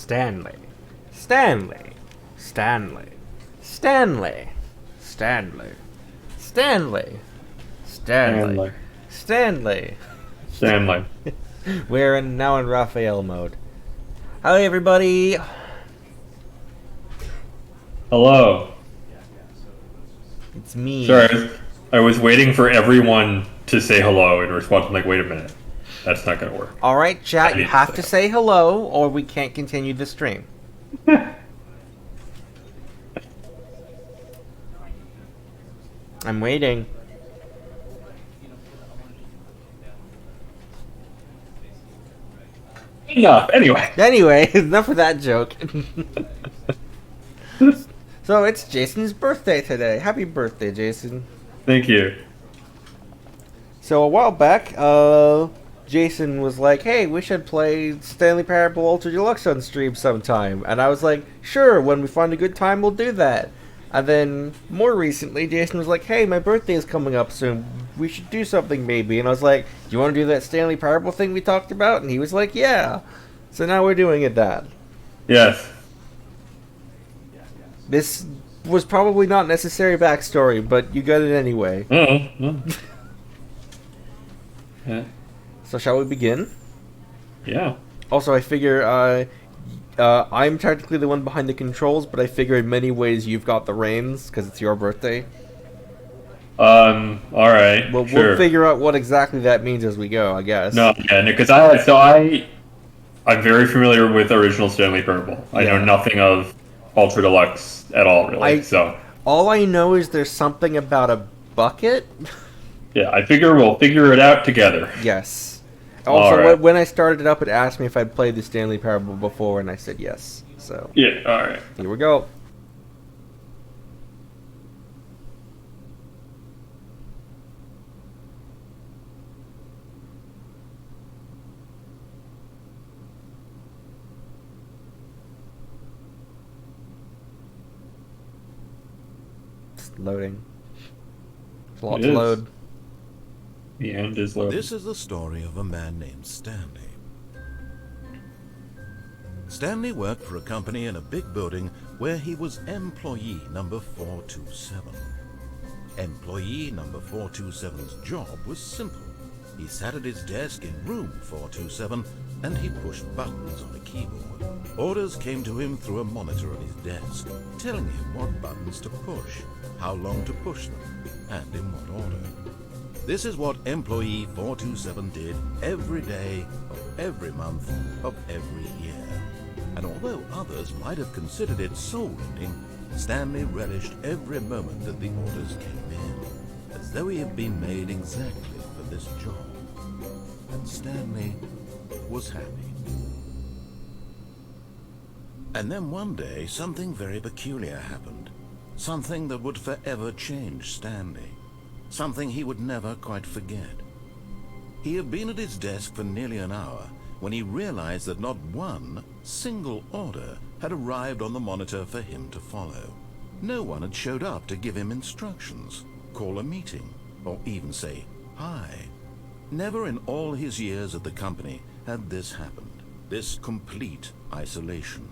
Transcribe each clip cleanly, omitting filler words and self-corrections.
Stanley. Stanley. Stanley. Stanley. Stanley. Stanley. Stanley. Stanley. Stanley. We're now in Raphael mode. Hi everybody. Hello. It's me. Sorry, I was waiting for everyone to say hello and respond. I'm like, wait a minute. That's not going to work. Alright, chat, you have to say hello or we can't continue the stream. I'm waiting. Enough. Anyway, enough of that joke. So it's Jason's birthday today. Happy birthday, Jason. Thank you. So a while back, Jason was like, hey, we should play Stanley Parable Ultra Deluxe on stream sometime. And I was like, sure, when we find a good time, we'll do that. And then, more recently, Jason was like, hey, my birthday is coming up soon. We should do something maybe. And I was like, do you want to do that Stanley Parable thing we talked about? And he was like, yeah. So now we're doing it, Dad. Yes. This was probably not necessary backstory, but you got it anyway. Yeah. So shall we begin? Yeah. Also, I figure I'm technically the one behind the controls, but I figure in many ways you've got the reins because it's your birthday. All right. We'll sure. figure out what exactly that means as we go, I guess. No, yeah, because I'm very familiar with original Stanley Parable. I know nothing of Ultra Deluxe at all, really. All I know is there's something about a bucket. Yeah, I figure we'll figure it out together. Yes. Also, right. when I started it up, it asked me if I'd played the Stanley Parable before, and I said yes. So yeah, all right. Here we go. It's loading. It's a lot to load. The end is loading. This is the story of a man named Stanley. Stanley worked for a company in a big building where he was employee number 427. Employee number 427's job was simple. He sat at his desk in room 427 and he pushed buttons on a keyboard. Orders came to him through a monitor on his desk, telling him what buttons to push, how long to push them, and in what order. This is what employee 427 did every day of every month of every year. And although others might have considered it soul-rending, Stanley relished every moment that the orders came in, as though he had been made exactly for this job. And Stanley was happy. And then one day, something very peculiar happened. Something that would forever change Stanley. Something he would never quite forget. He had been at his desk for nearly an hour when he realized that not one single order had arrived on the monitor for him to follow. No one had showed up to give him instructions, call a meeting, or even say hi. Never in all his years at the company had this happened, this complete isolation.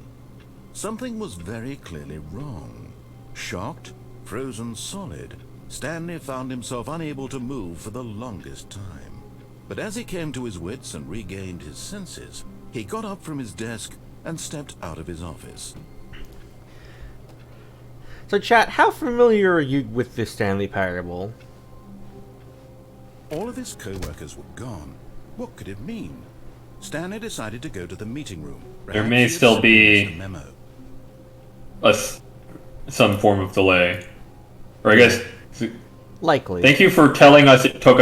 Something was very clearly wrong. Shocked, frozen solid, Stanley found himself unable to move for the longest time. But as he came to his wits and regained his senses, he got up from his desk and stepped out of his office. So chat, how familiar are you with the Stanley Parable? All of his co-workers were gone. What could it mean? Stanley decided to go to the meeting room. There may still be a memo. Some form of delay. Or I guess... Likely. Thank you for telling us it took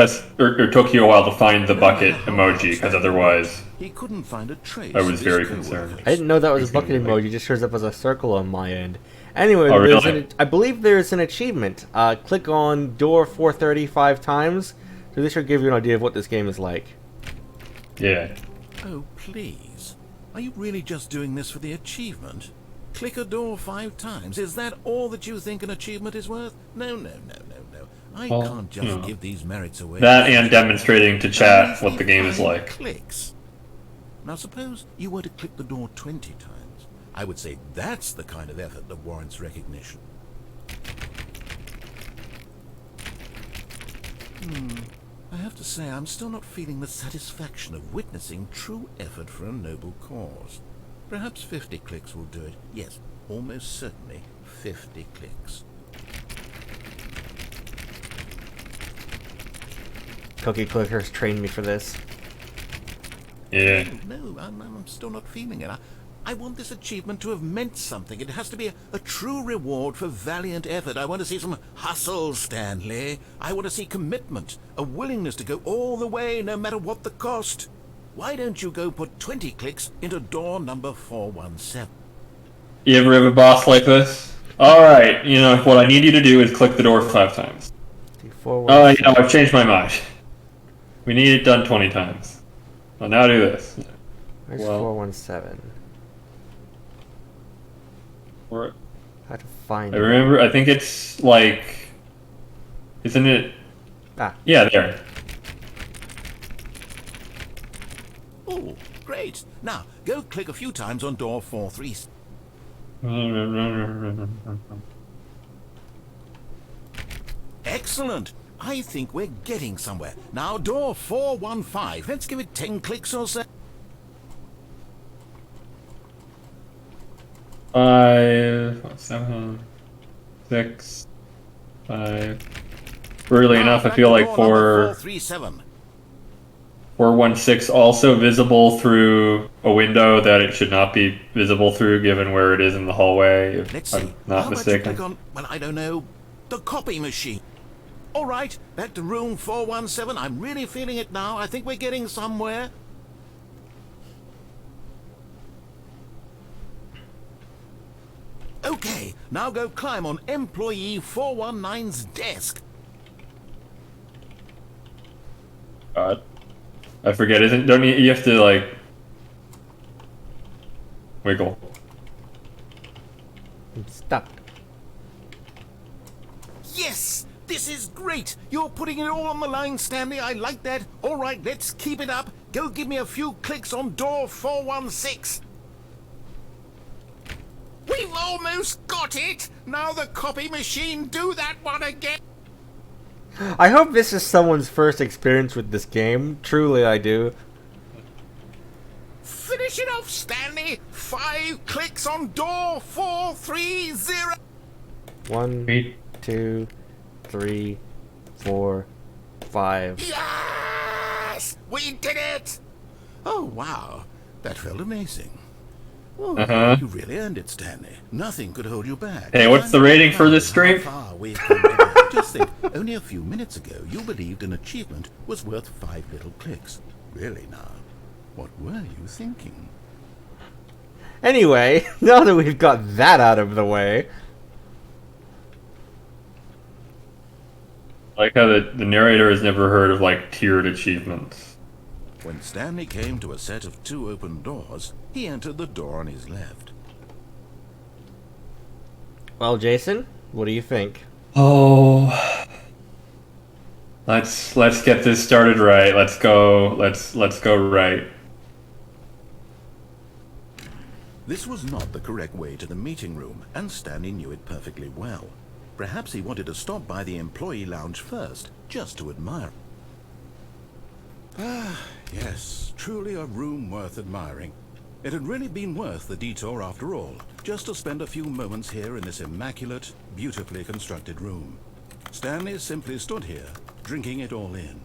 you a while to find the bucket emoji, because otherwise he couldn't find a trace. I was very concerned. I didn't know that was a bucket emoji. It just shows up as a circle on my end. Anyway, really? I believe there's an achievement. Click on door 435 times. So this should give you an idea of what this game is like. Yeah. Oh, please. Are you really just doing this for the achievement? Click a door 5 times. Is that all that you think an achievement is worth? No. I can't just give these merits away. That and demonstrating to chat what the game is like. Clicks. Now suppose you were to click the door 20 times. I would say that's the kind of effort that warrants recognition. I have to say, I'm still not feeling the satisfaction of witnessing true effort for a noble cause. Perhaps 50 clicks will do it. Yes, almost certainly 50 clicks. Cookie Clickers trained me for this. Yeah. No, I'm still not feeling it. I want this achievement to have meant something. It has to be a true reward for valiant effort. I want to see some hustle, Stanley. I want to see commitment, a willingness to go all the way, no matter what the cost. Why don't you go put 20 clicks into door number 417? You ever have a boss like this? Alright, you know, what I need you to do is click the door 5 times. Oh, you know, I've changed my mind. We need it done 20 times. Well, now do this. Where's 417? Or, How to find I it? remember, I think it's like... Isn't it... Ah. Yeah, there. Oh, great. Now, go click a few times on door 43. Excellent. I think we're getting somewhere. Now, door 415. Let's give it 10 clicks or so. 5, 7, 6, 5. Weirdly enough, I feel like 437. 416 also visible through a window that it should not be visible through, given where it is in the hallway, if Let's I'm see. not How mistaken. about you click on, well, I don't know, the copy machine. All right, back to room 417. I'm really feeling it now. I think we're getting somewhere. Okay, now go climb on employee 419's desk. God. I forget, don't you have to, like... Wiggle. Stop. Yes! This is great! You're putting it all on the line, Stanley. I like that. All right, let's keep it up. Go give me a few clicks on door 416. We've almost got it! Now the copy machine, do that one again! I hope this is someone's first experience with this game. Truly, I do. Finish it off, Stanley! 5 clicks on door 430! 1, 2, 3, 4, 5. Yes! We did it! Oh, wow. That felt amazing. Oh, you really earned it, Stanley. Nothing could hold you back. Hey, what's the rating for this stream? How far we've come today. Just think, only a few minutes ago, you believed an achievement was worth 5 little clicks. Really now, what were you thinking? Anyway, now that we've got that out of the way... I like how the narrator has never heard of, like, tiered achievements. When Stanley came to a set of 2 open doors, he entered the door on his left. Well, Jason, what do you think? Oh... Let's get this started right. Let's go right. This was not the correct way to the meeting room, and Stanley knew it perfectly well. Perhaps he wanted to stop by the employee lounge first, just to admire. Ah, yes, truly a room worth admiring. It had really been worth the detour after all, just to spend a few moments here in this immaculate, beautifully constructed room. Stanley simply stood here, drinking it all in.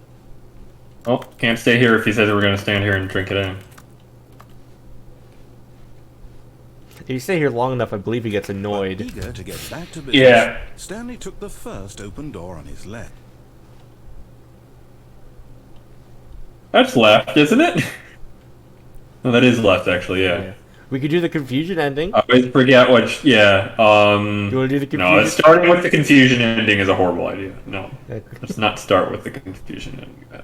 Oh, can't stay here if he says we're going to stand here and drink it in. If you stay here long enough, I believe he gets annoyed. Eager to get back to business, Yeah. Stanley took the first open door on his left. That's left, isn't it? No, that is left, actually, yeah. We could do the confusion ending. I always forget what... Yeah, Do you want to do the confusion? No, starting with the confusion ending is a horrible idea. No. Let's not start with the confusion ending.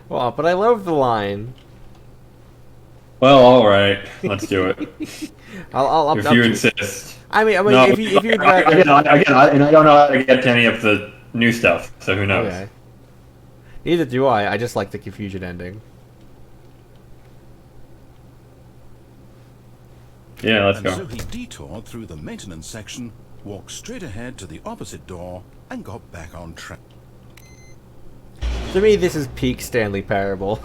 Well, but I love the line. Well, alright. Let's do it. I'll If you insist. I mean, No, if you'd again, rather... and I don't know how to get to any of the new stuff, so who knows? Okay. Neither do I. I just like the confusion ending. Yeah, let's And go. so he detoured through the maintenance section, walked straight ahead to the opposite door, and got back on track. To me, this is peak Stanley Parable.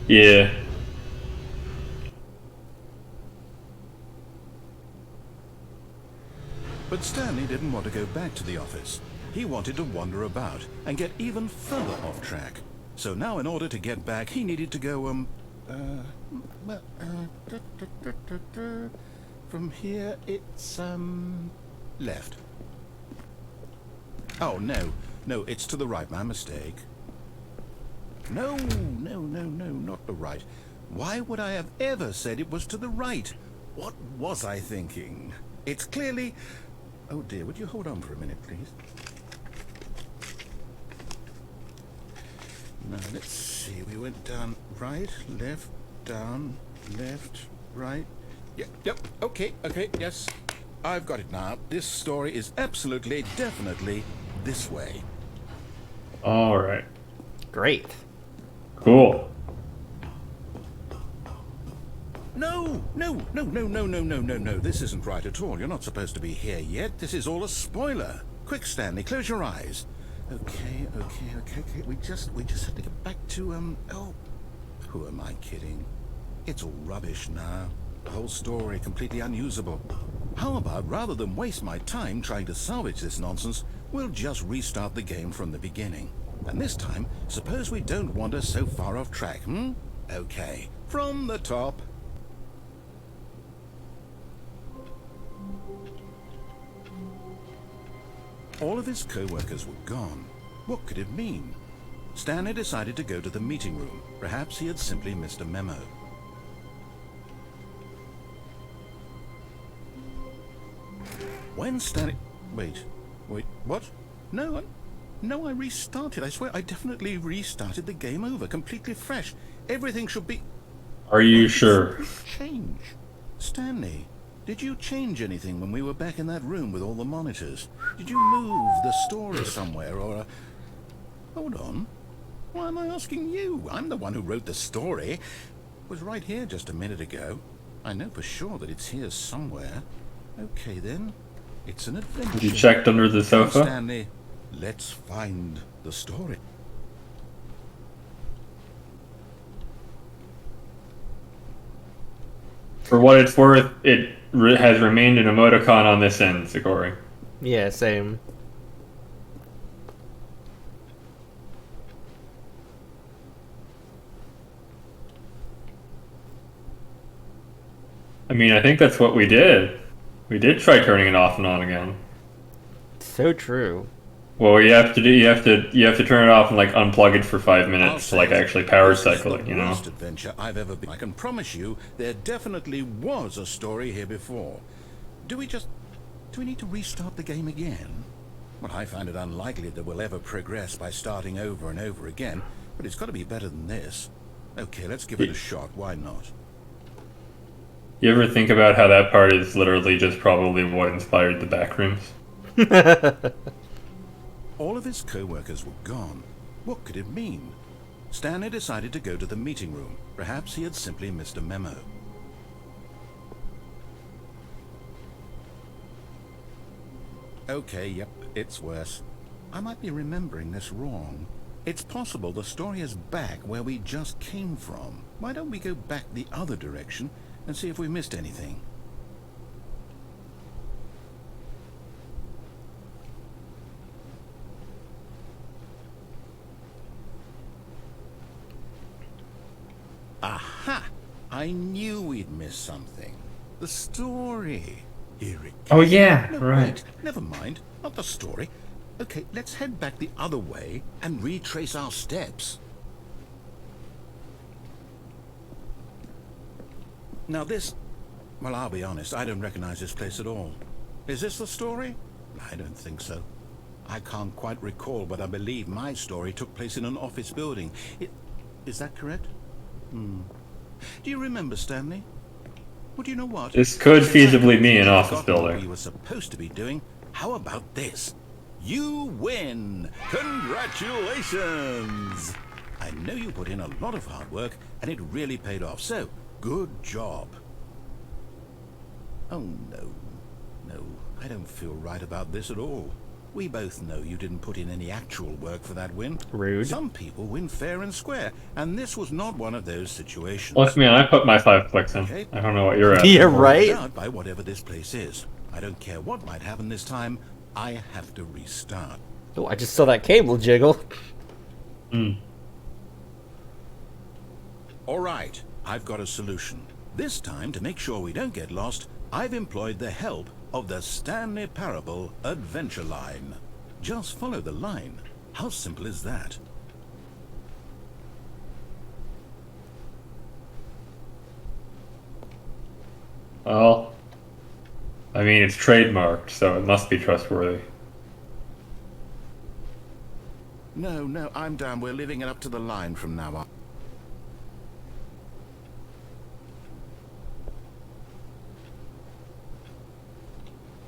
Yeah. But Stanley didn't want to go back to the office. He wanted to wander about and get even further off track. So now in order to get back, he needed to go, from here it's, left. Oh, no, it's to the right, my mistake. No, not the right. Why would I have ever said it was to the right? What was I thinking? It's clearly... Oh dear, would you hold on for a minute, please? Now, let's see, we went down right, left, down, left, right. Yep, okay, yes. I've got it now. This story is absolutely, definitely this way. Alright. Great. Cool. No. This isn't right at all. You're not supposed to be here yet. This is all a spoiler. Quick, Stanley, close your eyes. Okay. We just have to get back to, oh, who am I kidding? It's all rubbish now. The whole story completely unusable. How about, rather than waste my time trying to salvage this nonsense, we'll just restart the game from the beginning. And this time, suppose we don't wander so far off track, Okay, from the top. All of his co-workers were gone. What could it mean? Stanley decided to go to the meeting room. Perhaps he had simply missed a memo. When Stanley... Wait, what? No, I restarted. I swear, I definitely restarted the game over, completely fresh. Everything should be... Are you sure? Change. Stanley, did you change anything when we were back in that room with all the monitors? Did you move the story somewhere, or... Hold on. Why am I asking you? I'm the one who wrote the story. It was right here just a minute ago. I know for sure that it's here somewhere. Okay, then. It's an adventure. You checked under the sofa? Stanley, let's find the story. For what it's worth, it has remained an emoticon on this end, Sakori. Yeah, same. I mean, I think that's what we did. We did try turning it off and on again. So true. Well, you have to turn it off and like unplug it for 5 minutes to like actually power cycle it, you know. Worst adventure I've ever been. I can promise you, there definitely was a story here before. Do we need to restart the game again? Well, I find it unlikely that we'll ever progress by starting over and over again, but it's got to be better than this. Okay, let's give it a shot. Why not? You ever think about how that part is literally just probably what inspired the backrooms? All of his co-workers were gone. What could it mean? Stanley decided to go to the meeting room. Perhaps he had simply missed a memo. Okay, yep, it's worse. I might be remembering this wrong. It's possible the story is back where we just came from. Why don't we go back the other direction and see if we missed anything? Aha! I knew we'd missed something. The story. Here it comes. Oh yeah, No, right. wait, never mind. Not the story. Okay, let's head back the other way and retrace our steps. Now this... Well, I'll be honest, I don't recognize this place at all. Is this the story? I don't think so. I can't quite recall, but I believe my story took place in an office building. Is that correct? Do you remember, Stanley? Well, do you know what? This could feasibly be an I've office forgotten what building. we were supposed to be doing. How about this? You win! Congratulations! I know you put in a lot of hard work, and it really paid off, so good job. Oh, no. No, I don't feel right about this at all. We both know you didn't put in any actual work for that win. Rude. Some people win fair and square, and this was not one of those situations. Look, man, I put my 5 clicks in. Okay. I don't know what you're at. Yeah, right? Out by whatever this place is. I don't care what might happen this time. I have to restart. Oh, I just saw that cable jiggle. All right, I've got a solution. This time, to make sure we don't get lost, I've employed the help of the Stanley Parable Adventure Line. Just follow the line. How simple is that? Well, I mean, it's trademarked, so it must be trustworthy. No, I'm down. We're leaving it up to the line from now on.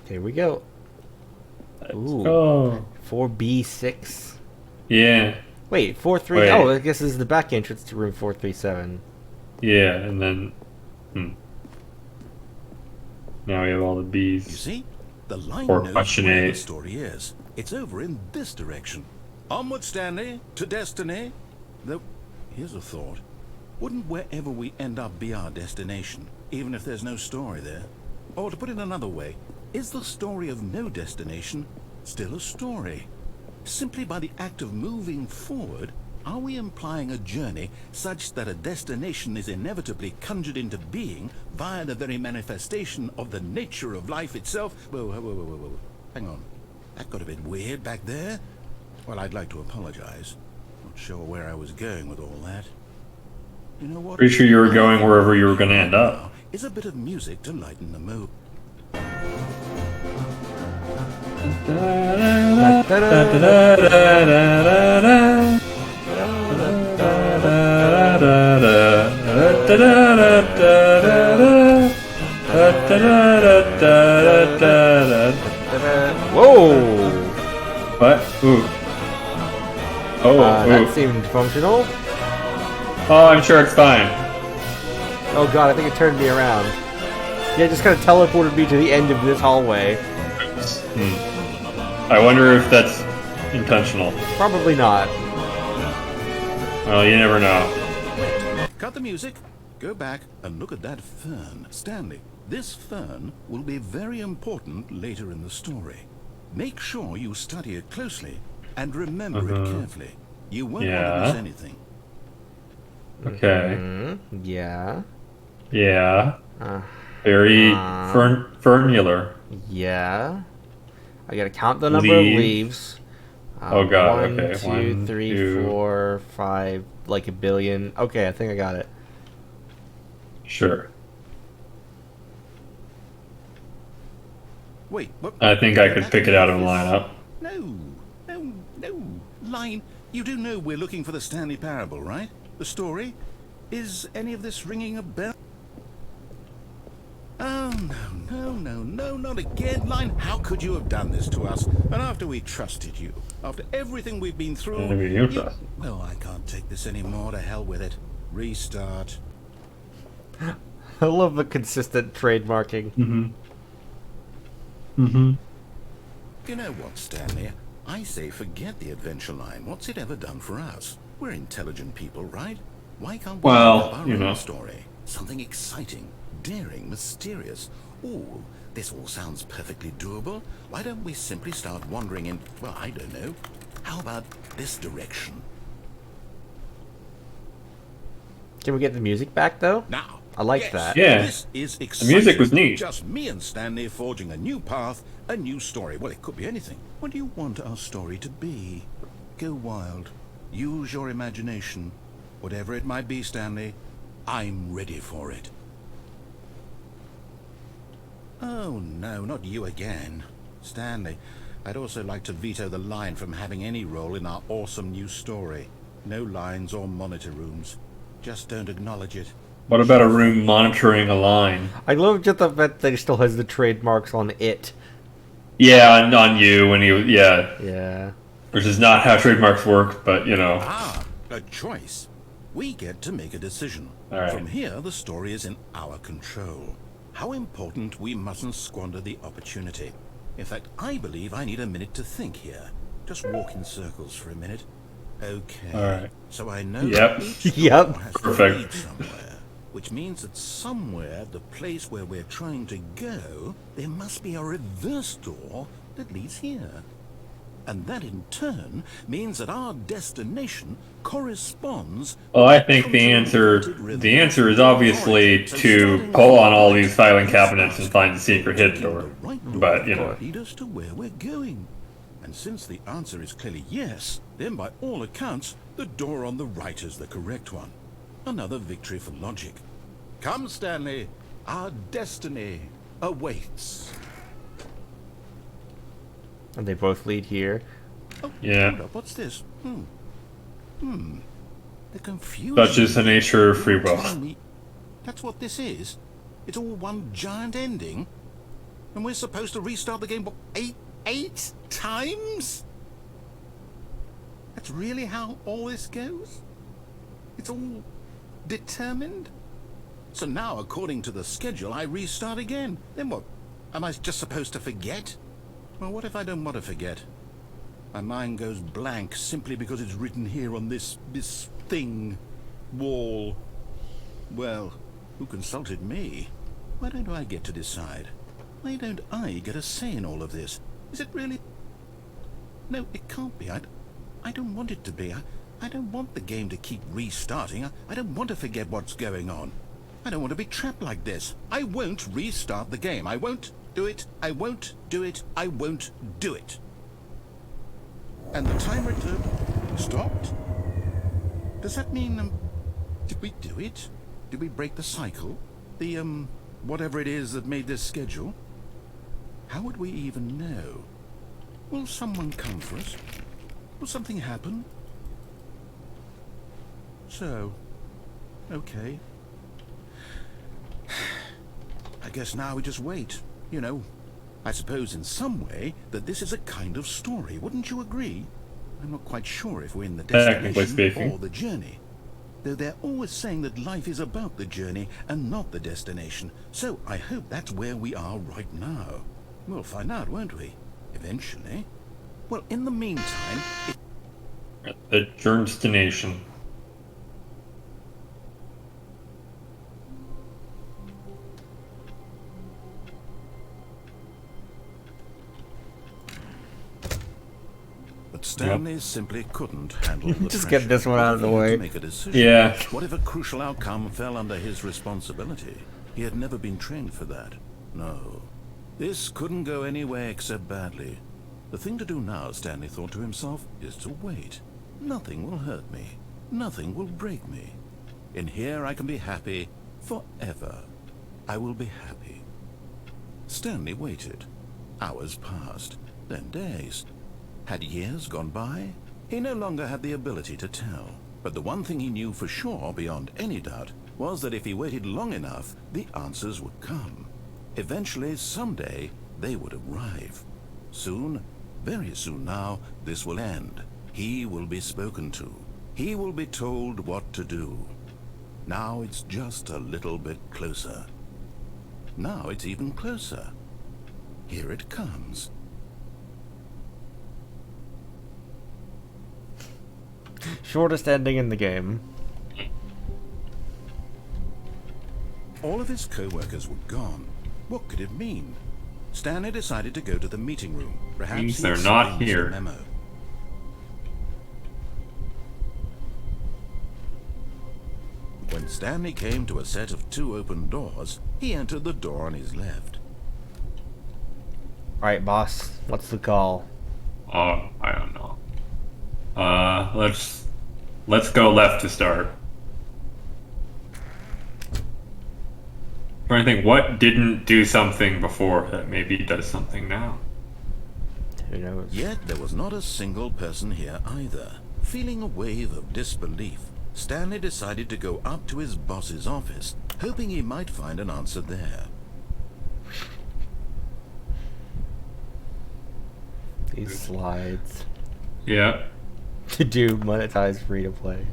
Here we go. Ooh. Oh. 4B6. Yeah. Wait, 4-3. Wait. Oh, I guess this is the back entrance to room 437. Yeah, and then... Now we have all the You bees. see? The line Or knows question where the 8. story is. It's over in this direction. Onward, Stanley, to destiny. Though, here's a thought. Wouldn't wherever we end up be our destination, even if there's no story there? Or to put it another way, is the story of no destination still a story? Simply by the act of moving forward, are we implying a journey such that a destination is inevitably conjured into being via the very manifestation of the nature of life itself? Whoa. Hang on. That got a bit weird back there. Well, I'd like to apologize. Not sure where I was going with all that. You know what? Pretty sure you were going wherever you were going to end up. Is a bit of music to lighten the mood. Whoa! What? Ooh. Oh, that seemed functional. Oh, I'm sure it's fine. Oh god, I think it turned me around. Yeah, it just kind of teleported me to the end of this hallway. I wonder if that's intentional. Probably not. Well, you never know. Cut the music. Go back and look at that fern. Stanley, this fern will be very important later in the story. Make sure you study it closely and remember it carefully. You won't want to miss anything. Okay. Yeah. Yeah. Very fernular. Yeah. I gotta count the number of leaves. Oh god, 1, okay. 2, 1, 3, 2. 4, 5, like a billion. Okay, I think I got it. Sure. Wait, what? I think I could pick it out of a lineup. No. Line, you do know we're looking for the Stanley Parable, right? The story? Is any of this ringing a bell? Oh, no, not again, Line. How could you have done this to us? And after we trusted you, after everything we've been through... Well, I can't take this anymore. To hell with it. Restart. I love the consistent trademarking. You know what, Stanley? I say forget the adventure line. What's it ever done for us? We're intelligent people, right? Why can't we make up our own story? Something exciting, daring, mysterious. Ooh, this all sounds perfectly doable. Why don't we simply start wandering in, well, I don't know. How about this direction? Can we get the music back, though? Now, I like that. Yeah. This is exciting. The music was neat. Just me and Stanley forging a new path, a new story. Well, it could be anything. What do you want our story to be? Go wild. Use your imagination. Whatever it might be, Stanley, I'm ready for it. Oh, no, not you again. Stanley, I'd also like to veto the line from having any role in our awesome new story. No lines or monitor rooms. Just don't acknowledge it. What about a room monitoring a line? I love just the fact that he still has the trademarks on it. Yeah, on you when you... Yeah. Yeah. Which is not how trademarks work, but, you know. Ah, a choice. We get to make a decision. All right. From here, the story is in our control. how important we mustn't squander the opportunity. In fact, I believe I need a minute to think here. Just walk in circles for a minute. Okay. Alright. So I know Yep. that each Yep. door has to Perfect. lead somewhere, which means that somewhere, the place where we're trying to go, there must be a reverse door that leads here. And that in turn means that our destination corresponds. Well, I think the answer is obviously to pull on all these filing cabinets and find the secret hidden door. But, you know. Lead us to where we're going. And since the answer is clearly yes, then by all accounts, the door on the right is the correct one. Another victory for logic. Come, Stanley. Our destiny awaits. And they both lead here. Oh, Yeah. hold up. What's this? The confusion. That's just the nature of free will. Tell me, that's what this is? It's all one giant ending? And we're supposed to restart the game, what, eight times? That's really how all this goes? It's all determined? So now, according to the schedule, I restart again. Then what? Am I just supposed to forget? Well, what if I don't want to forget? My mind goes blank simply because it's written here on this thing, wall. Well, who consulted me? Why don't I get to decide? Why don't I get a say in all of this? Is it really? No, it can't be. I don't want it to be. I don't want the game to keep restarting. I don't want to forget what's going on. I don't want to be trapped like this. I won't restart the game. I won't do it. I won't do it. I won't do it. And the timer stopped? Does that mean, did we do it? Did we break the cycle? The, whatever it is that made this schedule? How would we even know? Will someone come for us? Will something happen? So, okay. I guess now we just wait. You know, I suppose in some way that this is a kind of story. Wouldn't you agree? I'm not quite sure if we're in the Technically destination speaking. or the journey. Though they're always saying that life is about the journey and not the destination. So I hope that's where we are right now. We'll find out, won't we? Eventually. Well, in the meantime... The destination. But Stanley simply couldn't handle the Just pressure. get this one out of the He had way. to make a decision. Yeah. What if a crucial outcome fell under his responsibility? He had never been trained for that. No. This couldn't go anywhere except badly. The thing to do now, Stanley thought to himself, is to wait. Nothing will hurt me. Nothing will break me. In here I can be happy forever. I will be happy. Stanley waited. Hours passed, then days. Had years gone by? He no longer had the ability to tell. But the one thing he knew for sure, beyond any doubt, was that if he waited long enough, the answers would come. Eventually, someday, they would arrive. Soon, very soon now, this will end. He will be spoken to. He will be told what to do. Now it's just a little bit closer. Now it's even closer. Here it comes. Shortest ending in the game. All of his co-workers were gone. What could it mean? Stanley decided to go to the meeting room. Perhaps Means he they're had not arranged a here. memo. When Stanley came to a set of 2 open doors, he entered the door on his left. Alright, boss. What's the call? Oh, I don't know. Let's go left to start. Trying to think what didn't do something before that maybe does something now. Who knows? Yet there was not a single person here either. Feeling a wave of disbelief, Stanley decided to go up to his boss's office, hoping he might find an answer there. These slides. Yeah. To do monetize free to play.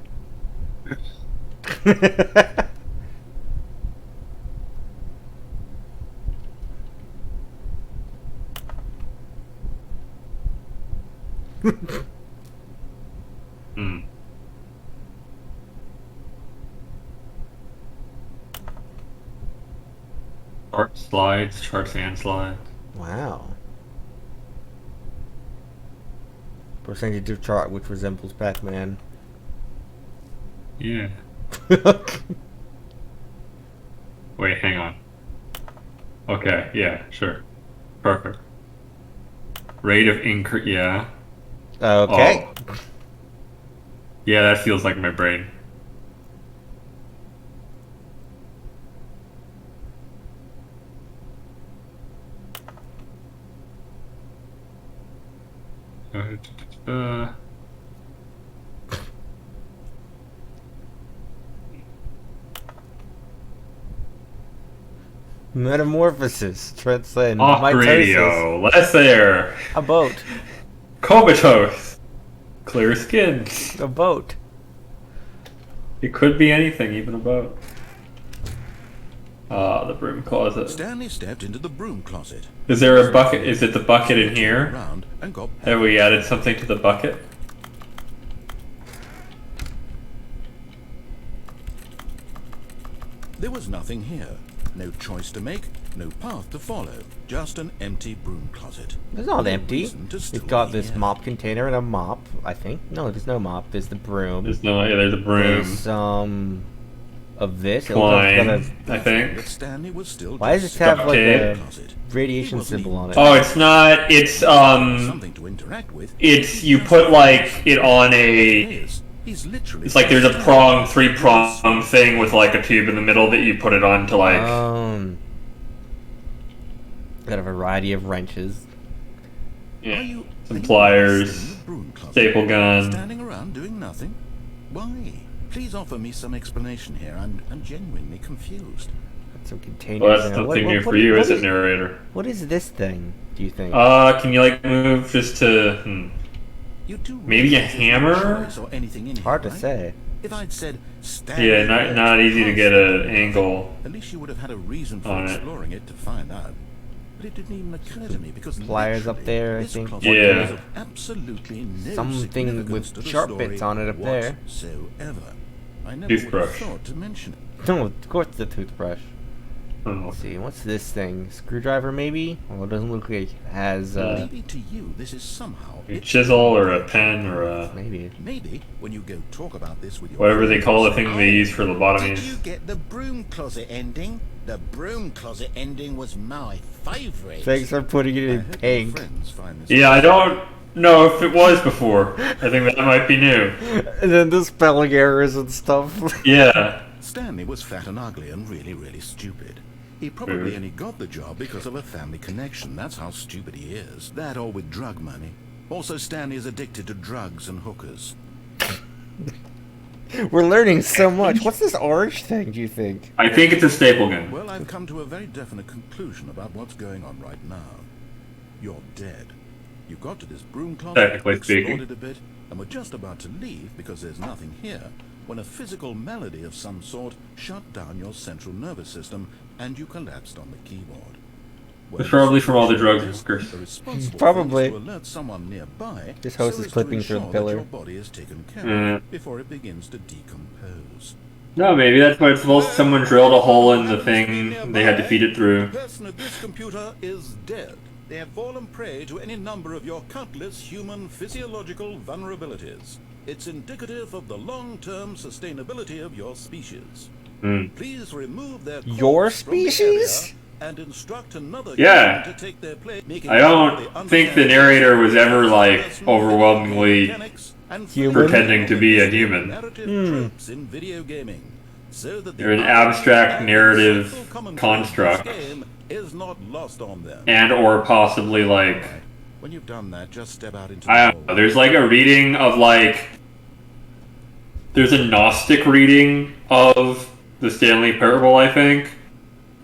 Hmm. Chart slides, charts and slides. Wow. Percentage of chart which resembles Pac-Man. Yeah. Wait, hang on. Okay, yeah, sure. Perfect. Rate of increase, yeah. Okay. Oh. Yeah, that feels like my brain. Uh, Metamorphosis. Transcend. off Mitosis. radio. Less air. A boat. Comatose. Clear skin. A boat. It could be anything, even a boat. Ah, the broom closet. Stanley stepped into the broom closet. Is there a bucket? Is it the bucket in here? Around and got Have we added something to the bucket? There was nothing here. No choice to make, no path to follow. Just an empty broom closet. It's not No empty. reason to still We've got be this here. mop container and a mop, I think. No, there's no mop. There's the broom. There's no. Yeah, there's a broom. There's of this. It looks like it's Twine, got I think. But Stanley was still Why does just it have Duct like tape. a closet. radiation He wasn't symbol on it? Oh, it's not. It's something to interact with. It's you put like it on a. He's literally It's like there's a prong, 3-prong thing with like a tube in the middle that you put it on to like. Got a variety of wrenches. Yeah. Are you Some pliers, in the broom closet, staple gun. standing around doing nothing? Why? Please offer me some explanation here. I'm genuinely confused. Got some containers. Well, that's in it. nothing new for you, is it, narrator? What is this thing, do you think? Can you like move just to? You do Maybe a realize there's no hammer? choice or anything in here, Hard to right? say. If I'd said Stanley, Yeah, not easy to get an angle. At least you would have had a reason for on it. exploring it to find out. But it didn't even occur to me because Pliers up literally, there, I this think. closet Yeah. was of absolutely no Something significance with to the sharp story bits on it up there. whatsoever. I never would have Toothbrush. thought to mention it. No, of course the toothbrush. I don't know. Let's see, what's this thing? Screwdriver, maybe? Well, it doesn't look like it has, Maybe to you this is somehow A chisel or a pen or a maybe. Maybe when you go talk about this with your whatever they friends, call the say, thing they use for Did you lobotomies. get the broom closet ending? The broom closet ending was my favourite. Thanks for putting it I in hope your pink. friends find this Yeah, I don't know if it was before. I think that might be new. And then the spelling errors and stuff. Yeah. Stanley was fat and ugly and really, really stupid. He probably only got the job because of a family connection. That's how stupid he is. That or with drug money. Also, Stanley is addicted to drugs and hookers. We're learning so much. What's this orange thing, do you think? I think it's a staple gun. Well, I've come to a very definite conclusion about what's going on right now. You're dead. You got to this broom closet, Technically explored speaking. it a bit, and were just about to leave because there's nothing here, when a physical malady of some sort shut down your central nervous system and you collapsed on the keyboard. Well, It's probably from all the drugs and is hookers. the responsible Probably. thing is to alert someone nearby This host so is as to clipping through the ensure that pillar. your body is taken care Mm. of before it begins to decompose. No, maybe that's why it's supposed someone drilled a hole in the thing they had to feed it through. The person at this computer is dead. They have fallen prey to any number of your countless human physiological vulnerabilities. It's indicative of the long-term sustainability of your species. Hmm. Please remove their Your corpse from the species? area and instruct another Yeah. human to take their place. making I sure don't they think the understand narrator was ever, the like, person, overwhelmingly mechanics, and human. pretending to be a human. narrative tropes in video gaming, so that the They're an irony abstract and narrative insightful commentary of construct. this game is not lost on them. And or possibly like, When you've done that, just step out into I the don't know, cold. there's like a reading of like, there's a Gnostic reading of the Stanley Parable, I think,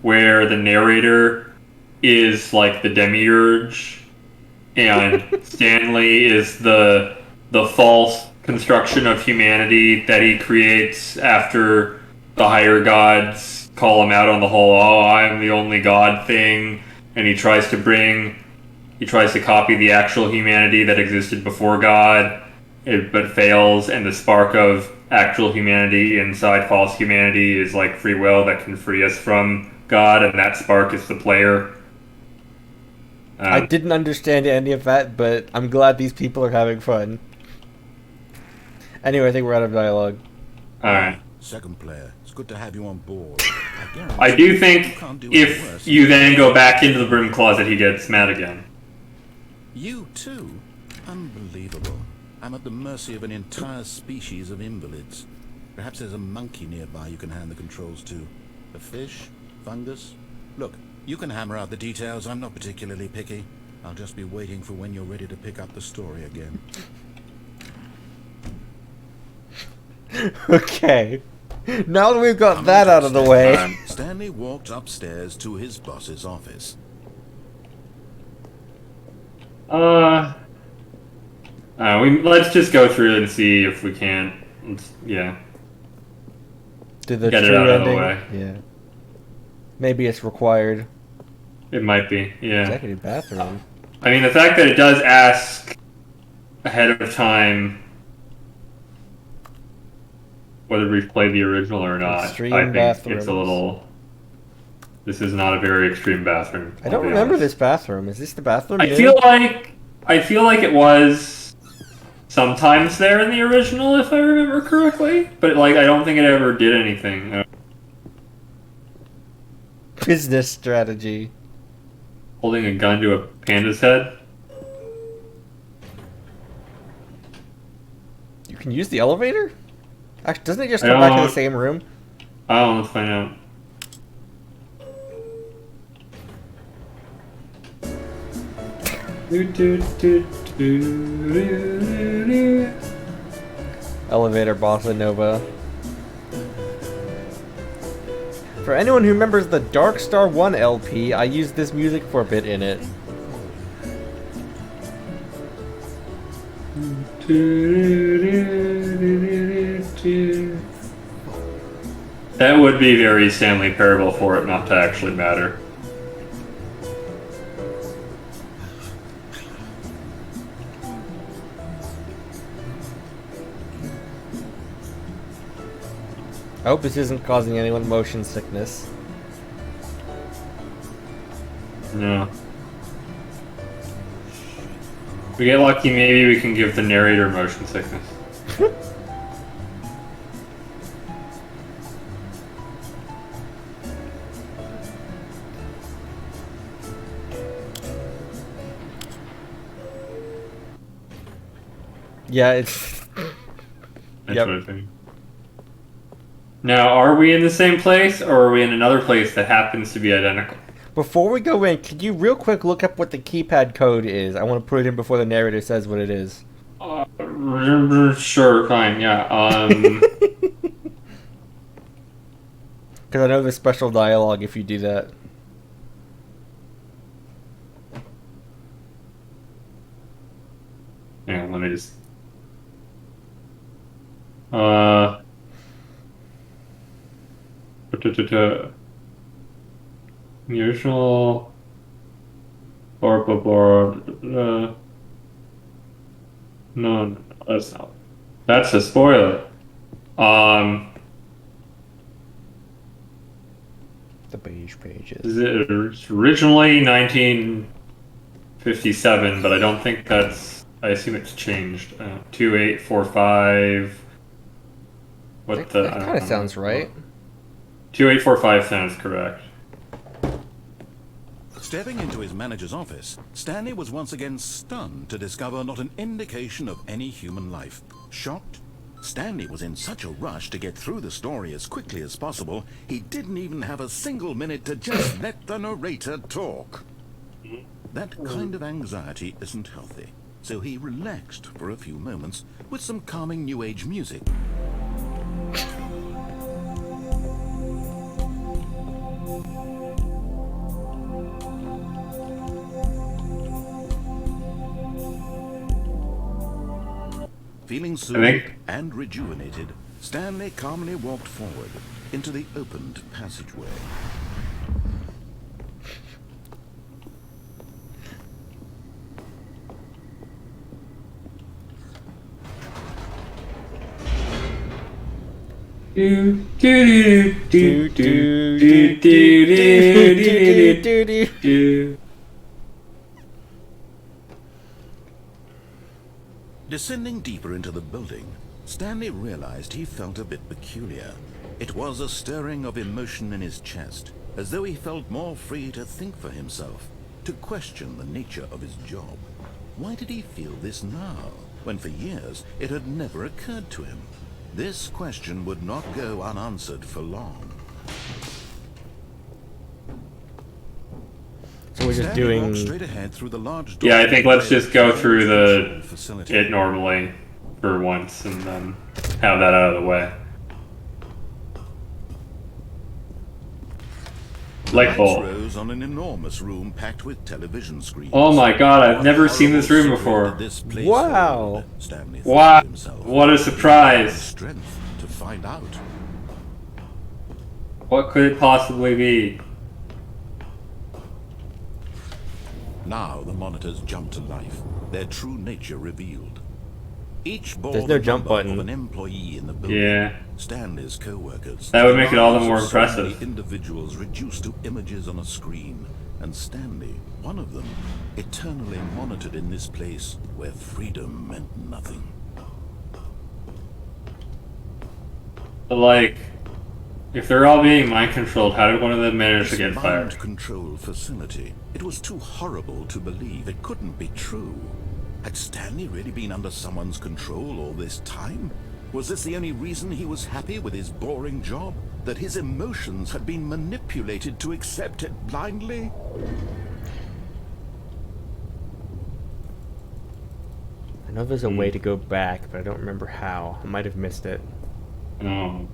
where the narrator is like the demiurge and Stanley is the false construction of humanity that he creates after the higher gods call him out on the whole, oh, I'm the only god thing, and he tries to bring he tries to copy the actual humanity that existed before God, but fails, and the spark of actual humanity inside false humanity is like free will that can free us from God, and that spark is the player. I didn't understand any of that, but I'm glad these people are having fun. Anyway, I think we're out of dialogue. Alright. Second player, it's good to have you on board. I do think if you then go back into the broom closet, he gets mad again. You too? Unbelievable. I'm at the mercy of an entire species of invalids. Perhaps there's a monkey nearby you can hand the controls to. A fish? Fungus? Look, you can hammer out the details. I'm not particularly picky. I'll just be waiting for when you're ready to pick up the story again. Okay. Now that we've got that out of the way. Stanley walked upstairs to his boss's office. Let's just go through and see if we can't. Yeah. Do the Get it true out of the ending. way. Yeah. Maybe it's required. It might be, yeah. Executive bathroom. I mean, the fact that it does ask ahead of time whether we play the original or not, Extreme I think bathrooms. it's a little... This is not a very extreme bathroom. I don't remember this bathroom. Is this the bathroom? I feel like it was sometimes there in the original, if I remember correctly. But like, I don't think it ever did anything. Business strategy. Holding a gun to a panda's head. You can use the elevator? Actually, doesn't it just come back to the same room? Oh, let's find out. Elevator Bossa Nova. For anyone who remembers the Dark Star 1 LP, I used this music for a bit in it. That would be very Stanley Parable for it not to actually matter. I hope this isn't causing anyone motion sickness. No. If we get lucky, maybe we can give the narrator motion sickness. Yeah, it's... That's what I think. Now, are we in the same place, or are we in another place that happens to be identical? Before we go in, can you real quick look up what the keypad code is? I want to put it in before the narrator says what it is. Sure, fine, yeah. Because I know there's special dialogue if you do that. Hang on, let me just... Usual... No, that's not... That's a spoiler. The beige pages. It's originally 1957, but I don't think that's... I assume it's changed. 2845... What the... That kind of sounds right. 2845 sounds correct. Stepping into his manager's office, Stanley was once again stunned to discover not an indication of any human life. Shocked, Stanley was in such a rush to get through the story as quickly as possible, he didn't even have a single minute to just let the narrator talk. That kind of anxiety isn't healthy, so he relaxed for a few moments with some calming New Age music. Feeling soothed and rejuvenated, Stanley calmly walked forward into the opened passageway. Do do do Do, do do, do do, do do, do do, do. do. Descending deeper into the building, Stanley realized he felt a bit peculiar. It was a stirring of emotion in his chest, as though he felt more free to think for himself, to question the nature of his job. Why did he feel this now, when for years it had never occurred to him? This question would not go unanswered for long. So we're just Stanley walked doing. straight ahead through the large door. Yeah, I think let's just go through control the facility. it normally for once and then have that out of the way. Light Lights bulb. rose on an enormous room packed with television screens. Oh my god, I've What never seen this horrible room secret before. did this place Wow. hold? Stanley thought Wow, to himself. what a He had the surprise. strength to find out. What could it possibly be? Now the monitors jumped to life, their true nature revealed. Each bore There's no the jump number button. of an employee in the building. Yeah. Stanley's co-workers. That would make it all the lives more of so many impressive. individuals reduced to images on a screen, and Stanley, one of them, eternally monitored in this place where freedom meant nothing. But like, if they're all being mind controlled, how did one of them manage to This get fired? mind control facility. It was too horrible to believe. It couldn't be true. Had Stanley really been under someone's control all this time? Was this the only reason he was happy with his boring job? That his emotions had been manipulated to accept it blindly? I know there's a way to go back, but I don't remember how. I might have missed it. Oh.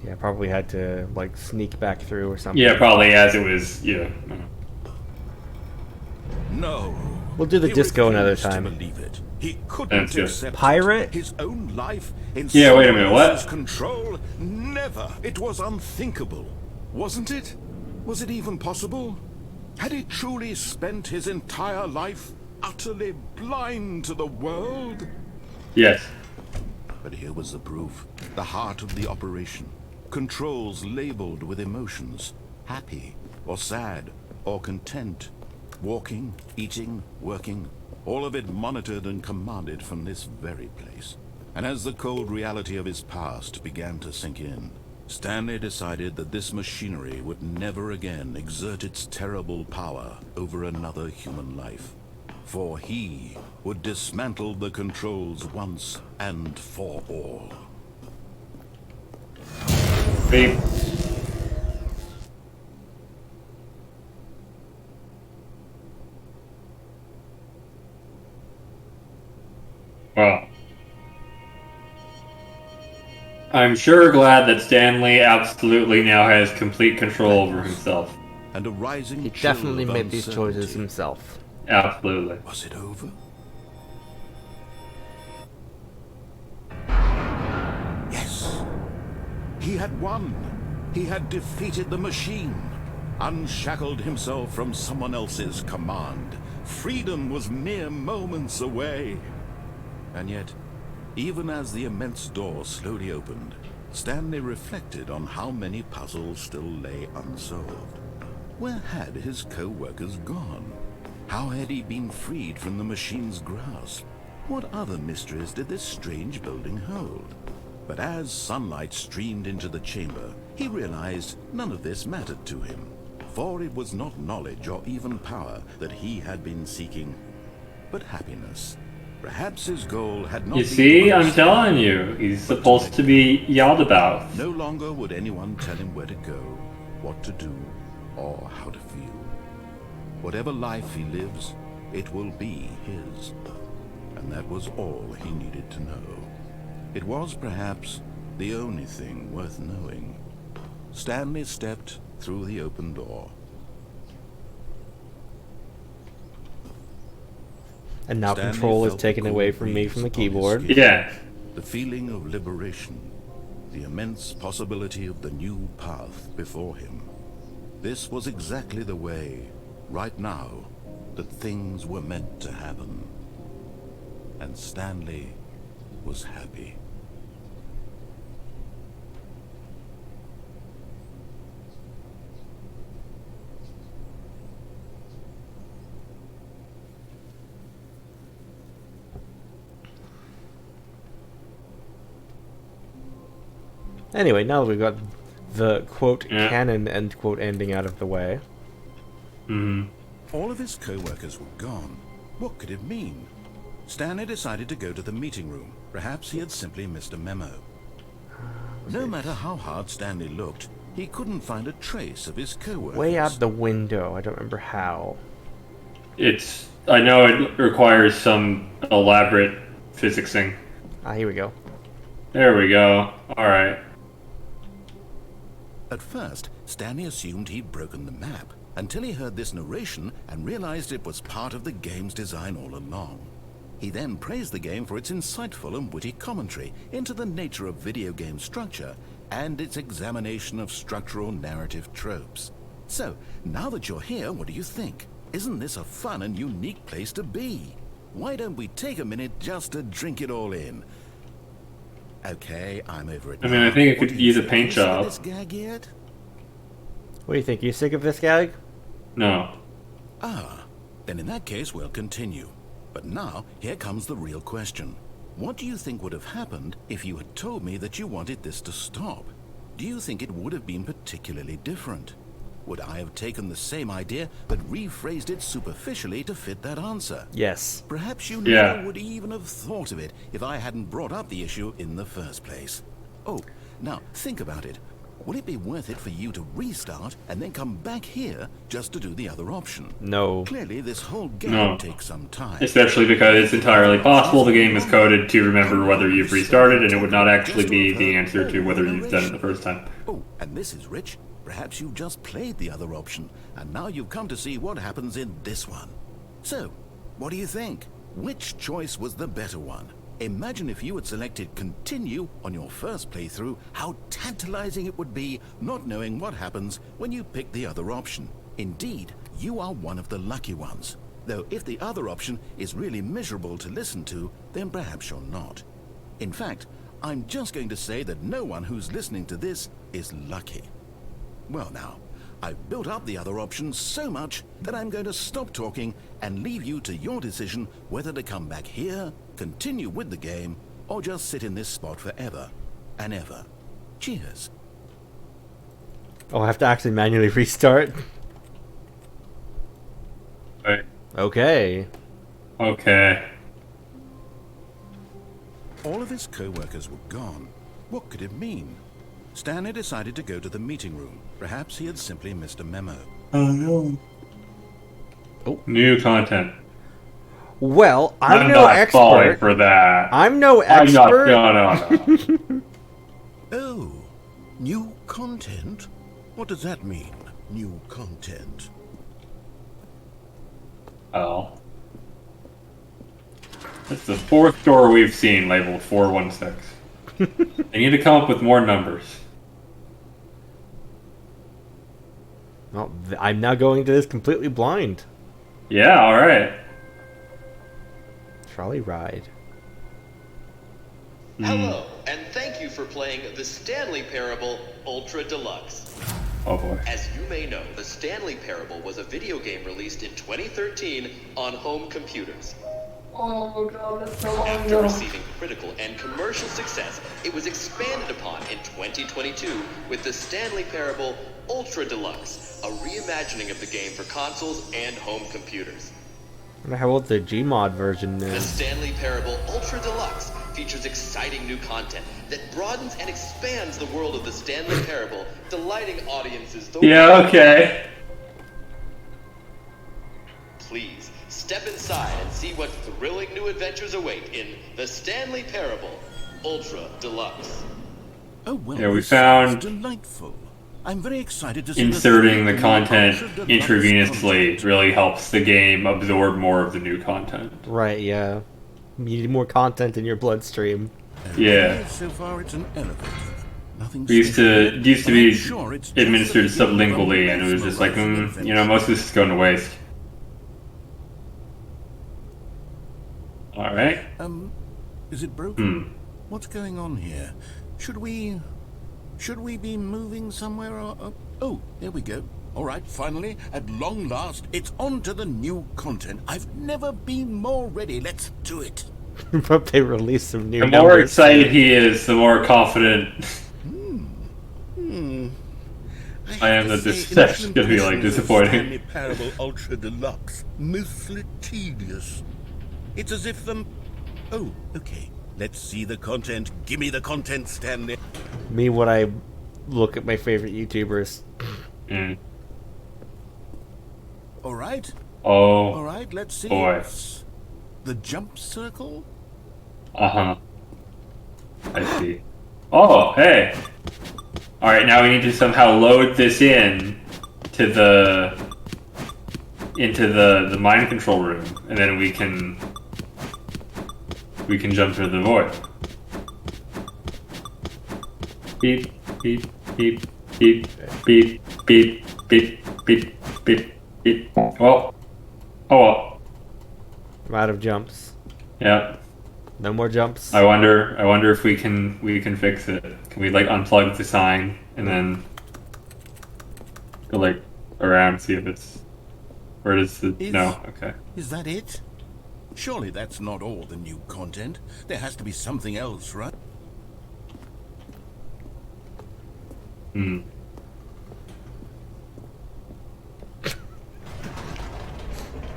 Yeah, I probably had to like sneak back through or something. Yeah, probably as it was, yeah. No. We'll do the He disco another refused to time. believe it. He couldn't That's good. accept Pirate? it. His own life in Yeah, wait a someone minute, what? else's control? Never. It was unthinkable. Wasn't it? Was it even possible? Had he truly spent his entire life utterly blind to the world? Yes. But here was the proof. The heart of the operation. Controls labeled with emotions. Happy, or sad, or content. Walking, eating, working. All of it monitored and commanded from this very place. And as the cold reality of his past began to sink in, Stanley decided that this machinery would never again exert its terrible power over another human life. For he would dismantle the controls once and for all. Beep. Well, I'm sure glad that Stanley absolutely now has complete control over himself. And a rising He chill definitely of made these choices uncertainty. himself. Absolutely. Was it over? Yes. He had won. He had defeated the machine. Unshackled himself from someone else's command. Freedom was mere moments away. And yet, even as the immense door slowly opened, Stanley reflected on how many puzzles still lay unsolved. Where had his co-workers gone? How had he been freed from the machine's grasp? What other mysteries did this strange building hold? But as sunlight streamed into the chamber, he realized none of this mattered to him. For it was not knowledge or even power that he had been seeking, but happiness. Perhaps his goal had not You been see, to I'm understand, telling you, he's supposed to be yelled about. No longer would anyone tell him where to go, what to do, or how to feel. Whatever life he lives, it will be his. And that was all he needed to know. It was perhaps the only thing worth knowing. Stanley stepped through the open door. And now Stanley control is felt taken the away cool from me breeze from the upon his keyboard. skin. Yeah. The feeling of liberation, the immense possibility of the new path before him. This was exactly the way, right now, that things were meant to happen. And Stanley was happy. Anyway, now that we've got the quote Yeah. canon end quote ending out of the way. All of his co-workers were gone. What could it mean? Stanley decided to go to the meeting room. Perhaps he had simply missed a memo. No matter how hard Stanley looked, he couldn't find a trace of his co-workers. Way out the window. I don't remember how. I know it requires some elaborate physicsing. Ah, here we go. There we go. Alright. At first, Stanley assumed he'd broken the map, until he heard this narration and realized it was part of the game's design all along. He then praised the game for its insightful and witty commentary into the nature of video game structure and its examination of structural narrative tropes. So, now that you're here, what do you think? Isn't this a fun and unique place to be? Why don't we take a minute just to drink it all in? Okay, I'm over it. I mean, I think it What could do you use a think? paint Have you seen job. this gag yet? What do you think? You sick of this gag? No. Ah, then in that case we'll continue. But now, here comes the real question. What do you think would have happened if you had told me that you wanted this to stop? Do you think it would have been particularly different? Would I have taken the same idea but rephrased it superficially to fit that answer? Yes. Perhaps you Yeah. never would even have thought of it if I hadn't brought up the issue in the first place. Oh, now think about it. Will it be worth it for you to restart and then come back here just to do the other option? No. Clearly, this whole game No. takes some time. Especially because it's entirely possible the game is coded to remember whether you've restarted, and it would not actually be the answer to whether you've done it the first time. Oh, and this is rich. Perhaps you've just played the other option, and now you've come to see what happens in this one. So, what do you think? Which choice was the better one? Imagine if you had selected continue on your first playthrough, how tantalizing it would be not knowing what happens when you pick the other option. Indeed, you are one of the lucky ones. Though if the other option is really miserable to listen to, then perhaps you're not. In fact, I'm just going to say that no one who's listening to this is lucky. Well now, I've built up the other options so much that I'm going to stop talking and leave you to your decision whether to come back here, continue with the game, or just sit in this spot forever and ever. Cheers. Oh, I have to actually manually restart? Right. Okay. Okay. All of his co-workers were gone. What could it mean? Stanley decided to go to the meeting room. Perhaps he had simply missed a memo. Oh no. New content. Well, I'm no not falling expert. for that. I'm no I'm not expert. gonna. Oh, new content? What does that mean, new content? Oh. That's the fourth door we've seen labeled 416. They need to come up with more numbers. Well, I'm now going to this completely blind. Yeah, alright. Trolley ride. Hello, and thank you for playing the Stanley Parable Ultra Deluxe. Oh boy. As you may know, the Stanley Parable was a video game released in 2013 on home computers. Oh god, that's so long After ago. receiving critical and commercial success, it was expanded upon in 2022 with the Stanley Parable Ultra Deluxe, a reimagining of the game for consoles and home computers. I wonder how old the Gmod version The is. Stanley Parable Ultra Deluxe features exciting new content that broadens and expands the world of the Stanley Parable, delighting audiences the Yeah, okay. Please step inside and see what thrilling new adventures await in the Stanley Parable Ultra Deluxe. Oh well, Yeah, we this sounds found delightful. I'm very excited to see Inserting the new content Ultra Deluxe intravenously content. really helps the game absorb more of the new content. Right, yeah. You need more content in your bloodstream. Yeah. So far, it's an elevator. Nothing It used special. to But I'm be sure it's just administered the beginning of a sublingually, and it was just like, you know, most of this is going to waste. Alright. Is it broken? What's going on here? Should we be moving somewhere? Oh, there we go. All right, finally, at long last, it's on to the new content. I've never been more ready. Let's do it. But they released some new The more numbers. excited he is, the more confident. I am to that say that's initial gonna be like impressions of disappointing. Stanley Parable Ultra Deluxe, mostly tedious. It's as if them. Oh, okay. Let's see the content. Give me the content, Stanley. Me when I look at my favorite YouTubers. Mm. All right. Oh All right. Let's see. boy. The jump circle. Uh-huh. I see. Oh, hey. Alright, now we need to somehow load this in to into the mind control room, and then we can jump through the void. Beep, beep, beep, beep, beep, beep, beep, beep, beep, beep. Well. Oh well. I'm out of jumps. Yeah. No more jumps. I wonder if we can fix it. Can we like unplug the sign and then go like around, see if it's where does the no, okay. Is that it? Surely that's not all the new content. There has to be something else, right? Hmm.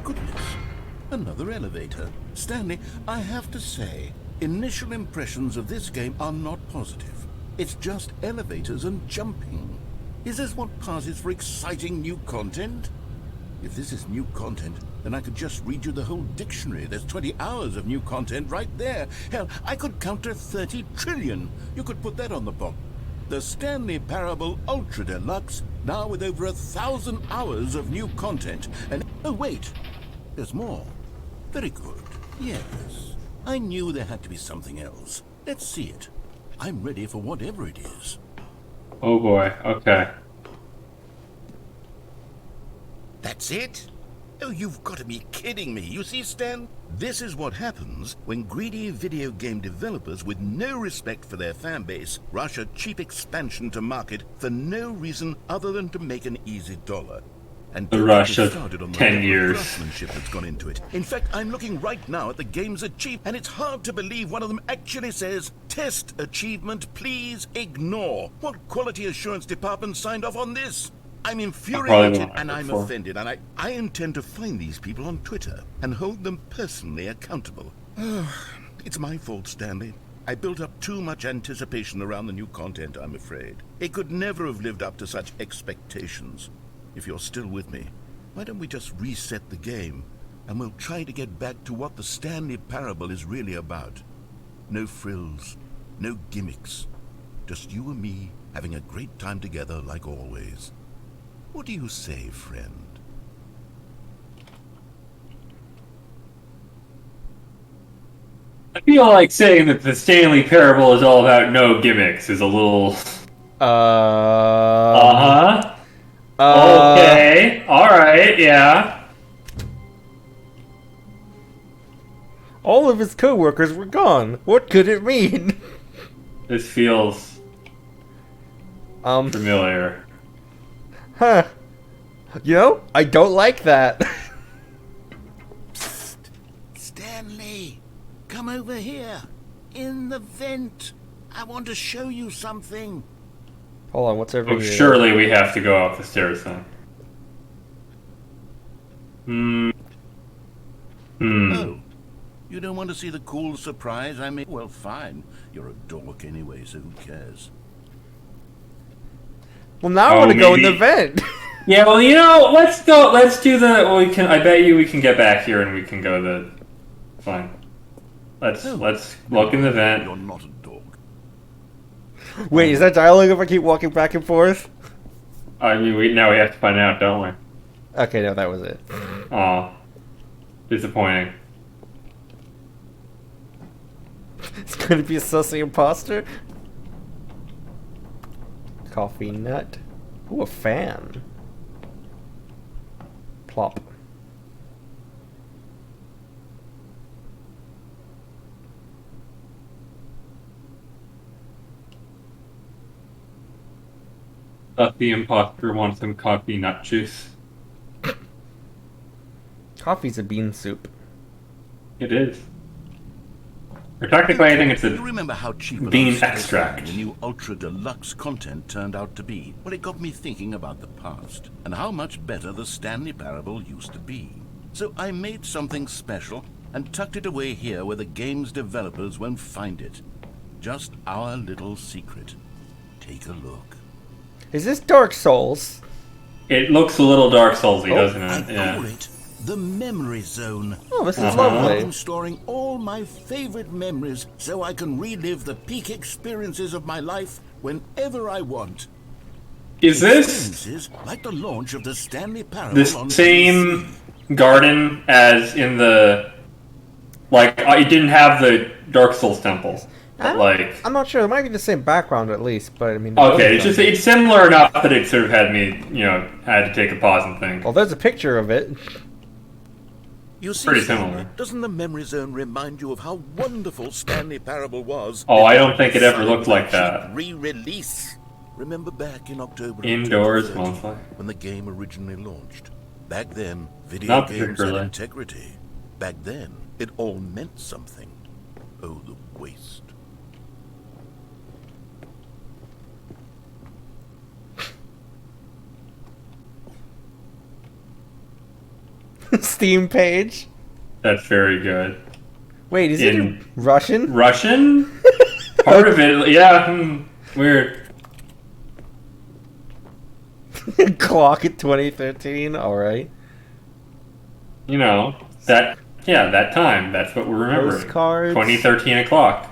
Goodness. Another elevator. Stanley, I have to say, initial impressions of this game are not positive. It's just elevators and jumping. Is this what passes for exciting new content? If this is new content, then I could just read you the whole dictionary. There's 20 hours of new content right there. Hell, I could count to 30 trillion. You could put that on the box. The Stanley Parable Ultra Deluxe, now with over 1,000 hours of new content. And oh wait, there's more. Very good. Yes. I knew there had to be something else. Let's see it. I'm ready for whatever it is. Oh boy, okay. That's it? Oh, you've got to be kidding me. You see, Stan? This is what happens when greedy video game developers with no respect for their fan base rush a cheap expansion to market for no reason other than to make an easy dollar. And The don't rush get me of started on the 10 level of years. craftsmanship that's gone into it. In fact, I'm looking right now at the games are cheap, and it's hard to believe one of them actually says, "Test achievement, please ignore." What quality assurance department signed off on this? I'm infuriated and I'm offended, and I intend to find these people on Twitter and hold them personally accountable. It's my fault, Stanley. I built up too much anticipation around the new content, I'm afraid. It could never have lived up to such expectations. If you're still with me, why don't we just reset the game, and we'll try to get back to what the Stanley Parable is really about. No frills, no gimmicks. Just you and me having a great time together like always. What do you say, friend? I feel like saying that the Stanley Parable is all about no gimmicks is a little Uh-huh. Okay. Alright, yeah. All of his co-workers were gone. What could it mean? This feels familiar. Huh. You know, I don't like that. Psst. Stanley, come over here. In the vent. I want to show you something. Hold on, what's over Oh, here? surely we have to go up the stairs then. Oh, you don't want to see the cool surprise I made? Well, fine. You're a dork anyway, so who cares? Well, now I want to go in the maybe. vent. Yeah, well, you know, let's go. Let's do the. Well, we can. I bet you we can get back here and we can go the. Fine. Let's look in the vent. You're not a dog. Wait, is that dialogue if I keep walking back and forth? I mean, now we have to find out, don't we? Okay, no, that was it. Aw, disappointing. It's going to be a sussy imposter. Coffee nut. Ooh, a fan. Plop. Thought the imposter wants some coffee nut juice. Coffee's a bean soup. It is. Or technically, I think it's You a remember how cheap and bean unsatisfying extract. the new Ultra Deluxe content turned out to be? Well, it got me thinking about the past and how much better the Stanley Parable used to be. So I made something special and tucked it away here where the game's developers won't find it. Just our little secret. Take a look. Is this Dark Souls? It looks a little Dark Soulsy, doesn't I it? Yeah. call it the Memory Zone. Oh, this is Uh-huh. lovely. I'm storing all my favorite memories so I can relive the peak experiences of my life whenever I want. Is this Experiences like the launch of the Stanley Parable the on same PC. garden as in the... Like, it didn't have the Dark Souls temple. But, like... I'm not sure. It might be the same background at least, but I mean. Okay, it's similar enough that it sort of had me, had to take a pause and think. Well, there's a picture of it. You see, Pretty Stanley, similar. doesn't the Memory Zone remind you of how wonderful Stanley Parable was? Oh, I don't think it ever looked like Cheap that. Re-release. Remember back in October of Indoors, 2013, mostly. when the game originally launched? Back then, video Not games had particularly. integrity. Back then, it all meant something. Oh, the waste. Steam page. That's very good. Wait, is it in In- Russian? Russian? Part of it, yeah, weird. Clock at 2013. All right. That time. That's what we're remembering. Postcards. 2013 o'clock.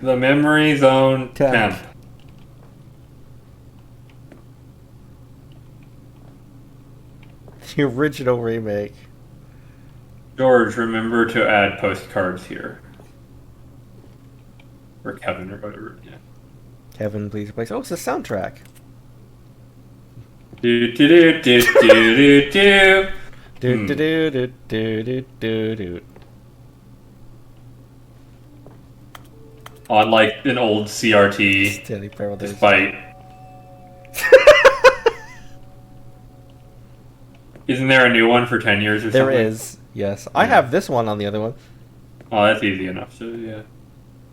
The Memory Zone Temp. temp. The original remake. George, remember to add postcards here. Or Kevin, or whatever. Yeah. Kevin, please replace. Oh, it's the soundtrack. Do do do do do do do. Do do do do do do do do. On like an old CRT, Stanley Parable days. despite. Isn't there a new one for 10 years or There something? is. Yes, I have this one on the other one. Oh, that's easy enough. So yeah,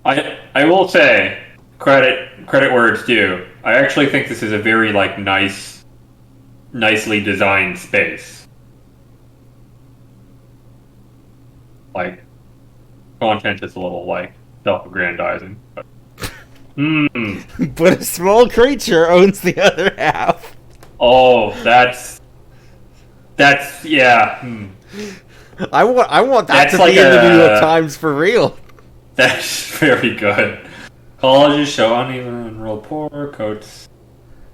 I will say credit where it's due. I actually think this is a very nicely designed space. Like content is a little self-aggrandizing. But, But a small creature owns the other half. oh, that's yeah. I want that That's to like be in the New York a- Times for real. That's very good. Colleges show uneven enrolled poor, coats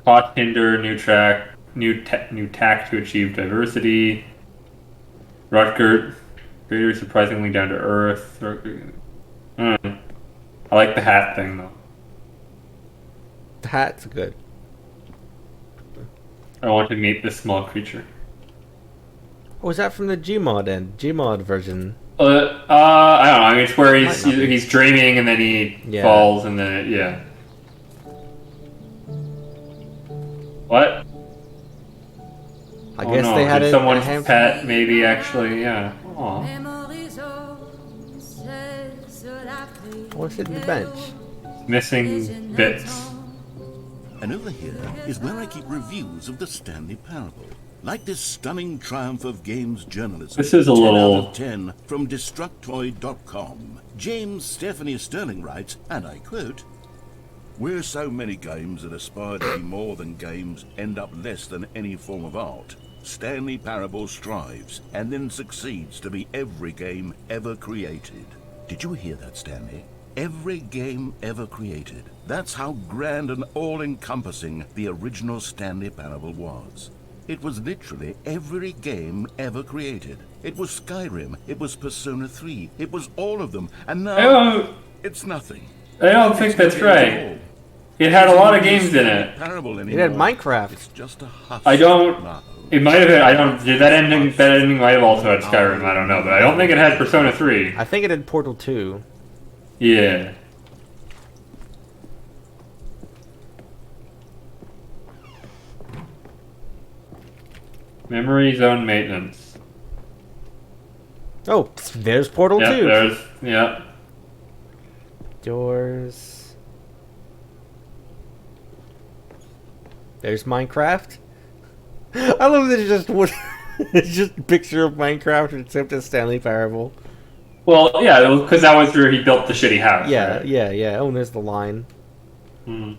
hot hinder, new tack to achieve diversity. Rutgers, creator surprisingly down to earth. I like the hat thing though. The hat's good. I want to meet this small creature. Oh, is that from the Gmod Gmod version? I don't know. I mean, it's where Might not be. he's dreaming and then he Yeah. falls and then yeah. What? I Oh, guess no. they had Did it. someone's pet, maybe actually, yeah. Aw. What's it in the bench? Missing bits. And over here is where I keep reviews of the Stanley Parable. Like this stunning triumph of games journalism. This is a 10 little- out of 10 from Destructoid.com. James Stephanie Sterling writes, and I quote, "Where so many games that aspire to be more than games end up less than any form of art, Stanley Parable strives and then succeeds to be every game ever created." Did you hear that, Stanley? Every game ever created. That's how grand and all-encompassing the original Stanley Parable was. It was literally every game ever created. It was Skyrim, it was Persona 3, it was all of them, and now it's nothing. I don't think that's right. It had a lot of games in it. Parable It had anymore. Minecraft. It's just a hush. I don't. now. It might have. I don't. Did that ending? That ending might have also had Skyrim. I don't know, but I don't think it had Persona 3. I think it had Portal 2. Yeah. Memory zone maintenance. Oh, there's Portal Yeah, 2. there's yeah. Doors. There's Minecraft. I love that it's just a picture of Minecraft except a Stanley Parable. Well, yeah, because that was where he built the shitty house. Yeah, right? yeah. Oh, and there's the line. Hmm.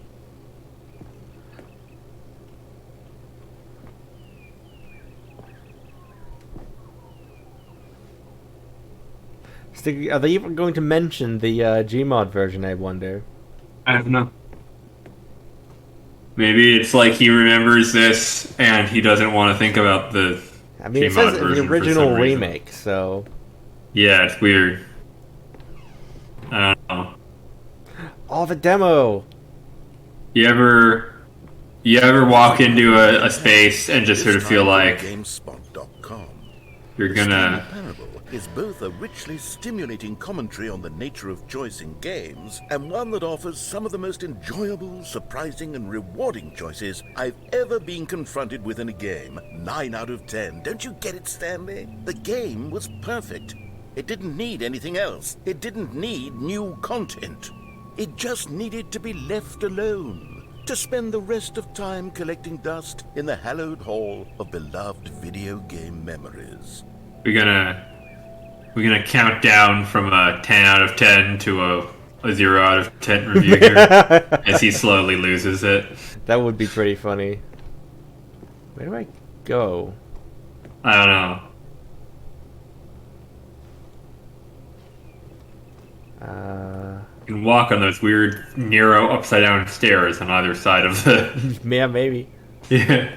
Are they even going to mention the Gmod version, I wonder? I don't know. Maybe it's like he remembers this and he doesn't want to think about the I mean, it Gmod says the version for original some reason. remake, so... Yeah, it's weird. I don't know. Oh, the demo! You ever walk into a space and just sort of feel like GameSpot.com. you're The gonna... Stanley Parable is both a richly stimulating commentary on the nature of choice in games, and one that offers some of the most enjoyable, surprising, and rewarding choices I've ever been confronted with in a game. 9 out of 10. Don't you get it, Stanley? The game was perfect. It didn't need anything else. It didn't need new content. It just needed to be left alone, to spend the rest of time collecting dust in the hallowed hall of beloved video game memories. We're gonna count down from a 10 out of 10 to a 0 out of 10 review here as he slowly loses it. That would be pretty funny. Where do I go? I don't know. You can walk on those weird narrow upside down stairs on either side of the... Yeah, maybe. Yeah.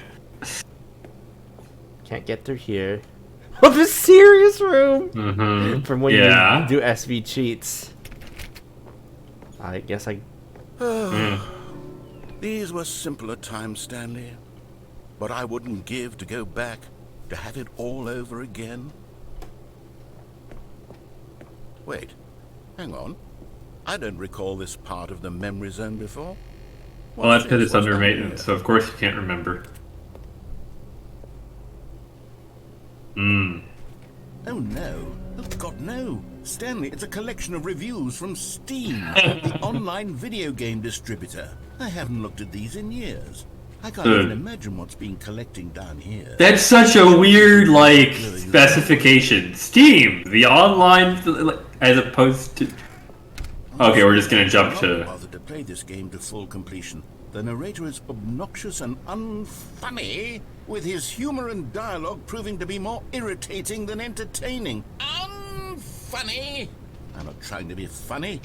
Can't get through here. Oh, the serious room! Mm-hmm. From when Yeah. you do SV cheats. I guess I... These were simpler times, Stanley. But I wouldn't give to go back, to have it all over again. Wait, hang on. I don't recall this part of the memory zone before. Well, that's because What's it's under down maintenance, here? so of course you can't remember. Oh no. Oh God, no. Stanley, it's a collection of reviews from Steam, the online video game distributor. I haven't looked at these in years. I can't even imagine what's been collecting down here. That's such a weird, like, specification. Steam, the online, as opposed to... Okay, we're just gonna jump I'm to... not bothered to play this game to full completion. The narrator is obnoxious and unfunny, with his humor and dialogue proving to be more irritating than entertaining. Unfunny! I'm not trying to be funny.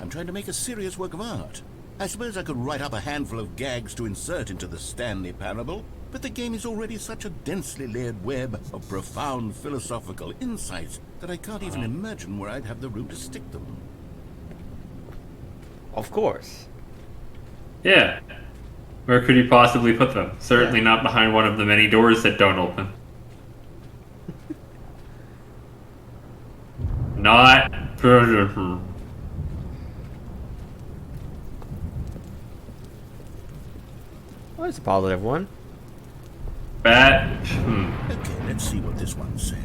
I'm trying to make a serious work of art. I suppose I could write up a handful of gags to insert into the Stanley Parable, but the game is already such a densely layered web of profound philosophical insights that I can't even imagine where I'd have the room to stick them. Of course. Yeah. Where could you possibly put them? Certainly not behind one of the many doors that don't open. Not... Oh, it's a positive one. Bat... Okay, let's see what this one says.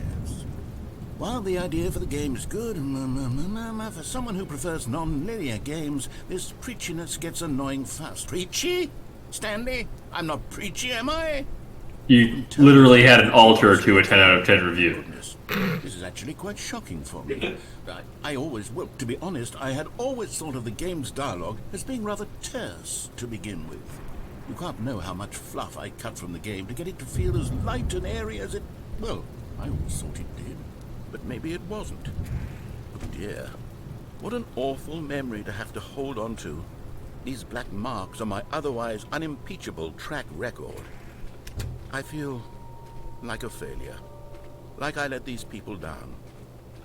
While the idea for the game is good, for someone who prefers non-linear games, this preachiness gets annoying fast. Preachy? Stanley? I'm not preachy, am I? You literally had an alter to a 10 out of 10 review. Goodness. This is actually quite shocking for me. Well, to be honest, I had always thought of the game's dialogue as being rather terse to begin with. You can't know how much fluff I cut from the game to get it to feel as light and airy as it... Well, I always thought it did. But maybe it wasn't. Oh dear. What an awful memory to have to hold on to. These black marks on my otherwise unimpeachable track record. I feel like a failure. Like I let these people down.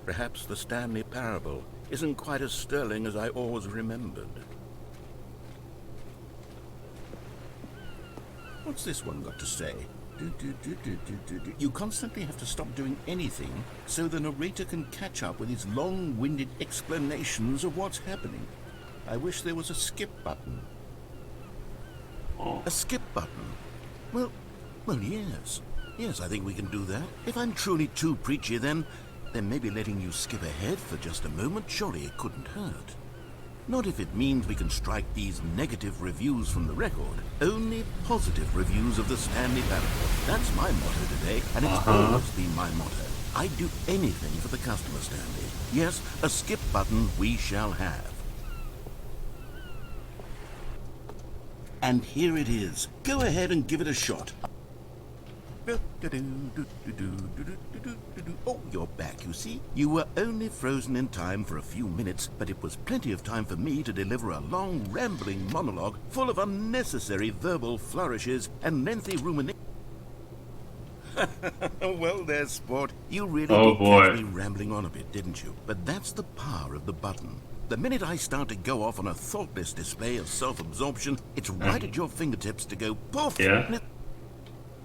Perhaps the Stanley Parable isn't quite as sterling as I always remembered. What's this one got to say? You constantly have to stop doing anything so the narrator can catch up with his long-winded explanations of what's happening. I wish there was a skip button. A skip button? Well, yes. Yes, I think we can do that. If I'm truly too preachy, then then maybe letting you skip ahead for just a moment, surely it couldn't hurt. Not if it means we can strike these negative reviews from the record. Only positive reviews of the Stanley Parable. That's my motto today, and it's always been my motto. I'd do anything for the customer, Stanley. Yes, a skip button we shall have. And here it is. Go ahead and give it a shot. Oh, you're back, you see. You were only frozen in time for a few minutes, but it was plenty of time for me to deliver a long, rambling monologue full of unnecessary verbal flourishes and lengthy ruminations. Well, there's sport. You really did catch me rambling on a bit, didn't you? But that's the power of the button. The minute I start to go off on a thoughtless display of self-absorption, it's right at your fingertips to go poof. Yeah.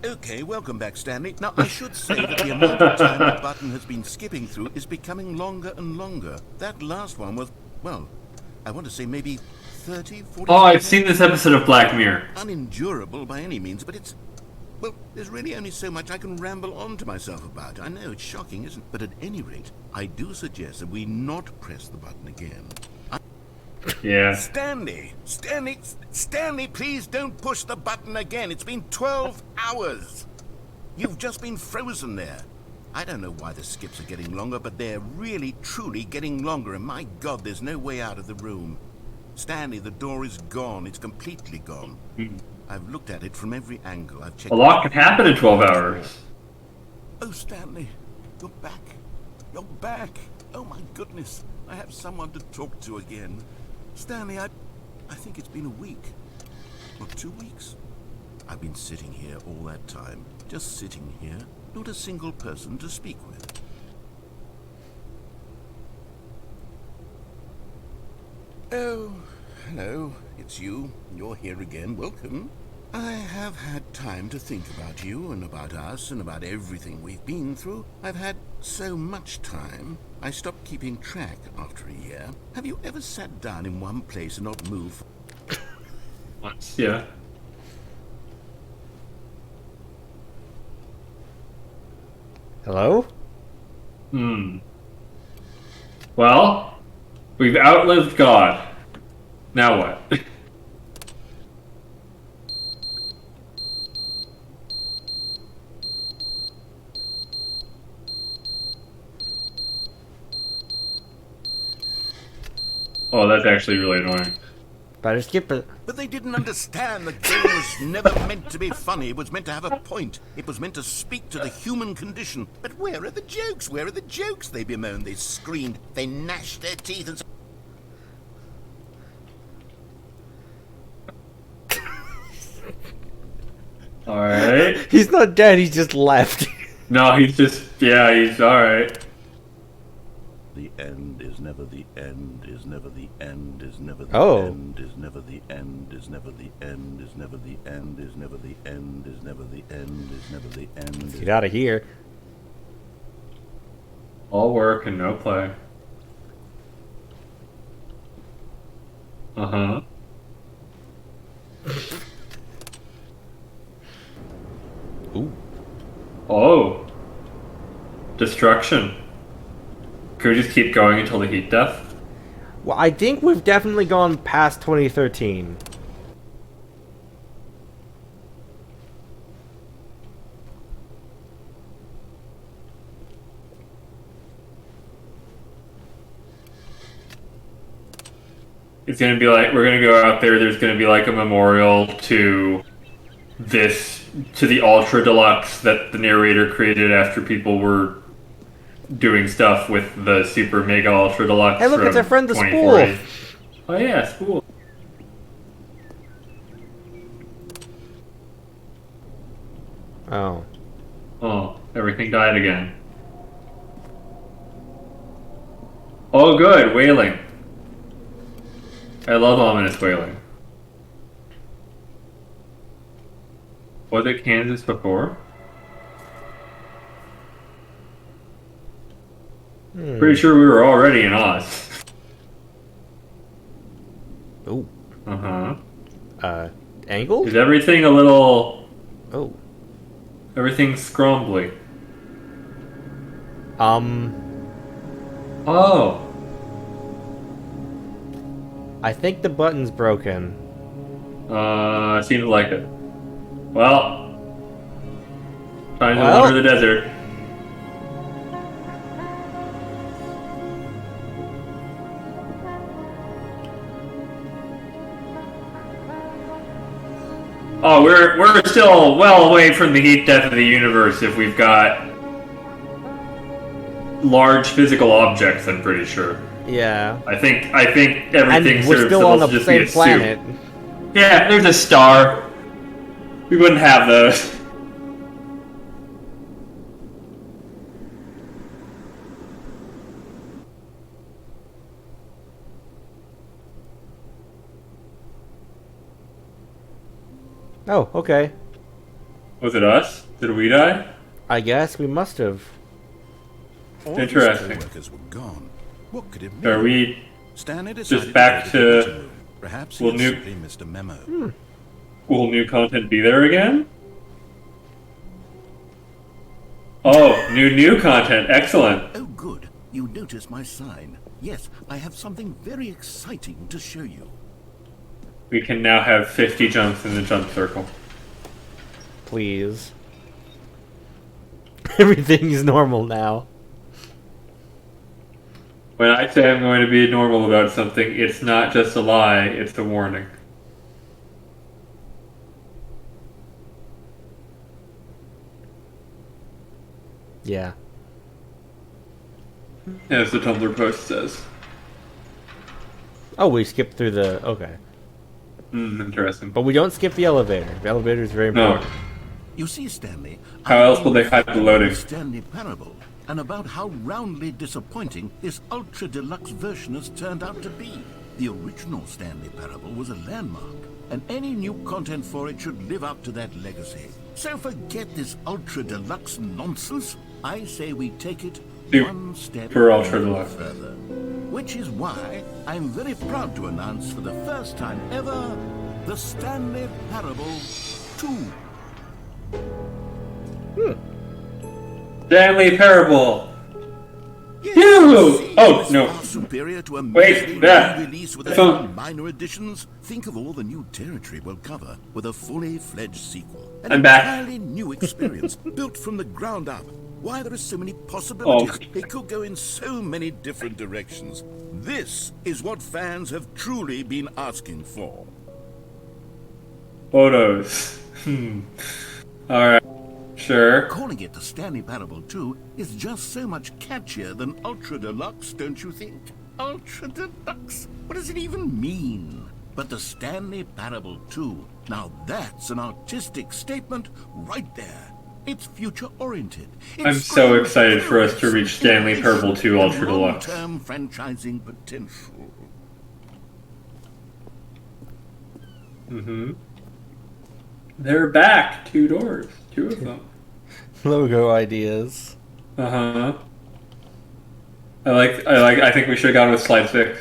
Okay, welcome back, Stanley. Now, I should say that the amount of time the button has been skipping through is becoming longer and longer. That last one was, well, I want to say maybe 30, 40... Oh, I've seen this episode of Black Mirror. Unendurable by any means, but it's... Well, there's really only so much I can ramble on to myself about. I know, it's shocking, isn't it? But at any rate, I do suggest that we not press the button again. Yeah. Stanley, please don't push the button again. It's been 12 hours. You've just been frozen there. I don't know why the skips are getting longer, but they're really, truly getting longer. And my God, there's no way out of the room. Stanley, the door is gone. It's completely gone. I've looked at it from every angle. I've checked. A lot can happen in 12 hours. Oh, Stanley, you're back. You're back. Oh, my goodness. I have someone to talk to again. Stanley, I think it's been a week. Or 2 weeks. I've been sitting here all that time. Just sitting here. Not a single person to speak with. Oh, hello. It's you. You're here again. Welcome. I have had time to think about you and about us and about everything we've been through. I've had so much time. I stopped keeping track after a year. Have you ever sat down in one place and not moved? Once, yeah. Hello? Well, we've outlived God. Now what? Oh, that's actually really annoying. Better skip it. But they didn't understand the game was never meant to be funny. It was meant to have a point. It was meant to speak to the human condition. But where are the jokes? Where are the jokes? They bemoaned, they screamed, they gnashed their teeth and... Alright. He's not dead, he's just left. No, he's just... Yeah, he's alright. The end is never the end, is never the end, is never the end, is never the end, is never the end, is never the end, is never the end, is never the end, is never the end. Let's get out of here. All work and no play. Uh-huh. Ooh. Oh. Destruction. Could we just keep going until the heat death? Well, I think we've definitely gone past 2013. It's gonna be like, we're gonna go out there, there's gonna be like a memorial to this, to the Ultra Deluxe that the narrator created after people were doing stuff with the Super Mega Ultra Deluxe. Hey, look, it's our friend the 2040. Spool. Oh yeah, Spool. Oh. Oh, everything died again. Oh good, whaling. I love ominous whaling. Was it Kansas before? Pretty sure we were already in Oz. Oh. Uh-huh. Angled? Is everything a little... Oh. Everything's scrumbly. Oh. I think the button's broken. Seems like it. Well, time to wander the desert. Oh, we're still well away from the heat death of the universe if we've got large physical objects, I'm pretty sure. Yeah. I think everything and we're serves still to on the just same be a planet. soup. Yeah, there's a star. We wouldn't have those. Oh, okay. Was it us? Did we die? I guess we must have. All Interesting. the workers were gone. What could it mean? Are we Stanley just decided back go the meeting to... room. Perhaps Will he new- simply missed a memo. Will new content be there again? Oh, new content. Excellent. Oh, good. You noticed my sign. Yes, I have something very exciting to show you. We can now have 50 jumps in the jump circle. Please. Everything's normal now. When I say I'm going to be normal about something, it's not just a lie, it's a warning. Yeah. As the Tumblr post says. Oh, we skipped through the... Okay. Interesting. But we don't skip the elevator. The elevator is very No. important. You see, Stanley, How else will they hide the loading? Stanley Parable, and about how roundly disappointing this ultra deluxe version has turned out to be. The original Stanley Parable was a landmark, and any new content for it should live up to that legacy. So forget this ultra deluxe nonsense. I say we take it one step Ultra Deluxe. further. Which is why I'm very proud to announce for the first time ever the Stanley Parable 2. Stanley Parable! Yes, Yoo-hoo! see, Oh, it's no. far superior to a Wait, measly that- re-release with a phone. few minor additions. Think of all the new territory we'll cover with a fully fledged sequel. An I'm back. entirely new experience built from the ground up. Why there are so many possibilities. Oh. It could go in so many different directions. This is what fans have truly been asking for. Photos. Alright. Sure. Calling it the Stanley Parable 2 is just so much catchier than Ultra Deluxe, don't you think? Ultra Deluxe? What does it even mean? But the Stanley Parable 2, now that's an artistic statement right there. It's future-oriented. I'm so excited for us to reach Stanley Parable 2 Ultra Deluxe. Long-term franchising potential. They're back. 2 doors. 2 of them. Logo ideas. Uh-huh. I think we should have gone with slide 6.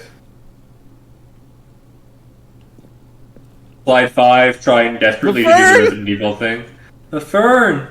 Slide 5, trying desperately to do the Resident Evil thing. The fern!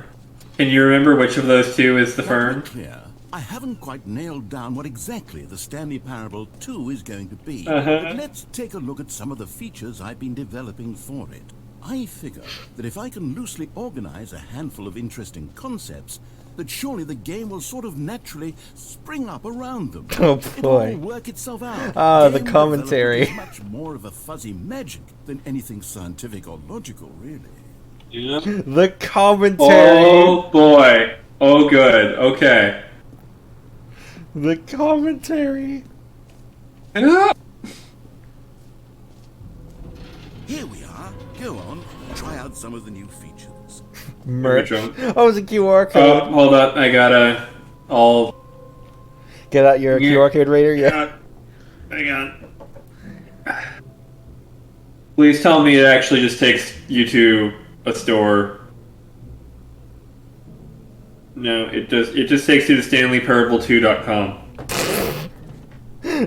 Can you remember which of those two is the fern? Clear. I haven't quite nailed down what exactly the Stanley Parable 2 is going to be. Uh-huh. But let's take a look at some of the features I've been developing for it. I figure that if I can loosely organize a handful of interesting concepts, that surely the game will sort of naturally spring up around them. Oh, It'll boy. all work itself out. Ah, the Game commentary. development is much more of a fuzzy magic than anything scientific or logical, really. Yeah. The commentary. Oh boy. Oh good. Okay. The commentary. Yeah. Here we are. Go on, try out some of the new features. Merch. Here we Oh, it's a QR code. Oh, hold up. I gotta... Get out your Yeah. QR code reader. Yeah. Hang on. Please tell me it actually just takes you to a store. No, it just takes you to StanleyParable2.com.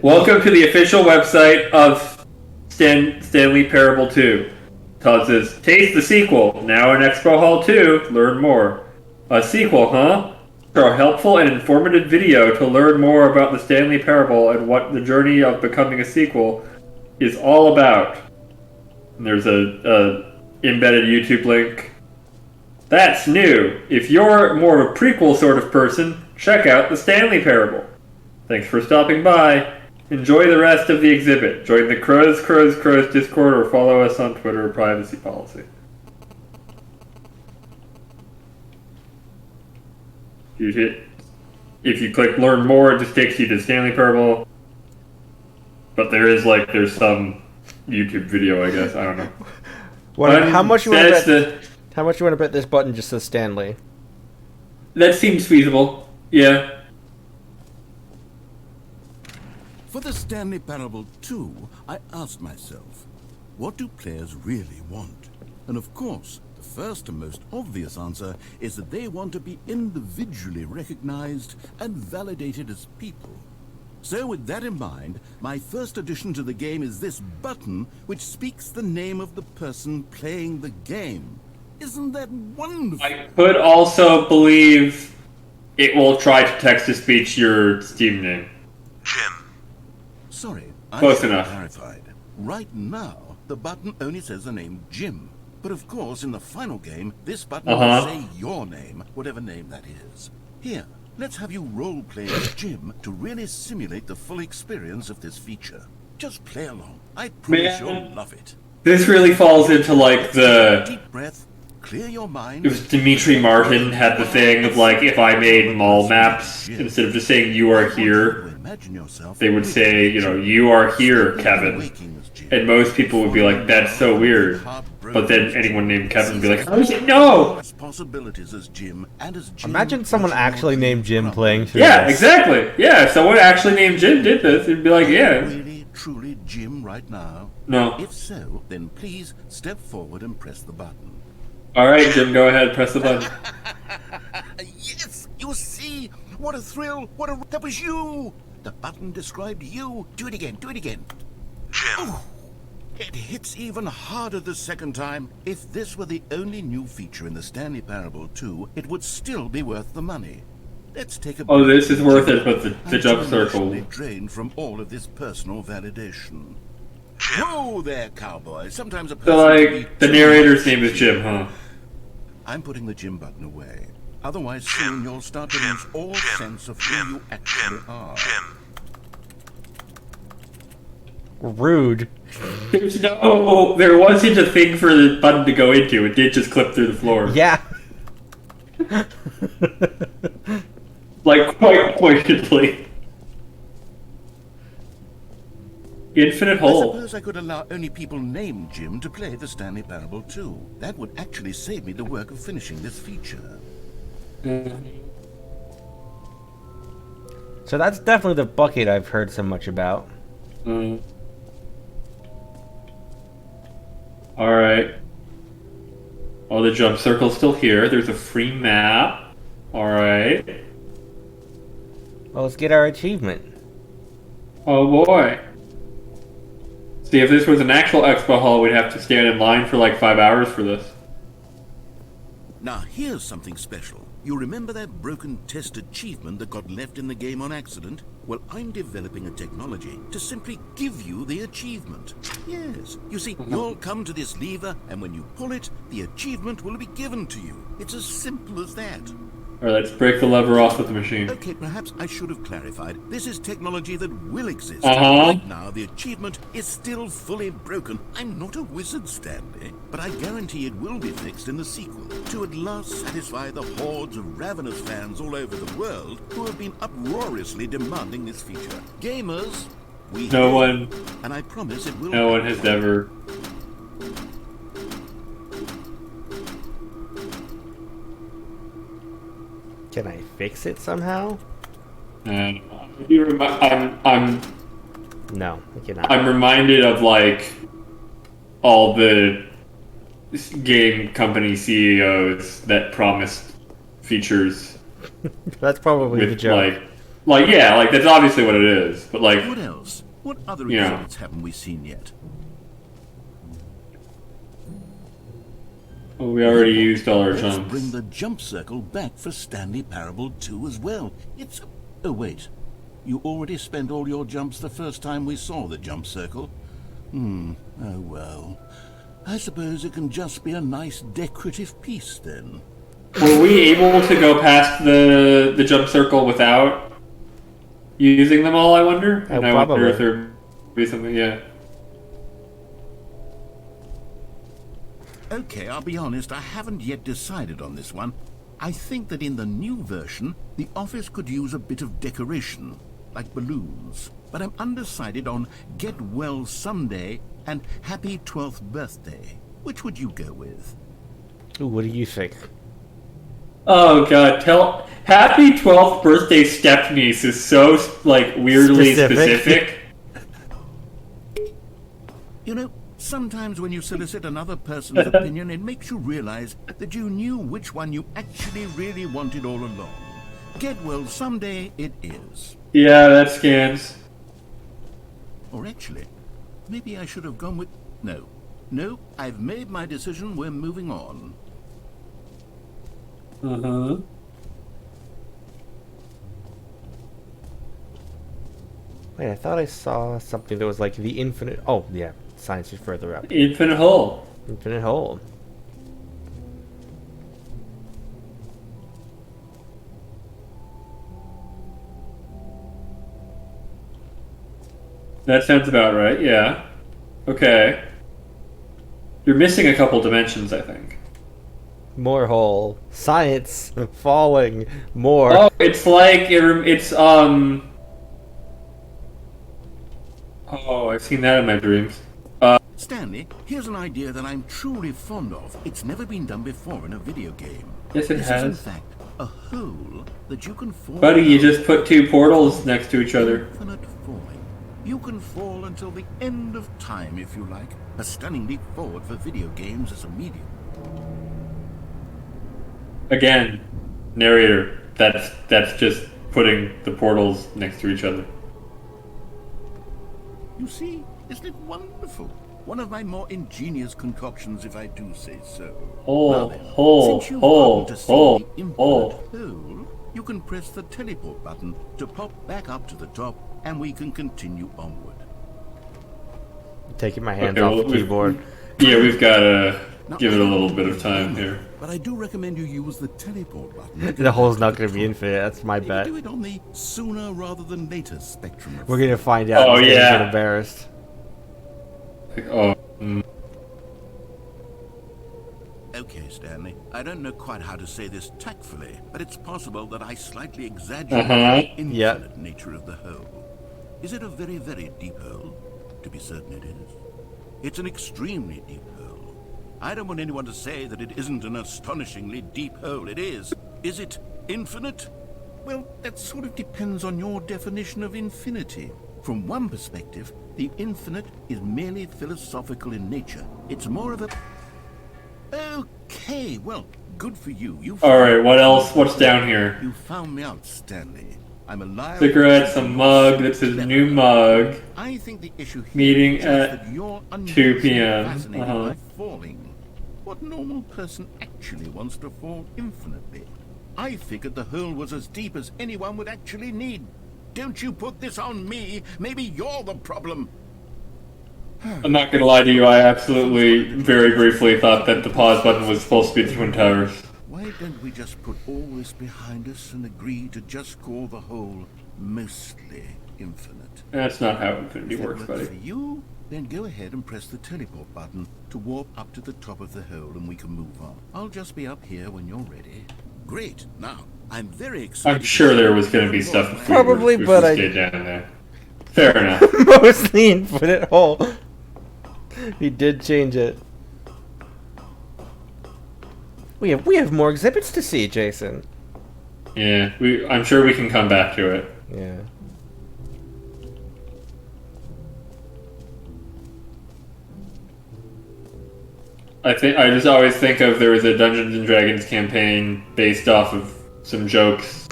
Welcome to the official website of Stanley Parable 2. Todd says, taste the sequel. Now in Expo Hall 2. Learn more. A sequel, huh? A helpful and informative video to learn more about the Stanley Parable and what the journey of becoming a sequel is all about. And there's a embedded YouTube link. That's new. If you're more of a prequel sort of person, check out the Stanley Parable. Thanks for stopping by. Enjoy the rest of the exhibit. Join the Crows Discord or follow us on Twitter or Privacy Policy. If you click Learn More, it just takes you to Stanley Parable. But there's some YouTube video, I guess. I don't know. How much you want to bet this button just says Stanley? That seems feasible. Yeah. For the Stanley Parable 2, I asked myself, what do players really want? And of course, the first and most obvious answer is that they want to be individually recognized and validated as people. So with that in mind, my first addition to the game is this button which speaks the name of the person playing the game. Isn't that wonderful? I could also believe it will try to text-to-speech your Steam name. Jim. Sorry, Close enough. Clarified. Right now, the button only says the name Jim. But of course, in the final game, this button will say your name, whatever name that is. Here, let's have you role-play as Jim to really simulate the full experience of this feature. Just play along. I promise you'll love it. This really falls into like the... Deep breath, clear your mind. It was Dimitri Martin had the thing of like, if I made mall maps, instead of just saying you are here, they would say, you are here, Kevin. And most people would be like, that's so weird. But then anyone named Kevin would be like, how does it know? Imagine someone actually named Jim playing through Yeah, this. exactly. Yeah, if someone actually named Jim did this, it'd be like, yeah. Really, truly Jim right now? No. If so, then please step forward and press the button. Alright, Jim, go ahead, press the button. Yes, you see? What a thrill! That was you! The button described you. Do it again, Jim. Oh, it hits even harder the second time. If this were the only new feature in the Stanley Parable 2, it would still be worth the money. Let's take a Oh, this is worth it, but the jump circle. Drained from all of this personal validation. Whoa there, cowboy. Sometimes a person So, can like, the be narrator's name is Jim, huh? I'm putting the Jim button away. Otherwise, soon you'll start to lose all sense of who you actually are. Rude. There wasn't a thing for the button to go into. It did just clip through the floor. Yeah. Like, quite pointedly. Infinite I hole. suppose I could allow only people named Jim to play the Stanley Parable 2. That would actually save me the work of finishing this feature. So that's definitely the bucket I've heard so much about. Alright. Oh, the jump circle's still here. There's a free map. Alright. Well, let's get our achievement. Oh boy. See, if this was an actual expo hall, we'd have to stand in line for like 5 hours for this. Now here's something special. You remember that broken test achievement that got left in the game on accident? Well, I'm developing a technology to simply give you the achievement. Yes, you see, you'll come to this lever, and when you pull it, the achievement will be given to you. It's as simple as that. Alright, let's break the lever off with the machine. Okay, perhaps I should have clarified. This is technology that will exist. Uh-huh. Right now, the achievement is still fully broken. I'm not a wizard, Stanley, but I guarantee it will be fixed in the sequel to at last satisfy the hordes of ravenous fans all over the world who have been uproariously demanding this feature. Gamers, we No one, and I promise it will. no one has ever. Can I fix it somehow? And No, I cannot. I'm reminded of like all the game company CEOs that promised features That's probably the with joke. like yeah, like that's obviously what it is. But like, What else? What other Yeah. exhibits haven't we seen yet? Well, we already used all our Let's jumps. bring the jump circle back for Stanley Parable 2 as well. It's... Oh, wait. You already spent all your jumps the first time we saw the jump circle. Oh well. I suppose it can just be a nice decorative piece then. Were we able to go past the jump circle without using them all, I wonder? And I wonder if there would be something, yeah. Okay, I'll be honest, I haven't yet decided on this one. I think that in the new version, the office could use a bit of decoration, like balloons. But I'm undecided on Get Well Someday and Happy 12th Birthday. Which would you go with? Ooh, what do you think? Oh god, Happy 12th birthday stepniece is so, like, weirdly specific. You know, sometimes when you solicit another person's opinion, it makes you realize that you knew which one you actually really wanted all along. Get Well Someday it is. Yeah, that scans. Or actually, maybe I should have gone with... No, I've made my decision, we're moving on. Uh-huh. Wait, I thought I saw something that was like the infinite... Oh, yeah. Science is further up. Infinite hole. Infinite hole. That sounds about right, yeah. Okay. You're missing a couple dimensions, I think. More hole. Science. Falling. More. Oh, it's like, Oh, I've seen that in my dreams. Stanley, here's an idea that I'm truly fond of. It's never been done before in a video game. Yes, it This has. is, in fact, a hole that you can fall... Buddy, you just put two portals next to each other. Infinite falling. You can fall until the end of time, if you like. A stunning leap forward for video games as a medium. Again, narrator, that's just putting the portals next to each other. You see, isn't it wonderful? One of my more ingenious concoctions, if I do say so. Now then, since you've gotten to see the infinite hole, you can press the teleport button to pop back up to the top, and we can continue onward. Taking my hands off the keyboard. Yeah, we've got to give it a little bit of time here. But I do recommend you use the teleport button. The hole's not going to be infinite. That's my bet. Do it on the sooner rather than later spectrum. We're going to find out. Oh, and yeah. Get embarrassed. Okay, Stanley. I don't know quite how to say this tactfully, but it's possible that I slightly exaggerated the infinite nature of the hole. Is it a very, very deep hole? To be certain it is. It's an extremely deep hole. I don't want anyone to say that it isn't an astonishingly deep hole. It is. Is it infinite? Well, that sort of depends on your definition of infinity. From one perspective, the infinite is merely philosophical in nature. It's more of a... Okay, well, good for you. Alright, what else? What's down here? You found me out, Stanley. I'm a liar. Cigarettes, a mug. That's his new mug. I think the issue here Meeting is at that you're 2 p.m. fascinated by falling. What normal person actually wants to fall infinitely? I figured the hole was as deep as anyone would actually need. Don't you put this on me. Maybe you're the problem. I'm not gonna lie to you, I absolutely, very briefly thought that the pause button was supposed to be the Twin Towers. Why don't we just put all this behind us and agree to just call the hole mostly infinite? That's not how infinity works, For buddy. you, then go ahead and press the teleport button to warp up to the top of the hole and we can move on. I'll just be up here when you're ready. Great. Now, I'm very excited. I'm sure there was gonna be stuff if Probably, we but stayed down there. Fair enough. Mostly infinite hole. He did change it. We have more exhibits to see, Jason. Yeah, I'm sure we can come back to it. Yeah. I just always think of there was a Dungeons and Dragons campaign based off of some jokes.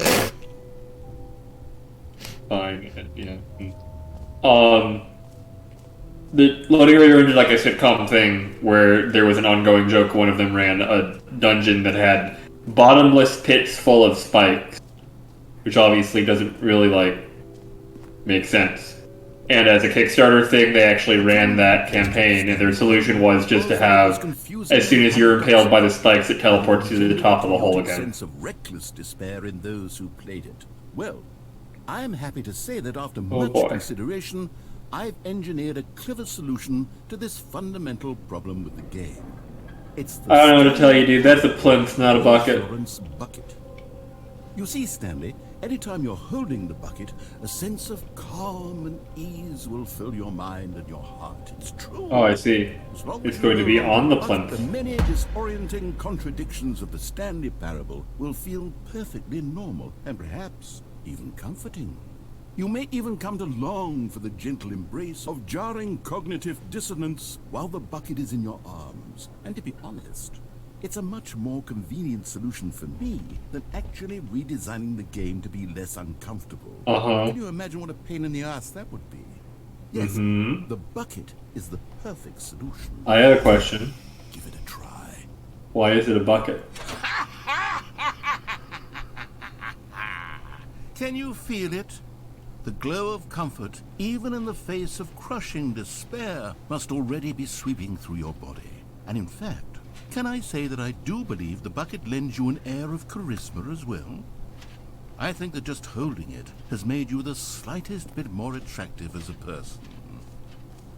Fine, yeah. The loading radar did like a sitcom thing where there was an ongoing joke. One of them ran a dungeon that had bottomless pits full of spikes, which obviously doesn't really like make sense. And as a Kickstarter thing, they actually ran that campaign, and their solution was just to have, as soon as you're impaled by the spikes, it teleports you to the top of the hole again. Sense of reckless despair in those who played it. Well, I'm happy to say that after much consideration, I've engineered a clever solution to this fundamental problem with the game. It's the I don't know what to tell you, dude. That's a plinth, not a bucket. bucket. You see, Stanley, anytime you're holding the bucket, a sense of calm and ease will fill your mind and your heart. It's true. Oh, I see. It's going to be on the plinth. The many disorienting contradictions of the Stanley parable will feel perfectly normal and perhaps even comforting. You may even come to long for the gentle embrace of jarring cognitive dissonance while the bucket is in your arms. And to be honest, it's a much more convenient solution for me than actually redesigning the game to be less uncomfortable. Can you imagine what a pain in the ass that would be? Yes, the bucket is the perfect solution. I had a question. Give it a try. Why is it a bucket? Can you feel it? The glow of comfort, even in the face of crushing despair, must already be sweeping through your body. And in fact, can I say that I do believe the bucket lends you an air of charisma as well? I think that just holding it has made you the slightest bit more attractive as a person.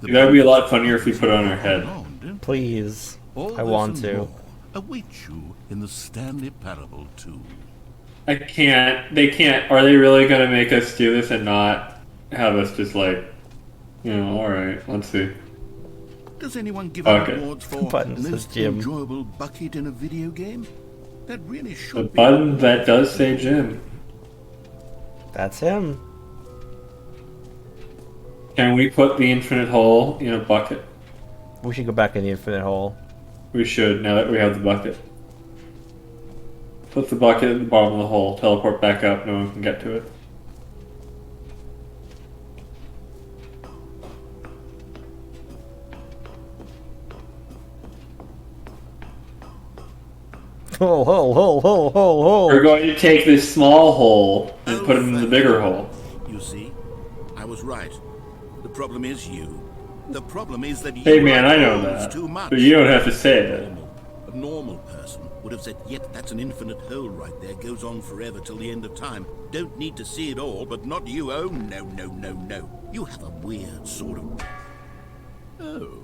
That would be a lot funnier if we put it on our head. Please. All I want this to. and more await you in the Stanley Parable 2. I can't. They can't. Are they really going to make us do this and not have us just like, alright, let's see. Does anyone give out Okay. awards for Button says most Jim. enjoyable bucket in a video game? That really The should be. button that does say Jim. That's him. Can we put the infinite hole in a bucket? We should go back in the infinite hole. We should, now that we have the bucket. Put the bucket at the bottom of the hole, teleport back up, no one can get to it. Hole, hole, hole, hole, hole, hole. We're going to take this small hole and put it in the bigger hole. You see, I was right. The problem is you. The problem is that you Hey man, I know holes that. too much. But you don't have to say it. A normal person would have said, yep, that's an infinite hole right there. Goes on forever till the end of time. Don't need to see it all, but not you. Oh, no, no, no, no. You have a weird sort of... Oh.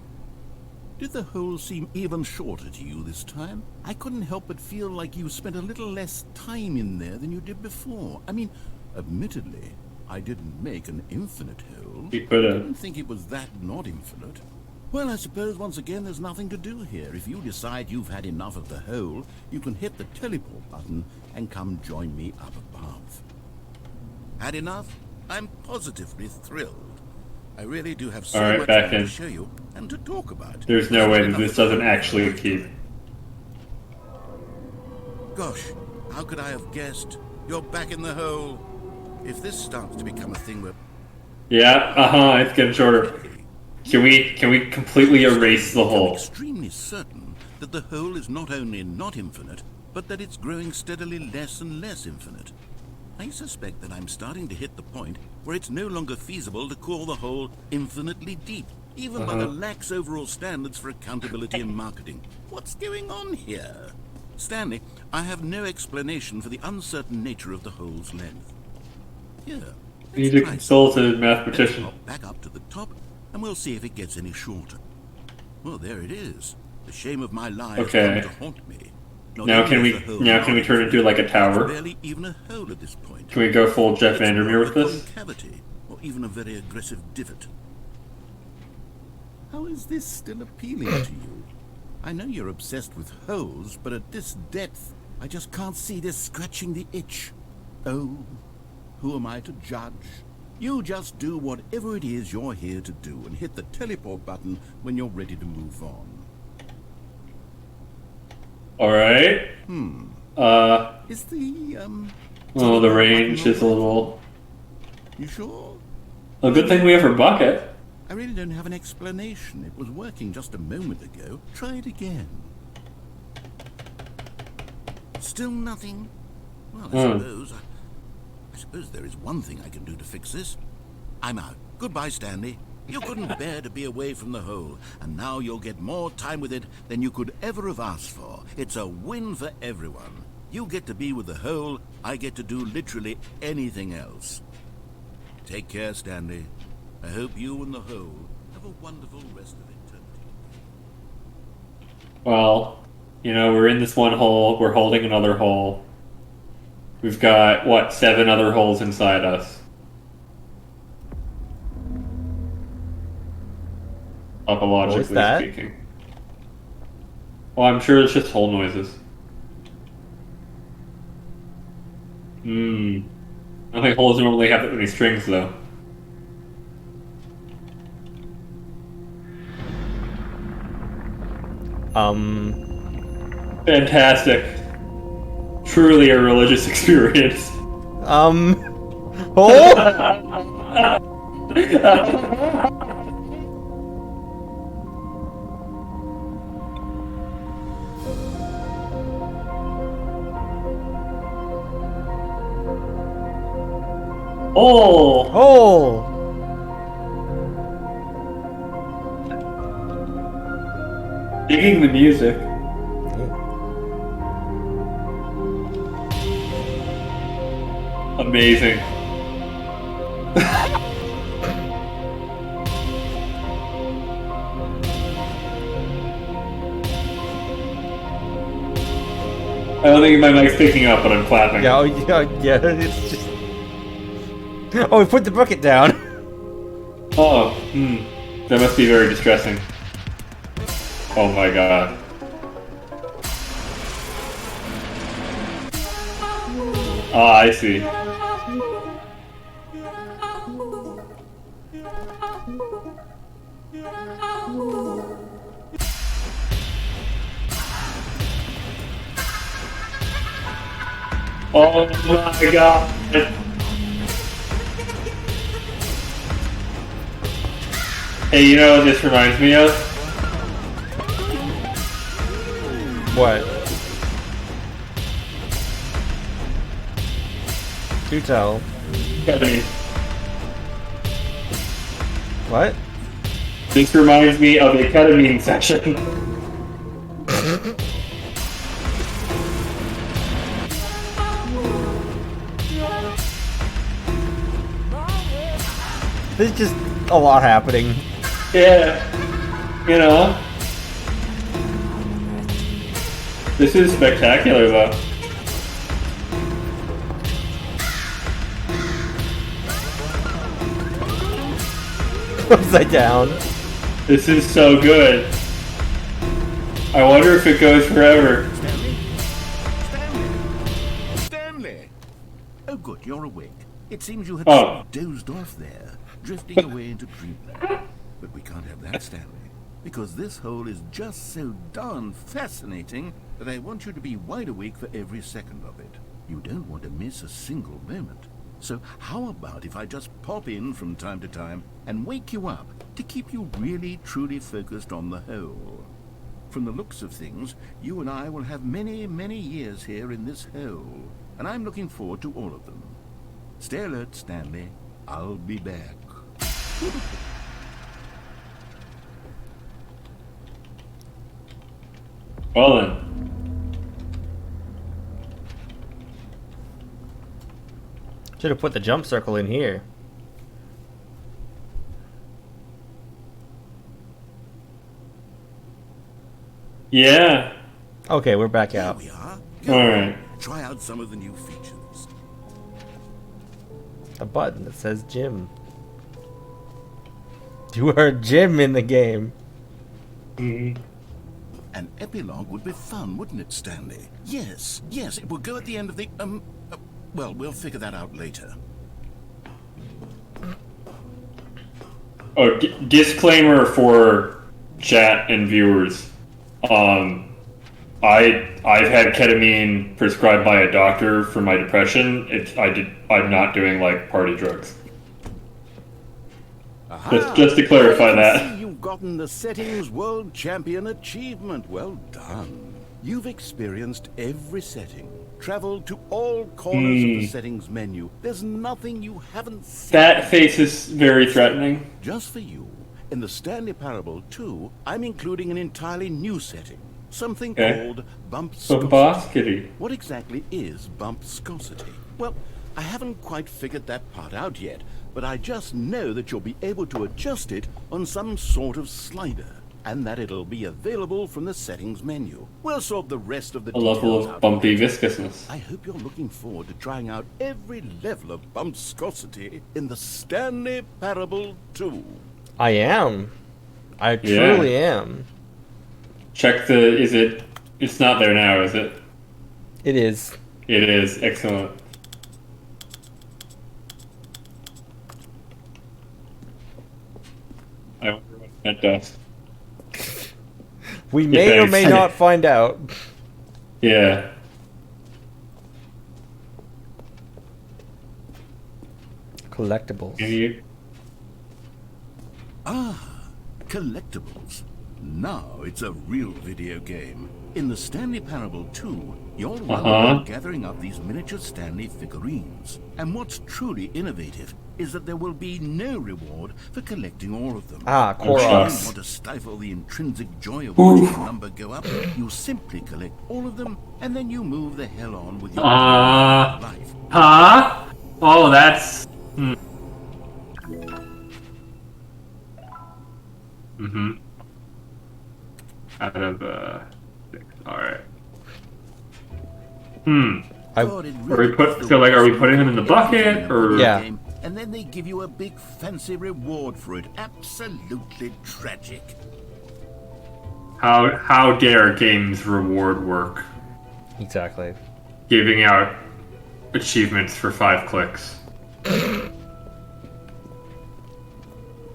Did the hole seem even shorter to you this time? I couldn't help but feel like you spent a little less time in there than you did before. I mean, admittedly, I didn't make an infinite hole. You could I have. didn't think it was that not infinite. Well, I suppose once again there's nothing to do here. If you decide you've had enough of the hole, you can hit the teleport button and come join me up above. Had enough? I'm positively thrilled. I really do have so Alright, much back more in. to show you and to talk about. There's no way that this doesn't actually keep. Gosh, how could I have guessed? You're back in the hole. If this starts to become a thing where... Yeah, it's getting shorter. Can we completely erase the I'm hole? extremely certain that the hole is not only not infinite, but that it's growing steadily less and less infinite. I suspect that I'm starting to hit the point where it's no longer feasible to call the hole infinitely deep, even by the lax overall standards for accountability and marketing. What's going on here? Stanley, I have no explanation for the uncertain nature of the hole's length. Here, You need to consult a mathematician. hop back up to the top, and we'll see if it gets any shorter. Well, there it is. The shame of my life Okay. come to haunt me. Not Now only can is we the hole now can we not turn it into like a there's tower? barely even a hole at this point. Can we go full Jeff It's Vandermeer with more a this? concavity, or even a very aggressive divot. How is this still appealing to you? I know you're obsessed with holes, but at this depth, I just can't see this scratching the itch. Oh, who am I to judge? You just do whatever it is you're here to do and hit the teleport button when you're ready to move on. Alright. Is the, Oh, the range is a little... You sure? A good thing we have our bucket. I really don't have an explanation. It was working just a moment ago. Try it again. Still nothing? Well, I suppose there is one thing I can do to fix this. I'm out. Goodbye, Stanley. You couldn't bear to be away from the hole, and now you'll get more time with it than you could ever have asked for. It's a win for everyone. You get to be with the hole, I get to do literally anything else. Take care, Stanley. I hope you and the hole have a wonderful rest of eternity. Well, you know, we're in this one hole, we're holding another hole. We've got, what, 7 other holes inside us. Topologically speaking. Well, I'm sure it's just hole noises. I don't think holes normally have that many strings, though. Fantastic. Truly a religious experience. Hole? Oh! Hole! Digging the music. Amazing. I don't think my mic's picking up, but I'm clapping. Yeah, it's just... Oh, we put the bucket down! Oh, that must be very distressing. Oh my god. Ah, I see. Oh my god. Hey, you know what this reminds me of? What? Do tell. Ketamine. What? This reminds me of a ketamine session. There's just a lot happening. Yeah. You know. This is spectacular, though. Upside down. This is so good. I wonder if it goes forever. Stanley! Oh good, you're awake. It seems you had dozed off there, drifting away into dreamland. But we can't have that, Stanley, because this hole is just so darn fascinating that I want you to be wide awake for every second of it. You don't want to miss a single moment. So how about if I just pop in from time to time and wake you up to keep you really, truly focused on the hole? From the looks of things, you and I will have many, many years here in this hole, and I'm looking forward to all of them. Stay alert, Stanley. I'll be back. Well then. Should have put the jump circle in here. Yeah. Okay, we're back out. Here we are. Alright. Try out some of the new features. A button that says gym. You are Jim in the game. Mm-hmm. An epilogue would be fun, wouldn't it, Stanley? Yes, it would go at the end of the, well, we'll figure that out later. Oh, disclaimer for chat and viewers. I've had ketamine prescribed by a doctor for my depression. I'm not doing like party drugs. Just to clarify I can that. see you've gotten the Settings World Champion achievement. Well done. You've experienced every setting, traveled to all corners of the settings menu. There's nothing you haven't seen. That face is very threatening. Just for you, in the Stanley Parable 2, I'm including an entirely new setting. Something called bumpscosity. Bumpscosity. What exactly is bumpscosity? Well, I haven't quite figured that part out yet, but I just know that you'll be able to adjust it on some sort of slider, and that it'll be available from the settings menu. We'll sort the rest of the A level details of out bumpy later. viscousness. I hope you're looking forward to trying out every level of bumpscosity in the Stanley Parable 2. I am. I truly am. Check the... It's not there now, is it? It is. It is. Excellent. I wonder what that does. We may or may Thanks. not find out. Yeah. Collectibles. Any... Collectibles. Now it's a real video game. In the Stanley Parable 2, you're gathering up these miniature Stanley figurines. And what's truly innovative is that there will be no reward for collecting all of them. Ah, If you don't Koroks. want to stifle the intrinsic joy of watching the number go up, you simply collect all of them, and then you move the hell on with your life. Huh? Oh, that's... Out of, 6. Alright. God, it Are we putting them in the bucket, or... Yeah. And then they give you a big fancy reward for it. Absolutely tragic. How dare games reward work? Exactly. Giving out achievements for 5 clicks.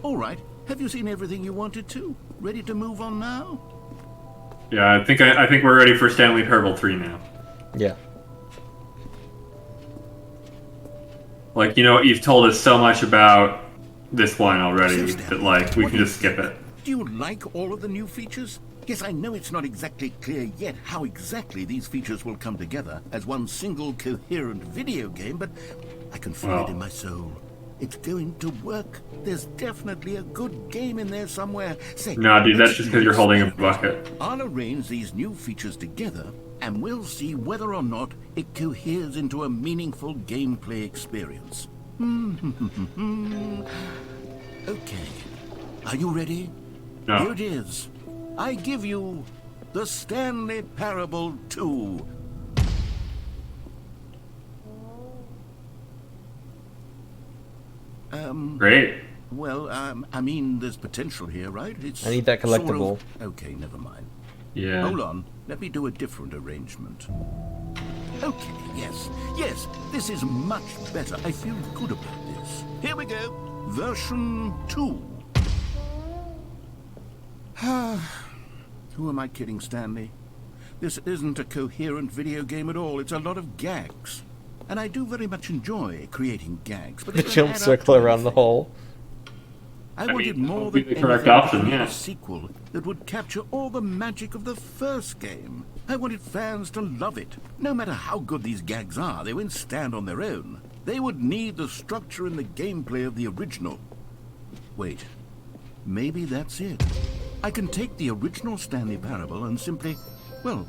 All right. Have you seen everything you wanted to? Ready to move on now? Yeah, I think we're ready for Stanley Parable 3 now. Yeah. Like, you know, you've told us so much about this one already that, like, we can just skip it. Do you like all of the new features? Yes, I know it's not exactly clear yet how exactly these features will come together as one single coherent video game, but I can feel it in my soul. It's going to work. There's definitely a good game in there somewhere. Say, Nah, dude, that's let's just do because you're this. holding a bucket. I'll arrange these new features together, and we'll see whether or not it coheres into a meaningful gameplay experience. Okay. Are you ready? No. Here it is. I give you the Stanley Parable 2. Great. Well, I mean, there's potential here, right? It's I need that sort of- collectible. Okay, never mind. Yeah. Hold on. Let me do a different arrangement. Okay, yes, this is much better. I feel good about this. Here we go. Version 2. Who am I kidding, Stanley? This isn't a coherent video game at all. It's a lot of gags. And I do very much enjoy creating gags. But The it doesn't jump add up circle to around the anything. hole. I mean, wanted that more would be than the correct anything option, to be yeah. a sequel that would capture all the magic of the first game. I wanted fans to love it. No matter how good these gags are, they won't stand on their own. They would need the structure and the gameplay of the original. Wait, maybe that's it. I can take the original Stanley Parable and simply, well,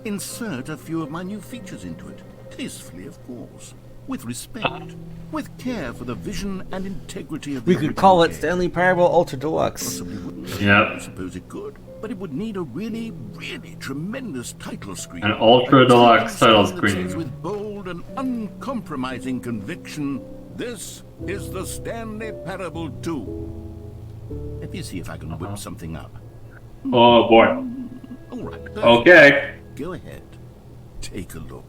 insert a few of my new features into it. Tastefully, of course. With respect. With care for the vision and integrity of the We could original call it game. Stanley Parable Ultra Deluxe. Possibly wouldn't. Yep. I suppose it could, but it would need a really, really tremendous title screen. An Ultra Deluxe title That says screen. with bold and uncompromising conviction, this is the Stanley Parable 2. Let me see if I can whip something up. Oh boy. All right. perfect. Okay. Go ahead. Take a look.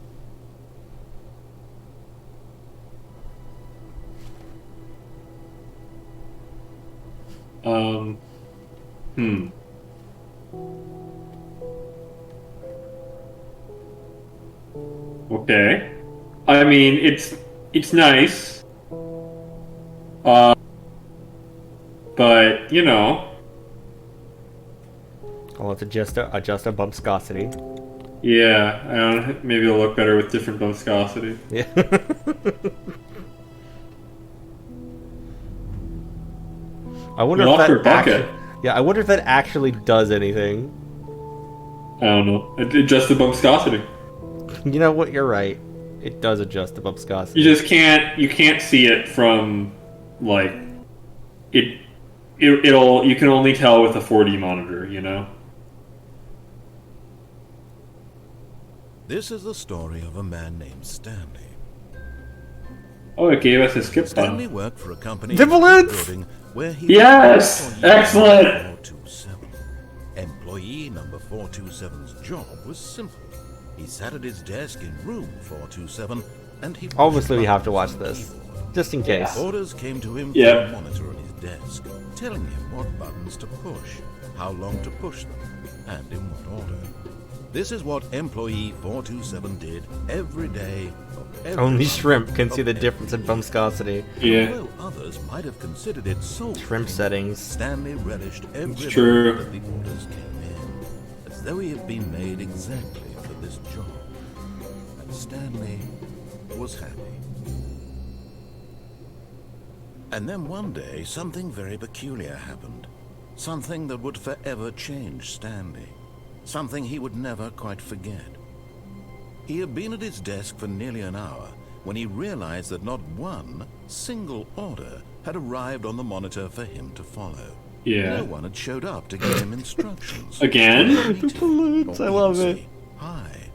Okay. I mean, it's nice. But, you know, I'll have to adjust a bumpscosity. yeah, I don't know, maybe it'll look better with different viscosity. Yeah. I wonder Well, if after that a bucket. yeah, I wonder if that actually does anything. I don't know. Adjust the viscosity. You know what? You're right. It does adjust the bumpscosity. You just you can't see it from, like, you can only tell with a 4D monitor, you know? This is the story of a man named Stanley. Oh, it gave us a skip Stanley button. worked for a company The balloons! building where he Yes! was employee Excellent! number 427. Employee number 427's job was simple. He sat at his desk in room 427 and he Obviously, we pushed have to buttons watch on the this, keyboard. just in case. Orders came to him Yeah. from a monitor on his desk, telling him what buttons to push, how long to push them, and in what order. This is what employee 427 did every day of every Only month shrimp can of see the every difference in year. bumpscosity. Yeah. Although others might have considered it soul Shrimp crushing, settings. Stanley relished every true. moment that the orders came in, as though he had been made exactly for this job. And Stanley was happy. And then one day, something very peculiar happened. Something that would forever change Stanley. Something he would never quite forget. He had been at his desk for nearly an hour when he realized that not one single order had arrived on the monitor for him to follow. Yeah. No one had showed up to give him instructions. Again? The balloons, I love it. Hi.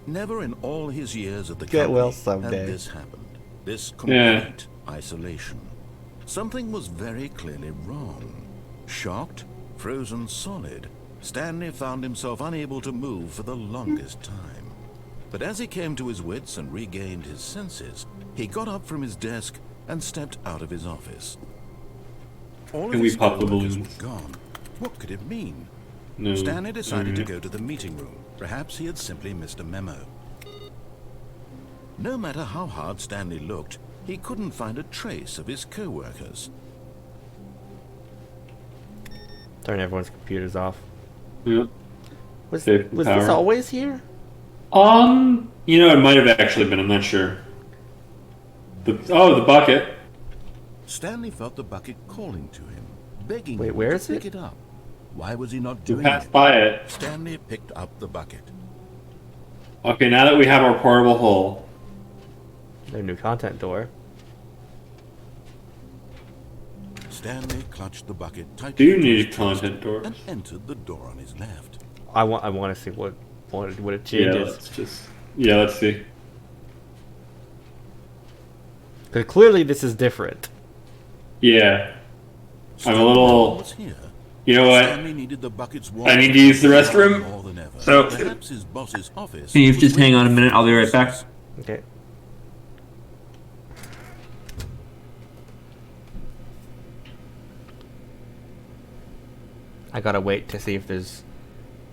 Never in all his years at the Get company well someday. had this happened. This complete isolation. Something was very clearly wrong. Shocked, frozen solid, Stanley found himself unable to move for the longest time. But as he came to his wits and regained his senses, he got up from his desk and stepped out of his office. All Can of we his pop the coworkers balloons? were gone. What could it mean? No. Stanley decided to Alright. go to the meeting room. Perhaps he had simply missed a memo. No matter how hard Stanley looked, he couldn't find a trace of his co-workers. Turn everyone's computers off. Yeah. Was Save the this power. always here? You know, it might have actually been, I'm not sure. The bucket. Stanley felt the bucket calling to him, begging Wait, him where to is pick it? it up. Why was he not You doing passed it? by it. Stanley picked up the bucket. Okay, now that we have our portable hole. No new content door. Stanley clutched the bucket Do tightly you to need his content chest doors? and entered the door on his left. I want to see what it Yeah, changes. let's see. Because clearly this is different. Yeah. Stanley little- was here. You know what? Stanley needed the bucket's I need to use the restroom. more than ever. So- Perhaps his boss's office. Can you was just hang on a waiting minute? for I'll be right his back. business. Okay. I gotta wait to see if there's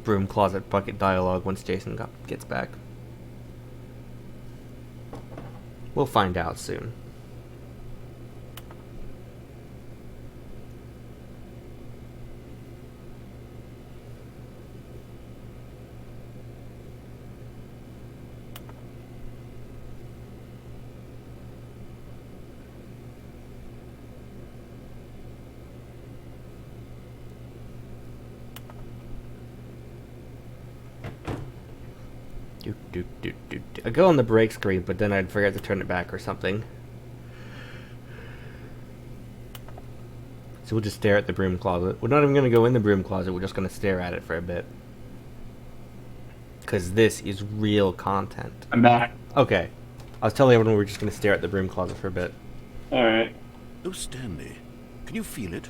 broom closet bucket dialogue once Jason gets back. We'll find out soon. I go on the break screen, but then I'd forget to turn it back or something. So we'll just stare at the broom closet. We're not even going to go in the broom closet, we're just going to stare at it for a bit. Because this is real content. I'm back. Okay. I was telling everyone we're just going to stare at the broom closet for a bit. Alright. Oh, Stanley, can you feel it?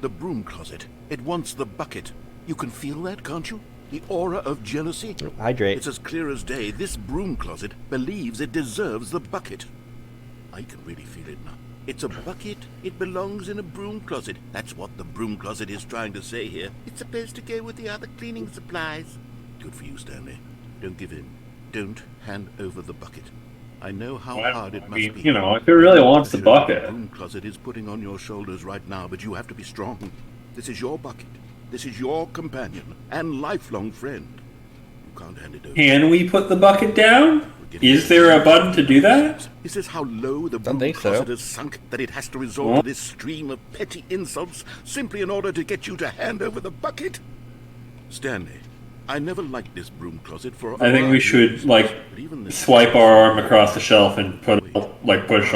The broom closet. It wants the bucket. You can feel that, can't you? The aura of jealousy. Hydrate. It's as clear as day. This broom closet believes it deserves the bucket. I can really feel it now. It's a bucket. It belongs in a broom closet. That's what the broom closet is trying to say here. It's supposed to go with the other cleaning supplies. Good for you, Stanley. Don't give in. Don't hand over the bucket. I know how Well, hard it I must mean, be. you know, if it really wants the bucket. The broom closet is putting on your shoulders right now, but you have to be strong. This is your bucket. This is your companion and lifelong friend. You can't hand it over. Can we put the bucket down? Is there a button to do that? Is this how low the broom think so. closet has sunk that it has to resort to this stream of petty insults simply in order to get you to hand over the bucket? Stanley, I never liked this broom closet for. I think we should, like, swipe our arm across the shelf and push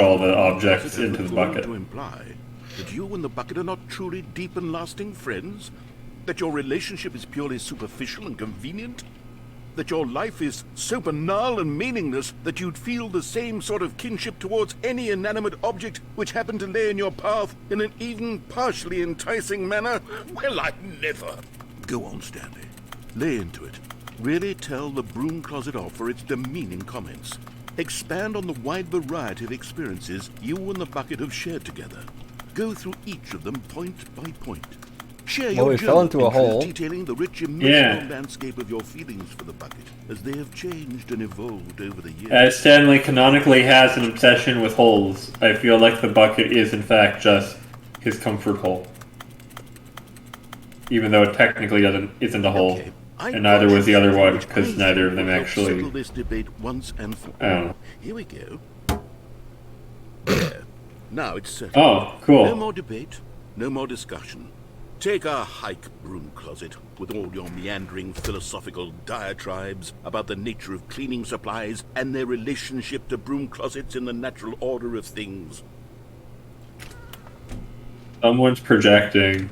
all the objects into the bucket. To imply that you and the bucket are not truly deep and lasting friends? That your relationship is purely superficial and convenient? That your life is so banal and meaningless that you'd feel the same sort of kinship towards any inanimate object which happened to lay in your path in an even partially enticing manner? Well, I never. Go on, Stanley. Lay into it. Really tell the broom closet off for its demeaning comments. Expand on the wide variety of experiences you and the bucket have shared together. Go through each of them point by point. Share your we journey, fell into a in truth, hole. detailing the rich emotional landscape of your feelings for the bucket, as they have changed and evolved over the years. As Stanley canonically has an obsession with holes, I feel like the bucket is in fact just his comfort hole. Even though it technically isn't a hole. Okay, And neither was the other one, because neither of them actually... settle this debate once and for I don't all. know. Here we go. There. Now it's settled. Oh, cool. No more debate, no more discussion. Take a hike, broom closet, with all your meandering philosophical diatribes about the nature of cleaning supplies and their relationship to broom closets in the natural order of things. Someone's projecting.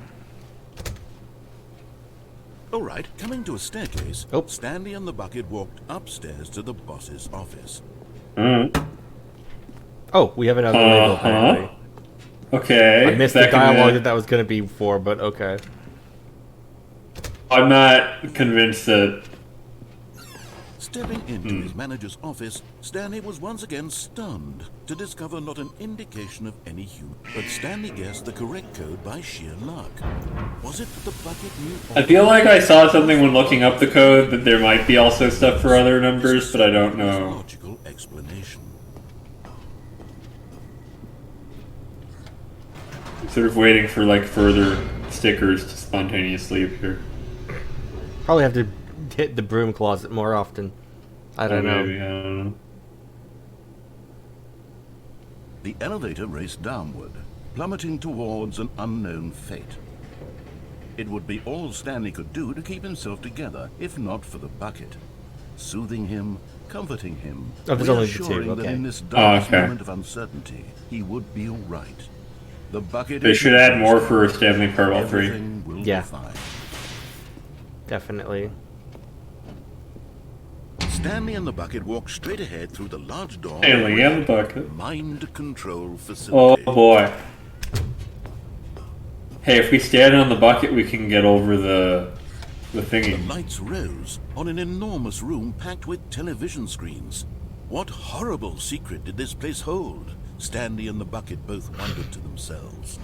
All right, coming to a staircase, Oh. Stanley and the bucket walked upstairs to the boss's office. Oh, we have another label apparently. Okay. I missed the that can dialogue be- that was going to be for, but okay. I'm not convinced that... Stepping into his manager's office, Stanley was once again stunned to discover not an indication of any hue. But Stanley guessed the correct code by sheer luck. Was it that the bucket knew? I feel like I saw something when looking up the code that there might be also stuff for other numbers, but I don't know. Logical explanation. I'm sort of waiting for like further stickers to spontaneously appear. Probably have to hit the broom closet more often. I don't know. Maybe, I don't know. The elevator raced downward, plummeting towards an unknown fate. It would be all Stanley could do to keep himself together, if not for the bucket. Soothing him, comforting him, Oh, there's only the two, reassuring that okay. in this dark okay. moment of uncertainty, he would be all right. The bucket They is should add more for Stanley Parable 3. Everything will Yeah. be fine. Definitely. Stanley and the bucket walked straight ahead through the large door. Stanley and the bucket. Mind control Oh facility. boy. Hey, if we stand on the bucket, we can get over the The thingy. lights rose on an enormous room packed with television screens. What horrible secret did this place hold? Stanley and the bucket both wondered to themselves.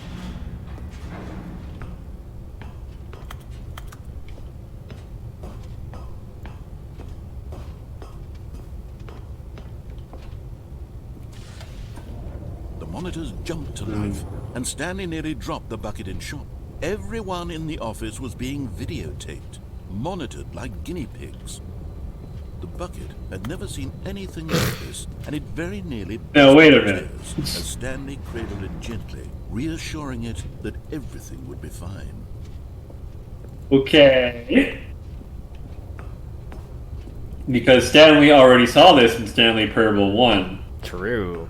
The monitors jumped to life, and Stanley nearly dropped the bucket in shock. Everyone in the office was being videotaped, monitored like guinea pigs. The bucket had never seen anything like this, and it very nearly Now, wait a burst minute. into tears as Stanley cradled it gently, reassuring it that everything would be fine. Okay. Because Stanley already saw this in Stanley Parable 1. True.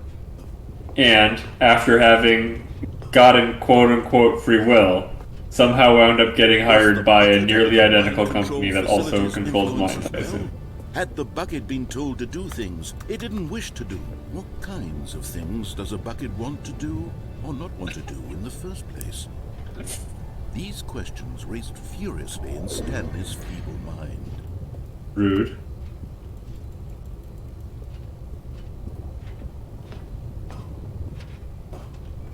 And after having gotten quote-unquote free will, somehow wound up getting hired by a nearly identical company that also controls minds, I assume. Had the bucket been told to do things it didn't wish to do? What kinds of things does a bucket want to do or not want to do in the first place? These questions raced furiously in Stanley's feeble mind. Rude.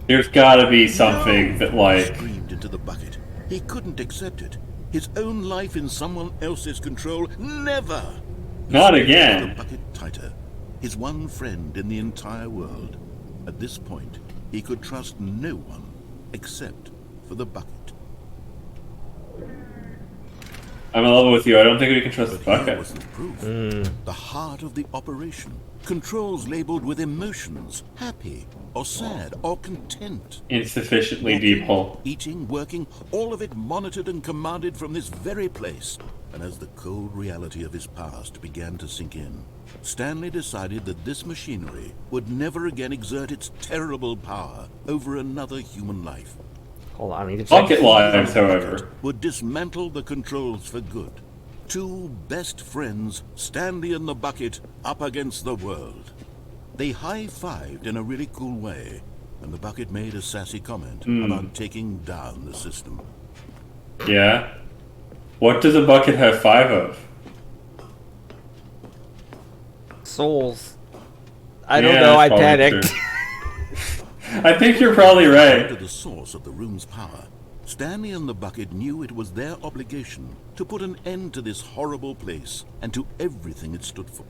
There's gotta be something that, He like... screamed into the bucket. He couldn't accept it. His own life in someone else's control. Never! Not The again. bucket tighter. his one friend in the entire world. At this point, he could trust no one except for the bucket. I'm in love with you. I don't think we can trust the But here bucket. was the proof. The heart of the operation. Controls labeled with emotions, happy or sad or content. Insufficiently deep hole. Eating, working, all of it monitored and commanded from this very place. And as the cold reality of his past began to sink in, Stanley decided that this machinery would never again exert its terrible power over another human life. Hold on, I need to check. Bucket lives, however. Would dismantle the controls for good. Two best friends, Stanley and the bucket, up against the world. They high-fived in a really cool way, and the bucket made a sassy comment about taking down the system. Yeah? What does a bucket have 5 of? Souls. I don't Yeah, know, I that's probably panicked. true. I think you're probably To right. the source of the room's power, Stanley and the bucket knew it was their obligation to put an end to this horrible place and to everything it stood for.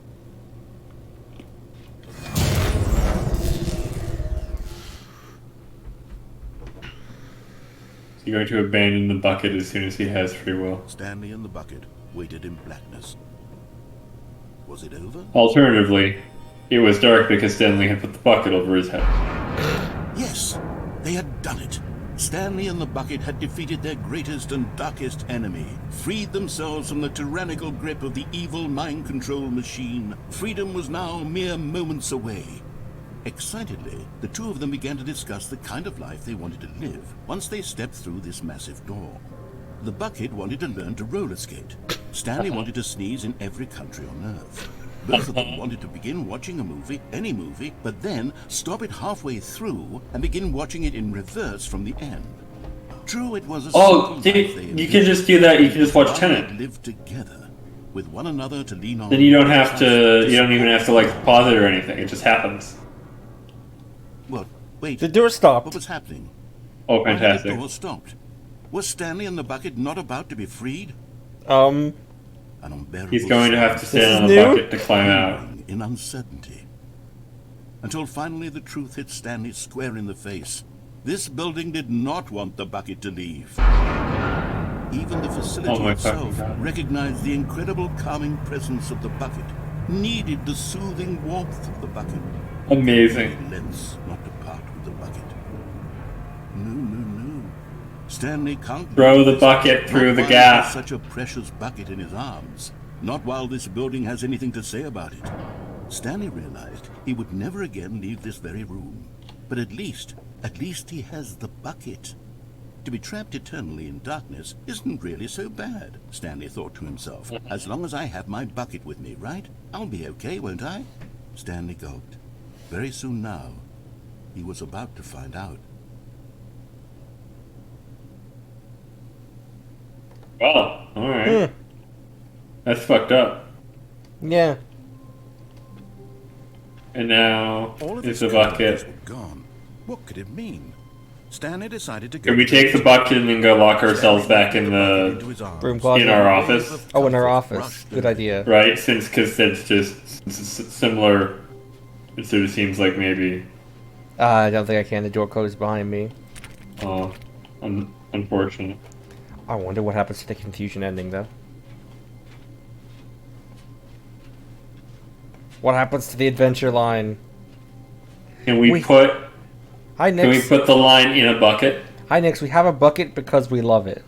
He's going to abandon the bucket as soon as he has free will. Stanley and the bucket waited in blackness. Was it over? Alternatively, it was dark because Stanley had put the bucket over his head. Yes, they had done it. Stanley and the bucket had defeated their greatest and darkest enemy, freed themselves from the tyrannical grip of the evil mind control machine. Freedom was now mere moments away. Excitedly, the two of them began to discuss the kind of life they wanted to live once they stepped through this massive door. The bucket wanted to learn to roller skate. Stanley wanted to sneeze in every country on Earth. Both of them wanted to begin watching a movie, any movie, but then stop it halfway through and begin watching it in reverse from the end. True, it was a Oh, simple life they you can just do that. You can just watch Tenet. Live together with one another to lean on. Then you don't have to. You don't even have to like pause it or anything. It just happens. What? Wait. The door stopped. What was happening? Oh, Why had fantastic! the door stopped? Was Stanley and the bucket not about to be freed? Um, An unbearable He's going to have to This stand on is the new? bucket to climb out. in uncertainty. Until finally the truth hit Stanley square in the face. This building did not want the bucket to leave. Even the facility Oh my itself fucking God. recognized the incredible calming presence of the bucket, needed the soothing warmth of the bucket. Amazing. Lengths not to part with the bucket. No. Stanley can't Throw leave the this, bucket not through the while he gap. has such a precious bucket in his arms. Not while this building has anything to say about it. Stanley realized he would never again leave this very room. But at least he has the bucket. To be trapped eternally in darkness isn't really so bad, Stanley thought to himself. As long as I have my bucket with me, right? I'll be okay, won't I? Stanley gulped. Very soon now, he was about to find out. Well, alright. That's fucked up. yeah. And now All of it's his a bucket. contacts were gone. What could it mean? Stanley decided to go. Can we to take the bucket and then go lock ourselves back in into the his arms. Room closet. in our office? Oh, in our Comfort office. rushed Good in. idea. Right? Because it's just similar. It sort of seems like maybe. I don't think I can. The door closed behind me. Oh, unfortunate. I wonder what happens to the confusion ending, though. What happens to the adventure line? Can we Wait. put? Hi, Can we Nix. put the line in a bucket? Hi, Nix. We have a bucket because we love it.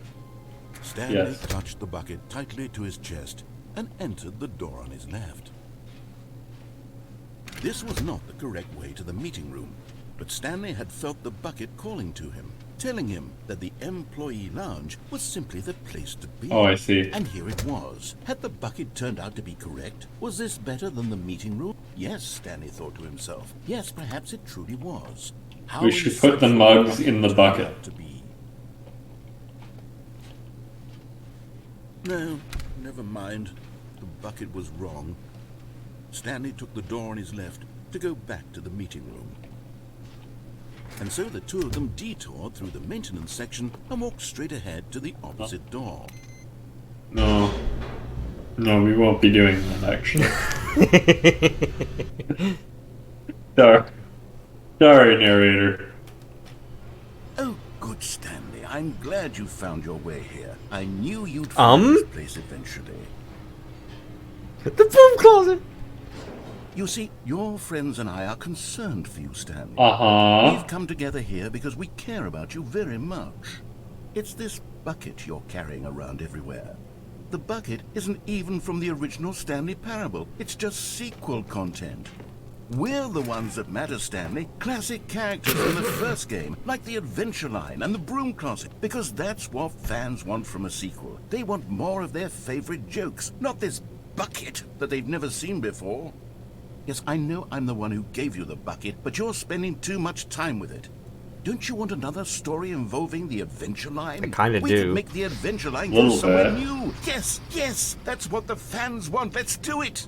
Stanley Yes. clutched the bucket tightly to his chest and entered the door on his left. This was not the correct way to the meeting room, but Stanley had felt the bucket calling to him, telling him that the employee lounge was simply the place to be. Oh, I see. And here it was. Had the bucket turned out to be correct? Was this better than the meeting room? Yes, Stanley thought to himself. Yes, perhaps it truly was. How We should put the insightful mugs the in the turned bucket. out to be. No, never mind. The bucket was wrong. Stanley took the door on his left to go back to the meeting room. And so the two of them detoured through the maintenance section and walked straight ahead to the opposite door. No, we won't be doing that actually. Sorry, sorry, narrator. Oh, good Stanley. I'm glad you found your way here. I knew you'd find this place eventually. The broom closet. You see, your friends and I are concerned for you, Stanley. Uh-huh. We've come together here because we care about you very much. It's this bucket you're carrying around everywhere. The bucket isn't even from the original Stanley Parable. It's just sequel content. We're the ones that matter, Stanley. Classic characters from the first game, like the Adventure Line and the Broom Closet, because that's what fans want from a sequel. They want more of their favorite jokes, not this bucket that they've never seen before. Yes, I know I'm the one who gave you the bucket, but you're spending too much time with it. Don't you want another story involving the Adventure Line? I kinda We do. could make the Adventure Line go Little somewhere bit. new. Yes, yes, that's what the fans want. Let's do it.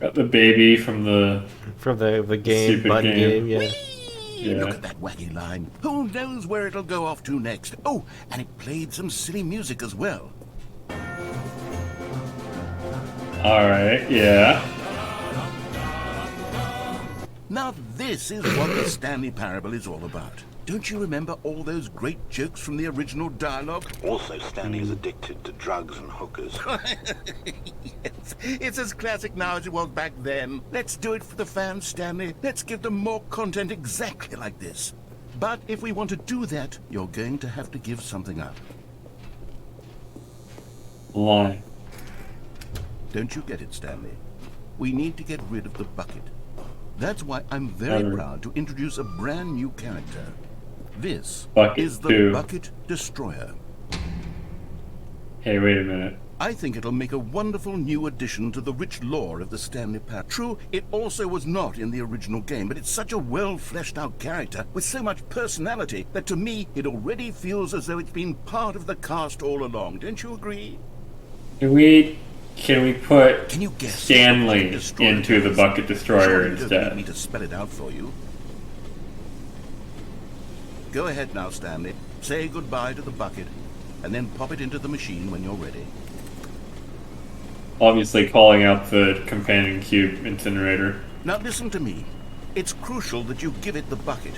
Got the baby from the... From the game, Stupid button game. game, yeah. Yeah. Look at that wacky line. Who knows where it'll go off to next? Oh, and it played some silly music as well. Alright, yeah. Now this is what the Stanley Parable is all about. Don't you remember all those great jokes from the original dialogue? Also, Stanley is addicted to drugs and hookers. Yes, it's as classic now as it was back then. Let's do it for the fans, Stanley. Let's give them more content exactly like this. But if we want to do that, you're going to have to give something up. Line. Don't you get it, Stanley? We need to get rid of the bucket. That's why I'm very Never. proud to introduce a brand new character. This Bucket is the 2. Bucket Destroyer. Hey, wait a minute. I think it'll make a wonderful new addition to the rich lore of the Stanley Parable. True, it also was not in the original game, but it's such a well-fleshed-out character with so much personality that to me it already feels as though it's been part of the cast all along. Don't you agree? Can we put Can you guess Stanley what the Bucket Destroyer into the does? Bucket Destroyer Sure, you don't instead? need me to spell it out for you. Go ahead now, Stanley. Say goodbye to the bucket, and then pop it into the machine when you're ready. Obviously calling out the companion cube incinerator. Now listen to me. It's crucial that you give it the bucket.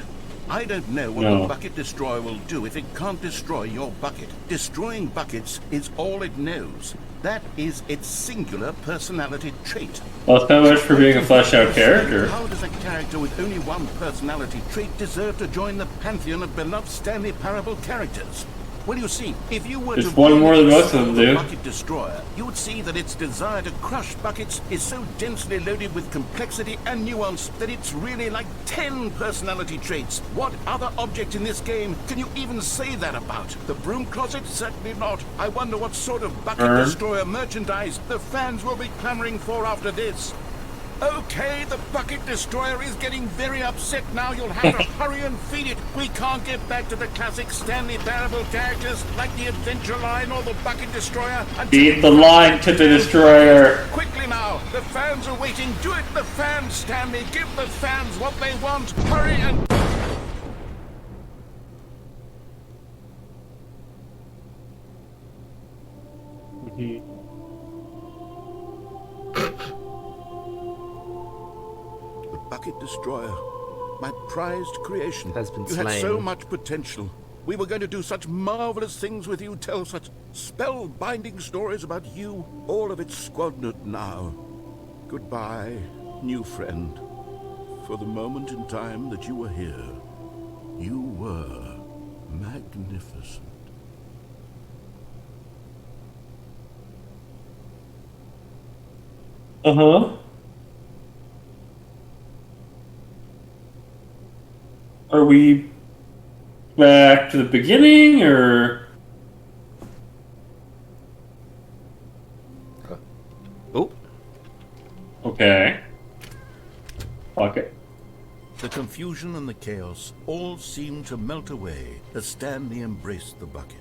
I don't know what No. the Bucket Destroyer will do if it can't destroy your bucket. Destroying buckets is all it knows. That is its singular personality trait. Well, so much for being a fleshed out character. How does a character with only one personality trait deserve to join the pantheon of beloved Stanley Parable characters? Well, you see, if you were Just to one more than really most of them explore the do. Bucket Destroyer, you would see that its desire to crush buckets is so densely loaded with complexity and nuance that it's really like 10 personality traits. What other object in this game can you even say that about? The Broom Closet? Certainly not. I wonder what sort of Bucket Destroyer merchandise the fans will be clamoring for after this. Okay, the Bucket Destroyer is getting very upset now. You'll have to hurry and feed it. We can't get back to the classic Stanley Parable characters like the Adventure Line or the Bucket Destroyer until... Feed the line to the destroyer. Quickly now, the fans are waiting. Do it, the fans, Stanley. Give the fans what they want. Hurry and... The Bucket Destroyer, my prized creation. Has been You had so slain. much potential. We were going to do such marvelous things with you, tell such spellbinding stories about you. All of it squandered now. Goodbye, new friend. For the moment in time that you were here, you were magnificent. Uh-huh. Are we back to the beginning, or... Oh, Okay. Fuck it. The confusion and the chaos all seemed to melt away as Stanley embraced the bucket.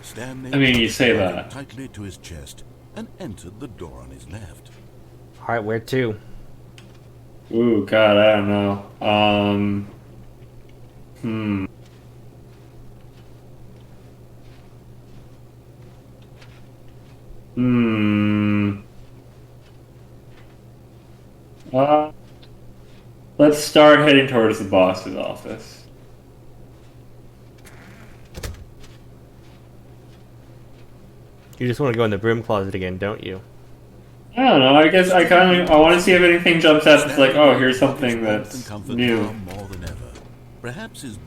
Stanley I mean, you say held it that. tightly to his chest and entered the door on his left. all right. Where to? Ooh, God, I don't know. Hmm. Hmm. Let's start heading towards the boss's office. You just want to go in the broom closet again, don't you? I don't know. I guess I want to see if anything jumps out that's like, oh, here's something that's new. More than ever. Perhaps his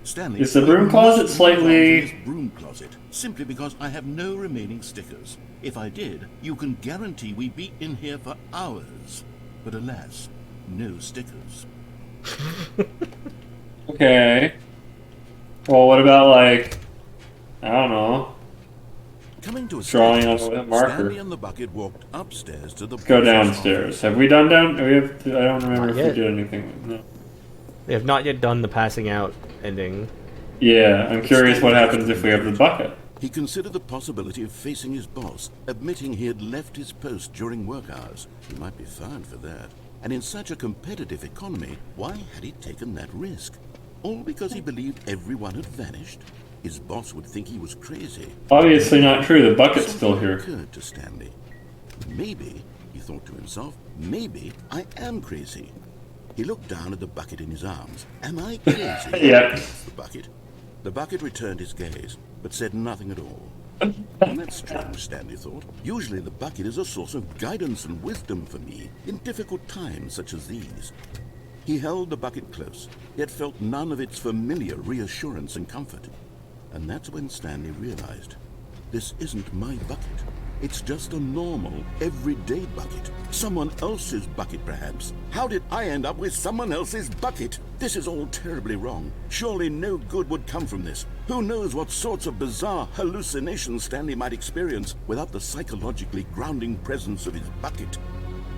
Stanley, Is the broom closet slightly... broom closet, simply because I have no remaining stickers. If I did, you can guarantee we'd be in here for hours. But alas, no stickers. Okay. Well, what about, like, I don't know. Coming to a Drawing on staircase, a marker. Stanley and the bucket walked upstairs to the Let's go boss's downstairs. office. Have we done down? I don't remember Not if yet. we did anything. No. They have not yet done the passing out ending. Yeah, I'm curious what happens if we have the bucket. He considered the possibility of facing his boss, admitting he had left his post during work hours. He might be fined for that. And in such a competitive economy, why had he taken that risk? All because he believed everyone had vanished? His boss would think he was crazy. Obviously not true. The bucket's still Something here. occurred to Stanley. Maybe, he thought to himself, maybe I am crazy. He looked down at the bucket in his arms. Am I crazy? Yeah. The bucket. The bucket returned his gaze, but said nothing at all. And that's strange, Stanley thought. Usually the bucket is a source of guidance and wisdom for me in difficult times such as these. He held the bucket close, yet felt none of its familiar reassurance and comfort. And that's when Stanley realized, this isn't my bucket. It's just a normal, everyday bucket. Someone else's bucket, perhaps. How did I end up with someone else's bucket? This is all terribly wrong. Surely no good would come from this. Who knows what sorts of bizarre hallucinations Stanley might experience without the psychologically grounding presence of his bucket.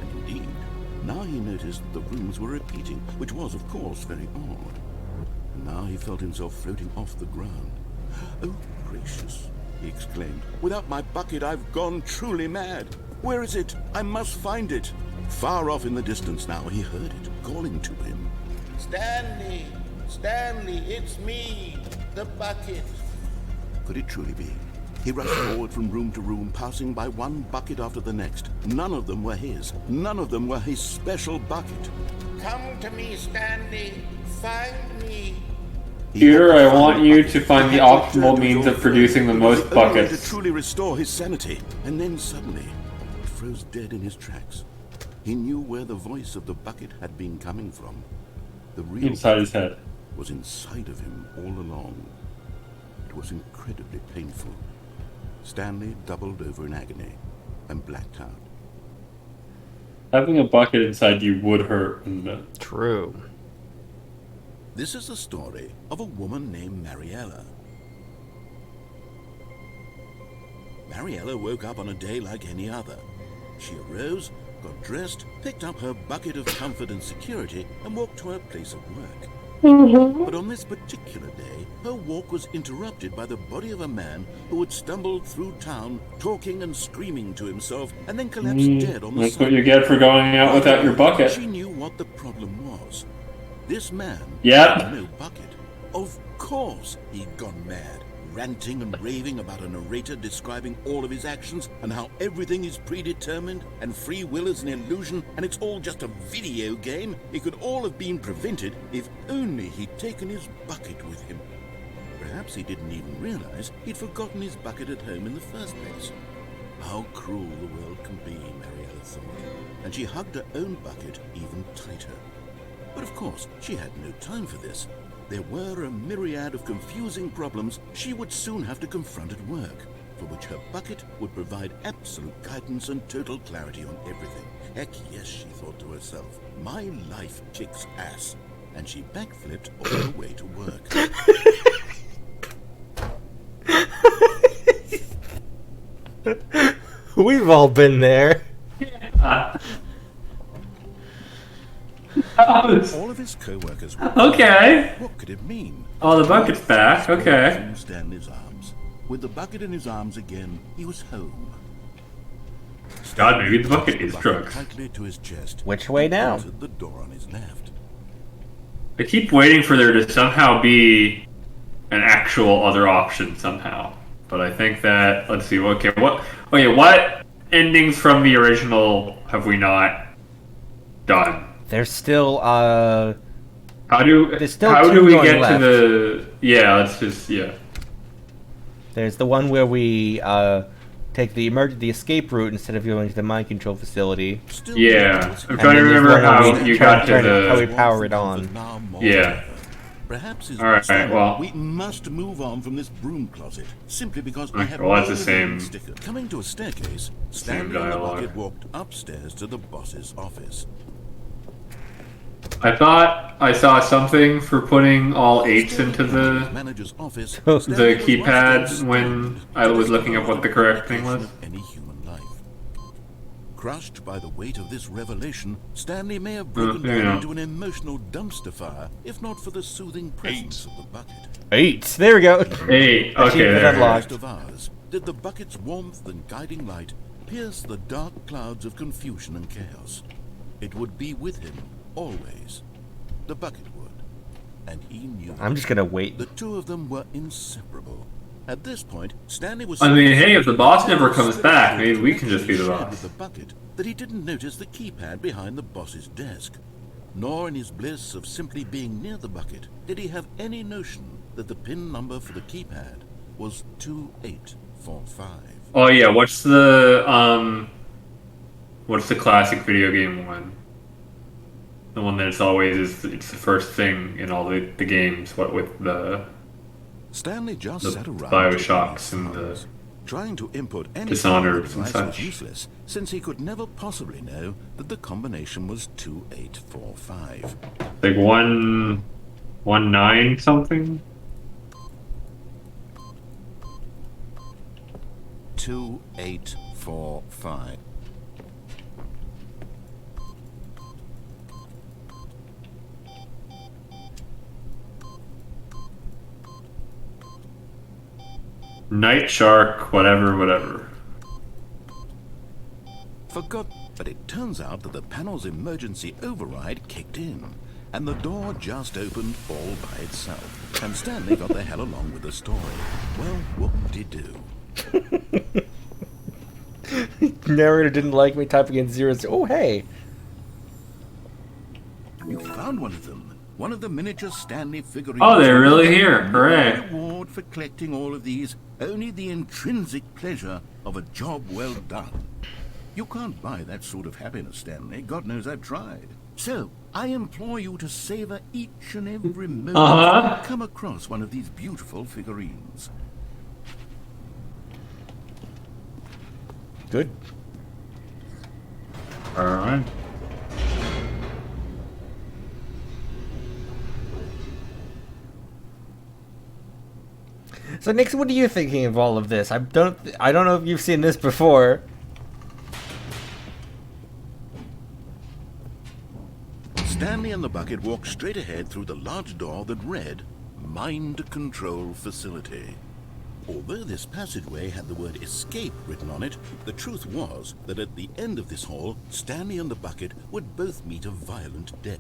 And indeed, now he noticed the rooms were repeating, which was, of course, very odd. And now he felt himself floating off the ground. Oh, gracious, he exclaimed. Without my bucket, I've gone truly mad. Where is it? I must find it. Far off in the distance now, he heard it, calling to him. Stanley! Stanley, it's me, the bucket. Could it truly be? He rushed forward from room to room, passing by one bucket after the next. None of them were his. None of them were his special bucket. Come to me, Stanley. Find me. Here, I want you to find the optimal means of producing the most To buckets. truly restore his sanity. And then suddenly, he froze dead in his tracks. He knew where the voice of the bucket had been coming from. The real Inside his head. was inside of him all along. It was incredibly painful. Stanley doubled over in agony and blacked out. Having a bucket inside you would hurt, wouldn't it? True. This is the story of a woman named Mariella. Mariella woke up on a day like any other. She arose, got dressed, picked up her bucket of comfort and security, and walked to her place of work. But on this particular day, her walk was interrupted by the body of a man who had stumbled through town, talking and screaming to himself, and then collapsed dead on the That's what sidewalk. you get for going out without your bucket. She knew what the problem was. This man Yep. had no bucket. Of course he'd gone mad, ranting and raving about a narrator describing all of his actions and how everything is predetermined and free will is an illusion and it's all just a video game. It could all have been prevented if only he'd taken his bucket with him. Perhaps he didn't even realize he'd forgotten his bucket at home in the first place. How cruel the world can be, Mariella thought, and she hugged her own bucket even tighter. But of course, she had no time for this. There were a myriad of confusing problems she would soon have to confront at work, for which her bucket would provide absolute guidance and total clarity on everything. Heck yes, she thought to herself, my life kicks ass. And she backflipped all the way to work. We've all been there. All of his co-workers were Okay. What could it mean? Oh, the bucket's back. Okay. In Stanley's arms. With the bucket in his arms again, he was home. God, maybe the bucket He is buckled drugs. tightly to his chest. Which way now? Entered the door on his left. I keep waiting for there to somehow be an actual other option somehow. But I think that, let's see, what endings from the original have we not done? There's still How There's still do two we going get left. to the? Yeah, let's just There's the one where we take the escape route instead of going to the mind control facility. Still Yeah. was I'm And trying to then there's remember one where how we you turn- got to turn it- how we the. power it on. now more Yeah. than ever. Perhaps is All right. Stanley, Well. We must move on from this broom closet, simply because I Okay, have well, that's no the same- remaining sticker. Coming to a staircase, Stanley and the dialogue. bucket walked upstairs to the boss's office. I thought I saw something for putting all 8s into His the manager's office, The Stanley was keypad once again when stunned I to was discover looking up what the the correct thing location was. of any human life. Crushed by the weight of this revelation, Stanley may have broken yeah. down into an emotional dumpster fire, if not for the soothing presence of the bucket. 8. There we go. 8. Okay. Achievement There. unlocked. Most of ours did the bucket's warmth and guiding light pierce the dark clouds of confusion and chaos. It would be with him always. The bucket would, and he knew. I'm just gonna wait. The two of them were inseparable. At this point, Stanley was. I so mean, hey, if the boss never so comes back, maybe we can connection just be the shared boss. with the bucket that he didn't notice the keypad behind the boss's desk. Nor in his bliss of simply being near the bucket did he have any notion that the pin number for the keypad was 2845. Oh yeah. What's the classic video game one? The one that it's the first thing in all the games. What with the Stanley just The sat around Bioshocks twiddling and his thumbs. Trying to input any Dishonored and device was such. useless, since he could never possibly know that the combination was 2845. like 119 something. 2845. Night Shark, whatever. Forgot, but it turns out that the panel's emergency override kicked in, and the door just opened all by itself. And Stanley got the hell along with the story. Well, whoop-de-doo. Narrator didn't like me typing in 0. Oh, hey. You found one of them. One of the miniature Stanley figurines. Oh, they're really here. Hooray. No reward for collecting all of these, only the intrinsic pleasure of a job well done. You can't buy that sort of happiness, Stanley. God knows I've tried. So, I implore you to savor each and every moment you come across one of these beautiful figurines. Good. All right. So, Nixon, what are you thinking of all of this? I don't know if you've seen this before. Stanley and the bucket walked straight ahead through the large door that read, Mind Control Facility. Although this passageway had the word escape written on it, the truth was that at the end of this hall, Stanley and the bucket would both meet a violent death.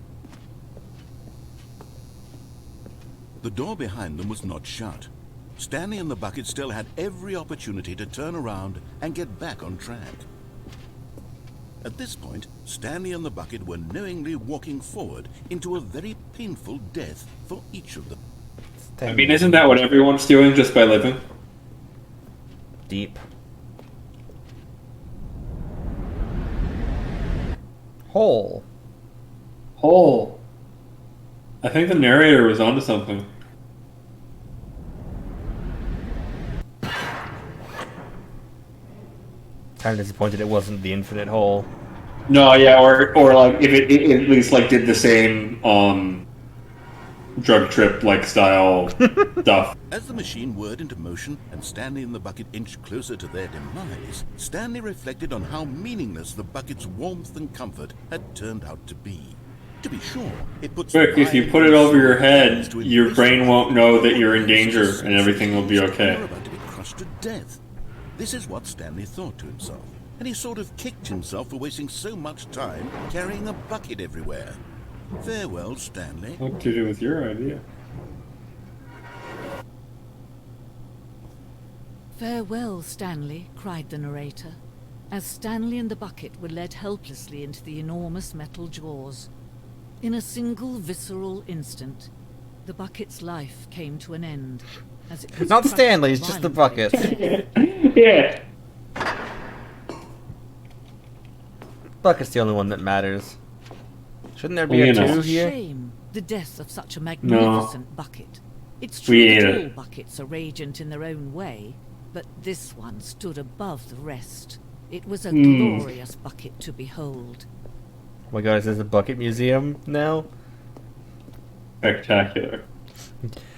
The door behind them was not shut. Stanley and the bucket still had every opportunity to turn around and get back on track. At this point, Stanley and the bucket were knowingly walking forward into a very painful death for each of them. I mean, isn't that what everyone's doing just by living? Deep. Hole. I think the narrator was onto something. Kind of disappointed it wasn't the infinite hole. No, yeah, or like if it at least like did the same drug trip like style stuff. As the machine whirred into motion and Stanley and the bucket inched closer to their demise, Stanley reflected on how meaningless the bucket's warmth and comfort had turned out to be. To be sure, it puts Quick, if you put it over your head, your brain won't know that you're in danger and everything will be okay. You're about to be crushed to death. This is what Stanley thought to himself, and he sort of kicked himself for wasting so much time carrying a bucket everywhere. Farewell, Stanley. What to do with your idea? Farewell, Stanley, cried the narrator, as Stanley and the bucket were led helplessly into the enormous metal jaws. In a single visceral instant, the bucket's life came to an end. As it was Not crushed Stanley, it's just the violently. bucket. Yeah. Bucket's the only one that matters. Shouldn't there be Well, a you know. two It's a here? shame, the death of such a magnificent bucket. It's true We that ate all it. buckets are radiant in their own way, but this one stood above the rest. It was a glorious bucket to behold. Oh my god, is this a bucket museum now? Spectacular.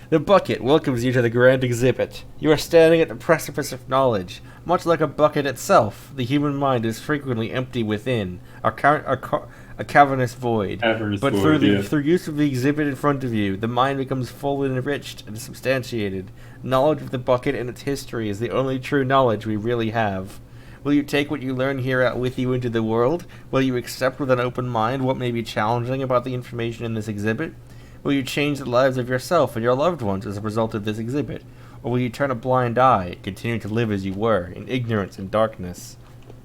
The bucket welcomes you to the grand exhibit. You are standing at the precipice of knowledge. Much like a bucket itself, the human mind is frequently empty within, a cavernous void. Cavernous But void, yeah. through use of the exhibit in front of you, the mind becomes full and enriched and substantiated. Knowledge of the bucket and its history is the only true knowledge we really have. Will you take what you learn here out with you into the world? Will you accept with an open mind what may be challenging about the information in this exhibit? Will you change the lives of yourself and your loved ones as a result of this exhibit? Or will you turn a blind eye, continue to live as you were, in ignorance and darkness?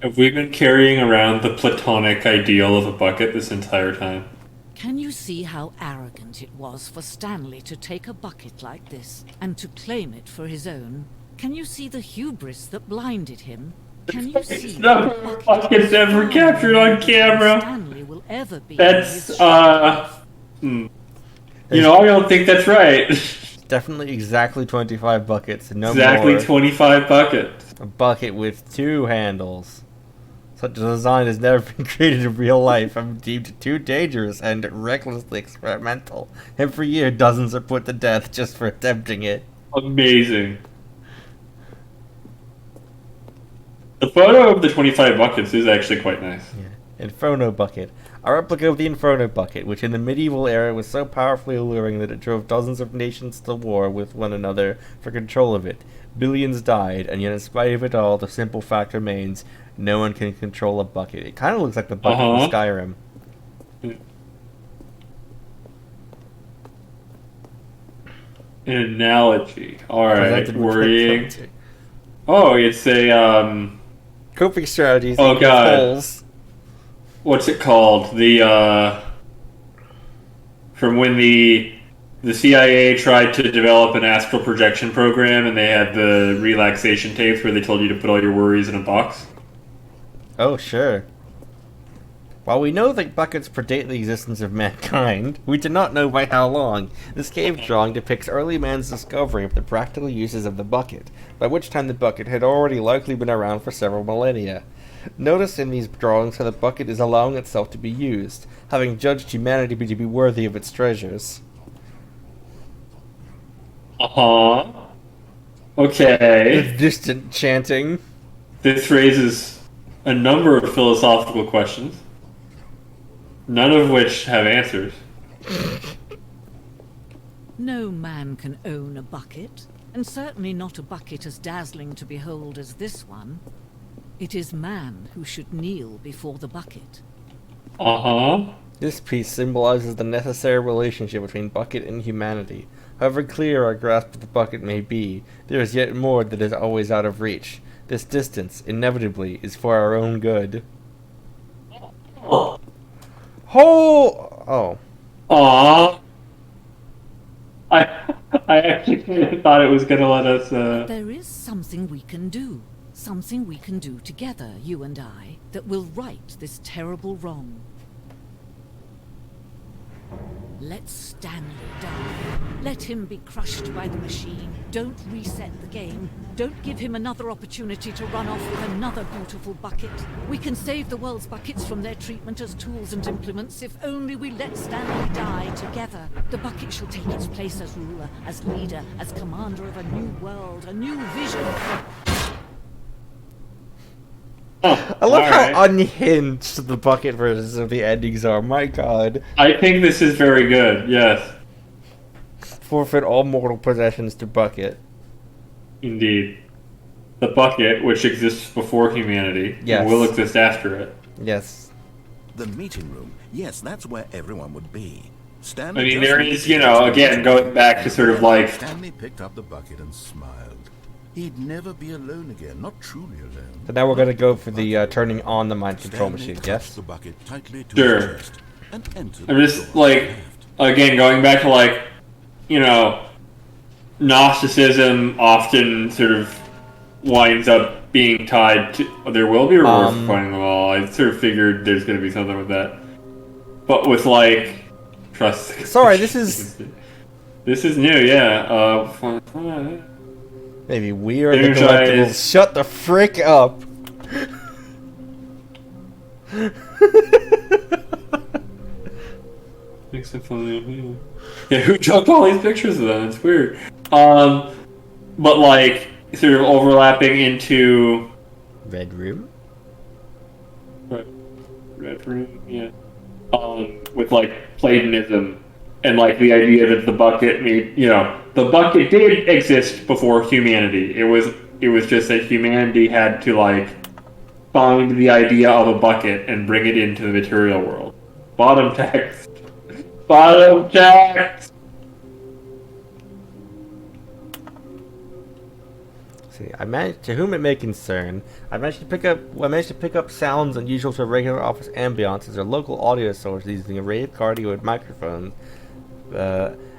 Have we been carrying around the platonic ideal of a bucket this entire time? Can you see how arrogant it was for Stanley to take a bucket like this and to claim it for his own? Can you see the hubris that blinded him? Can you see No that the bucket's ever captured on camera. Stanley will ever be That's, in his You know, I don't think that's right. Definitely exactly 25 buckets, no Exactly more. 25 buckets. A bucket with 2 handles. Such a design has never been created in real life and deemed too dangerous and recklessly experimental. Every year, dozens are put to death just for attempting it. Amazing. The photo of the 25 buckets is actually quite nice. Inferno Bucket. A replica of the Inferno Bucket, which in the medieval era was so powerfully alluring that it drove dozens of nations to war with one another for control of it. Billions died, and yet in spite of it all, the simple fact remains, no one can control a bucket. It kind of looks like the bucket in Skyrim. An analogy. Alright, Presented with worrying. difficulty. Oh, it's a, Coping strategies. Oh, equals God. holes. what's it called? From when the CIA tried to develop an astral projection program and they had the relaxation tapes where they told you to put all your worries in a box. Oh, sure. While we know that buckets predate the existence of mankind, we do not know by how long. This cave drawing depicts early man's discovery of the practical uses of the bucket, by which time the bucket had already likely been around for several millennia. Notice in these drawings how the bucket is allowing itself to be used, having judged humanity to be worthy of its treasures. Uh-huh. Okay. The distant chanting. This raises a number of philosophical questions, none of which have answers. No man can own a bucket, and certainly not a bucket as dazzling to behold as this one. It is man who should kneel before the bucket. Uh-huh. This piece symbolizes the necessary relationship between bucket and humanity. However clear our grasp of the bucket may be, there is yet more that is always out of reach. This distance, inevitably, is for our own good. Oh! Aww. I actually thought it was gonna let us, There is something we can do. Something we can do together, you and I, that will right this terrible wrong. Let Stanley die. Let him be crushed by the machine. Don't reset the game. Don't give him another opportunity to run off with another beautiful bucket. We can save the world's buckets from their treatment as tools and implements if only we let Stanley die together. The bucket shall take its place as ruler, as leader, as commander of a new world, a new vision. I love how unhinged the bucket versions of the endings are. My god. I think this is very good, yes. Forfeit all mortal possessions to bucket. Indeed. The bucket, which exists before humanity, Yes. will exist after it. Yes. The meeting room. Yes, that's where everyone would be. I Stanley mean, just there needed is, to you get know, to again, the going back to sort of like... Stanley picked up the bucket and smiled. He'd never be alone again, not truly alone. So now we're gonna go for the turning on the mind control Stanley machine, clutched yes? the bucket tightly to Sure. his chest. and entered. I'm just like, again, going back to like, you know, Gnosticism often sort of winds up being tied to there will be rewards for finding them all. I sort of figured there's going to be something with that, but with like trust. Sorry, this is new. Yeah. maybe we are the collectibles. Shut the frick up. Yeah, who took all these pictures of them? It's weird. But like sort of overlapping into Red Room. Red Room, yeah. With like Platonism and like the idea that the bucket the bucket did exist before humanity. It was just that humanity had to like find the idea of a bucket and bring it into the material world. Bottom text. Bottom text. See, to whom it may concern, I managed to pick up sounds unusual to a regular office ambiance as a local audio source using a rated cardioid microphone.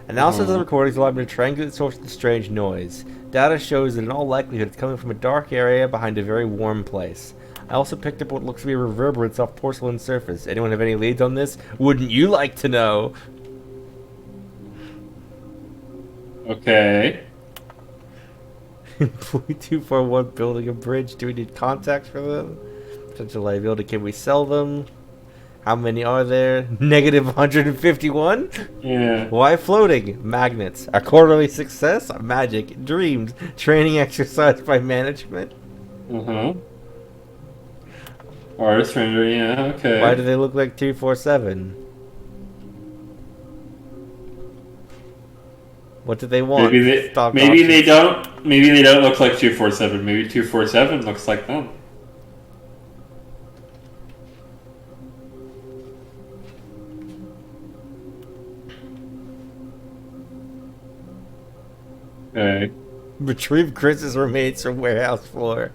Analysis of the recordings allowed me to triangulate the source of the strange noise. Data shows that in all likelihood it's coming from a dark area behind a very warm place. I also picked up what looks to be a reverberance off porcelain surface. Anyone have any leads on this? Wouldn't you like to know? Okay. Employee 241 building a bridge. Do we need contacts for them? Potential liability. Can we sell them? How many are there? Negative 151? Yeah. Why floating? Magnets. A quarterly success? Magic. Dreams. Training exercise by management? Artist render, yeah, okay. Why do they look like 247? What do they want? Maybe they don't look like 247. Maybe 247 looks like them. Okay. Retrieve Chris's remains from warehouse floor.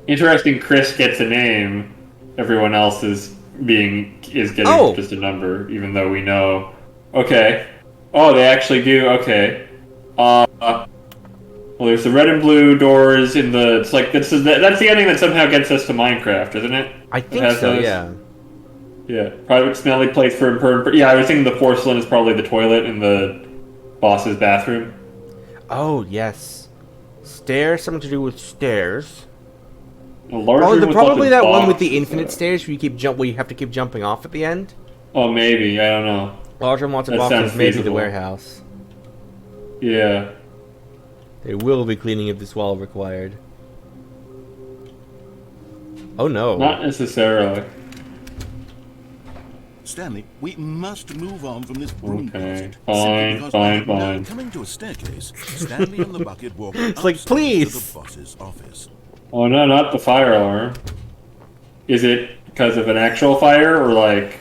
Interesting. Chris gets a name. Everyone else is getting just a number, even though we know. Okay. Oh, they actually do. Okay. Well, there's the red and blue doors in the. It's like that's the ending that somehow gets us to Minecraft, isn't it? I think so. Those? Yeah. Yeah. Private smelly place for. Yeah, I was thinking the porcelain is probably the toilet in the boss's bathroom. Oh yes. Stairs. Something to do with stairs. Probably that one with the infinite stairs where you have to keep jumping off at the end. Oh, maybe. I don't know. Larger and lots of boxes, maybe the warehouse. Yeah. They will be cleaning up this wall required. Oh no. Not necessarily. Stanley, we must move on from this broom closet. Fine. Coming to a staircase, Stanley and the bucket walk it's like, please! to the boss's office. Oh no, not the fire alarm. Is it because of an actual fire, or like...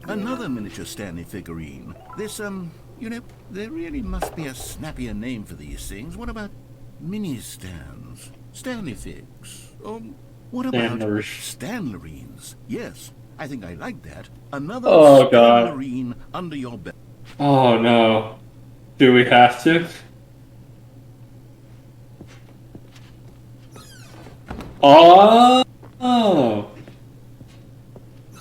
Another miniature Stanley figurine. This, there really must be a snappier name for these things. What about mini-stands? Stanley figs? What about Stanlerines? Yes, I think I like that. Another Stanlerine under your belt. Oh no. Do we have to? Oh!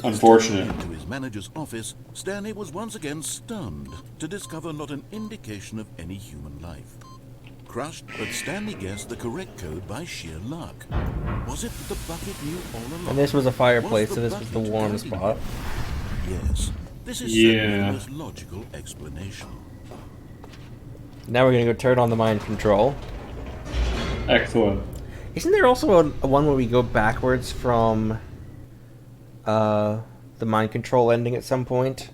Unfortunate. Into his manager's office, Stanley was once again stunned to discover not an indication of any human life. Crushed, but Stanley guessed the correct code by sheer luck. Was it that the bucket knew all along? And this was a fireplace, so this was the warm spot. Yes, this is certainly the most logical explanation. Now we're gonna go turn on the mind control. Excellent. Isn't there also a one where we go backwards from the mind control ending at some point?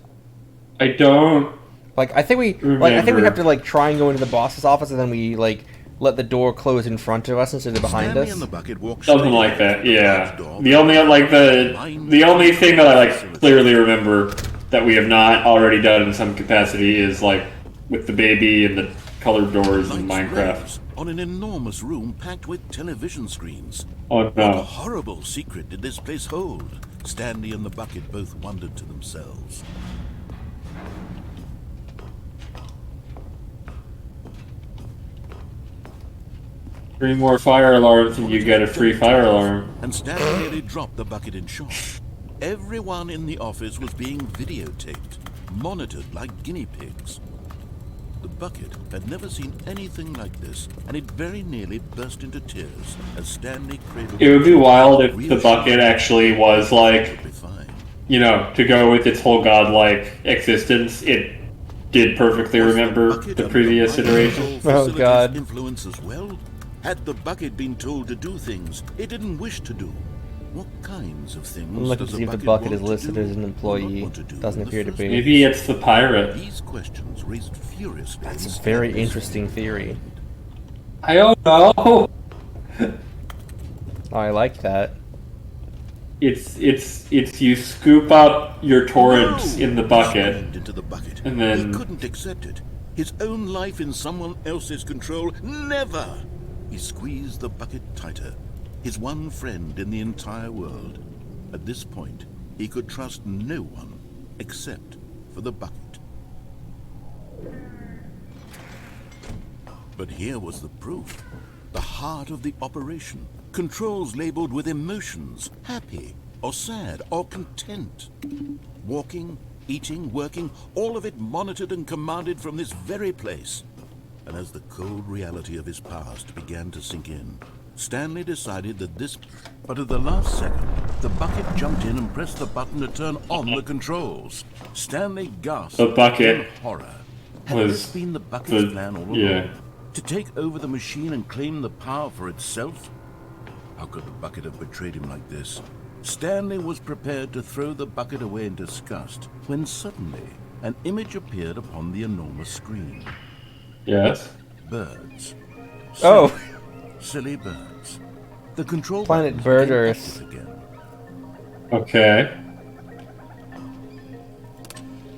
I don't. I think we have to try and go into the boss's office, and then we let the door close in front of us instead of behind us. Something like that. Yeah. The only thing that I clearly remember that we have not already done in some capacity is with the baby and the colored doors in Minecraft. on an enormous room packed with television screens. Oh What a no. horrible secret did this place hold? Stanley and the bucket both wondered to themselves. 3 more fire alarms and you get a free fire alarm. And Stanley nearly dropped the bucket in shock. Everyone in the office was being videotaped, monitored like guinea pigs. The bucket had never seen anything like this, and it very nearly burst into tears as Stanley cradled. It would be wild if the bucket actually was like, Be fine. you know, to go with its whole godlike existence, it did perfectly remember the previous iteration. Oh, God. Influence as well? Had the bucket been told to do things it didn't wish to do? What kinds of things I'm looking does to see if the bucket bucket want is to listed do as an or not employee. want to do Doesn't in the appear to first be. Maybe it's the pirate. These questions raised furiously. That's a very interesting theory. I don't know. Oh, I like that. It's you scoop up your torrents in the bucket, Into the bucket. and then He couldn't accept it. His own life in someone else's control. Never! He squeezed the bucket tighter. His one friend in the entire world. At this point, he could trust no one except for the bucket. But here was the proof. The heart of the operation. Controls labeled with emotions, happy or sad or content. Walking, eating, working, all of it monitored and commanded from this very place. And as the cold reality of his past began to sink in, Stanley decided that this... But at the last second, the bucket jumped in and pressed the button to turn on the controls. Stanley gasped The bucket in horror. Had was this been the bucket's plan all along? yeah. To take over the machine and claim the power for itself? How could the bucket have betrayed him like this? Stanley was prepared to throw the bucket away in disgust when suddenly an image appeared upon the enormous screen. Yes. Birds. Oh. Silly birds. The control Planet buttons Bird became Earth. active again. Okay.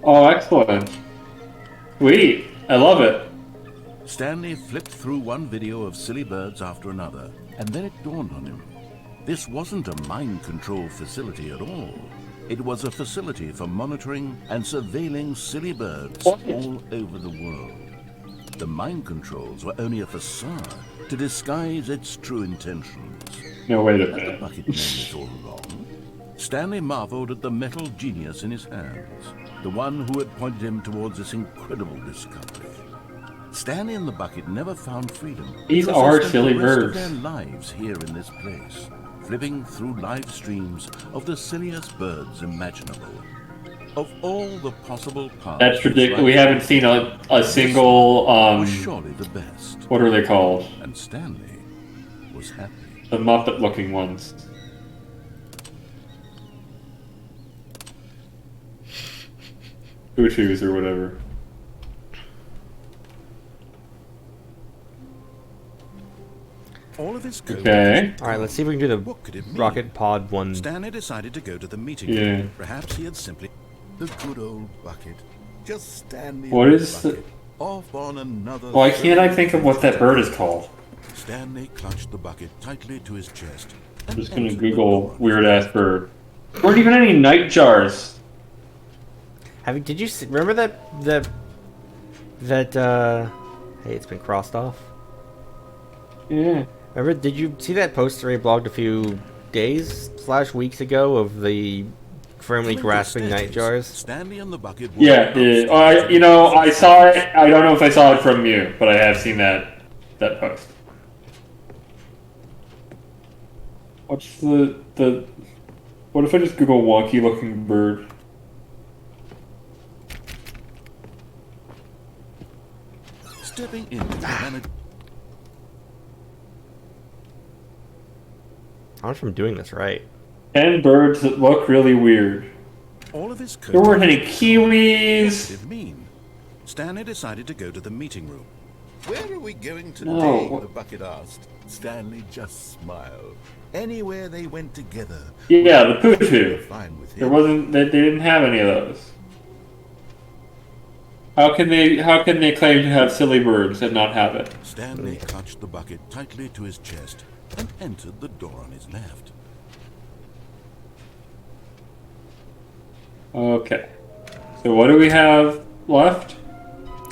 Oh, excellent. Sweet. I love it. Stanley flipped through one video of silly birds after another, and then it dawned on him. This wasn't a mind control facility at all. It was a facility for monitoring and surveilling silly birds all over the world. The mind controls were only a facade to disguise its true intentions. No, wait a Had the minute. bucket known it all along? Stanley marveled at the metal genius in his hands, the one who had pointed him towards this incredible discovery. Stanley and the bucket never found freedom. These because are they spent silly the rest of birds. their lives here in this place, flipping through live streams of the silliest birds imaginable. Of all the possible paths, That's ridiculous. We haven't seen a single was surely the best, what are they called? and Stanley was happy. The Muppet looking ones. Tutus or whatever. All of his code. Okay. Alright, let's see if we can do What could the it mean? rocket pod one. Stanley decided to go to the meeting Yeah. room. Perhaps he had simply... The good old bucket. Just Stanley What and the is the- bucket. Off on another... Why can't I think of what that bird is called? Stanley clutched the bucket tightly to his chest. I'm just gonna Google weird ass bird. There weren't even any night jars. Did you see, remember that hey, it's been crossed off. Yeah. Remember, did you see that poster I blogged a few days / weeks ago of the firmly Coming grasping night downstairs, jars? Stanley and the bucket Yeah. I saw it. I don't know if I saw it from you, but I have seen that post. What's the? What if I just Google wonky looking bird? Stepping into the manager... I wonder if I'm doing this right. 10 birds that look really weird. All of his code... There weren't any What kiwis. did it mean? Stanley decided to go to the meeting room. Where are we going today? No. The bucket asked. Stanley just smiled. Anywhere they went together. Yeah, the poo-poo. Fine with him. There wasn't. They didn't have any of those. How can they claim to have silly birds and not have it? Stanley clutched the bucket tightly to his chest and entered the door on his left. Okay. So what do we have left?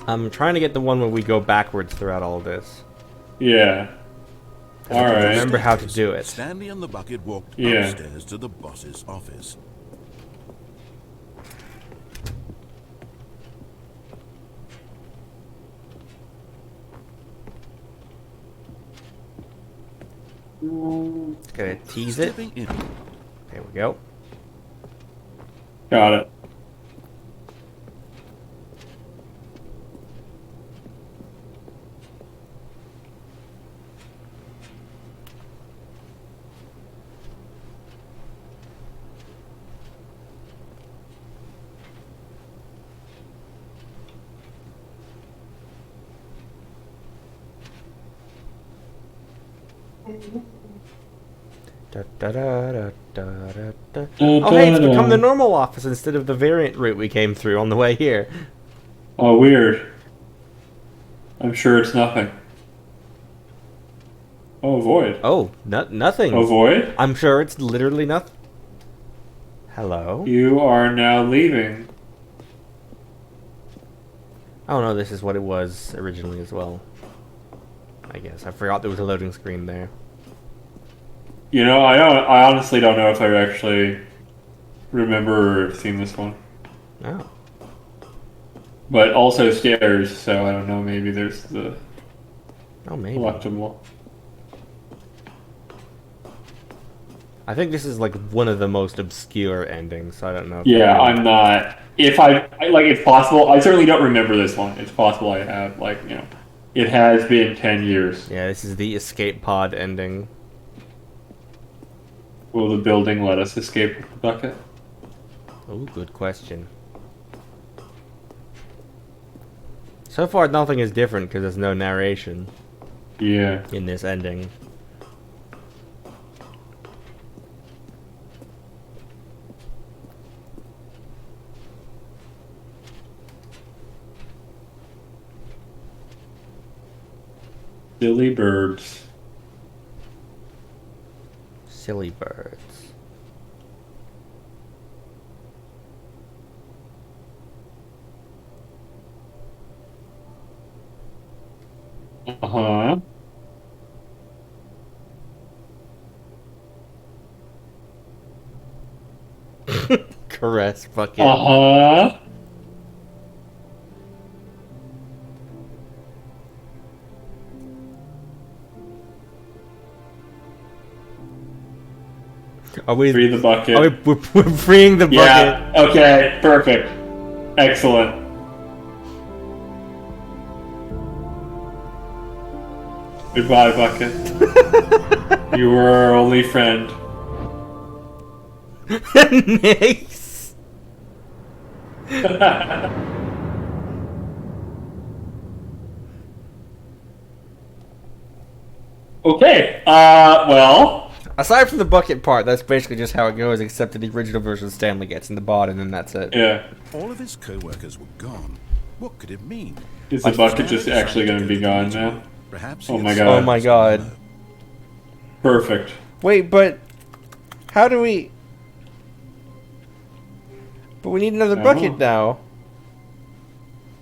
I'm trying to get the one where we go backwards throughout all of this. Yeah. All right. Remember how to do it. Stanley and the bucket walked Yeah. upstairs to the boss's office. Gonna tease it. Stepping in, There we go. Got it. Oh, hey, it's become the normal office instead of the variant route we came through on the way here. Oh, weird. I'm sure it's nothing. Oh, void. Oh, nothing. Oh, void? I'm sure it's literally nothing. Hello? You are now leaving. Oh no, this is what it was originally as well. I guess. I forgot there was a loading screen there. You know, I honestly don't know if I actually remember or have seen this one. Oh. But also stairs, so I don't know, maybe there's the Oh, maybe. collectible. I think this is like one of the most obscure endings, so I don't know. If Yeah, I'm not. If like, it's possible. I certainly don't remember this one. It's possible I have, like, you know, it has been 10 years. Yeah, this is the escape pod ending. Will the building let us escape with the bucket? Oh, good question. So far, nothing is different because there's no narration Yeah. in this ending. Silly birds. Silly birds. Uh-huh. Caress bucket. Uh-huh. Are we? Free the bucket. We're freeing the bucket. Yeah, okay, perfect. Excellent. Goodbye, bucket. You were our only friend. Nice. Okay, well... Aside from the bucket part, that's basically just how it goes, except that the original version Stanley gets in the bot, and then that's it. Yeah. all of his co-workers were gone. What could it mean? Is the bucket just actually going to be gone now? Perhaps Oh he my had God. Oh my god. Perfect. Wait, but how do we? But we need another I don't bucket know. now.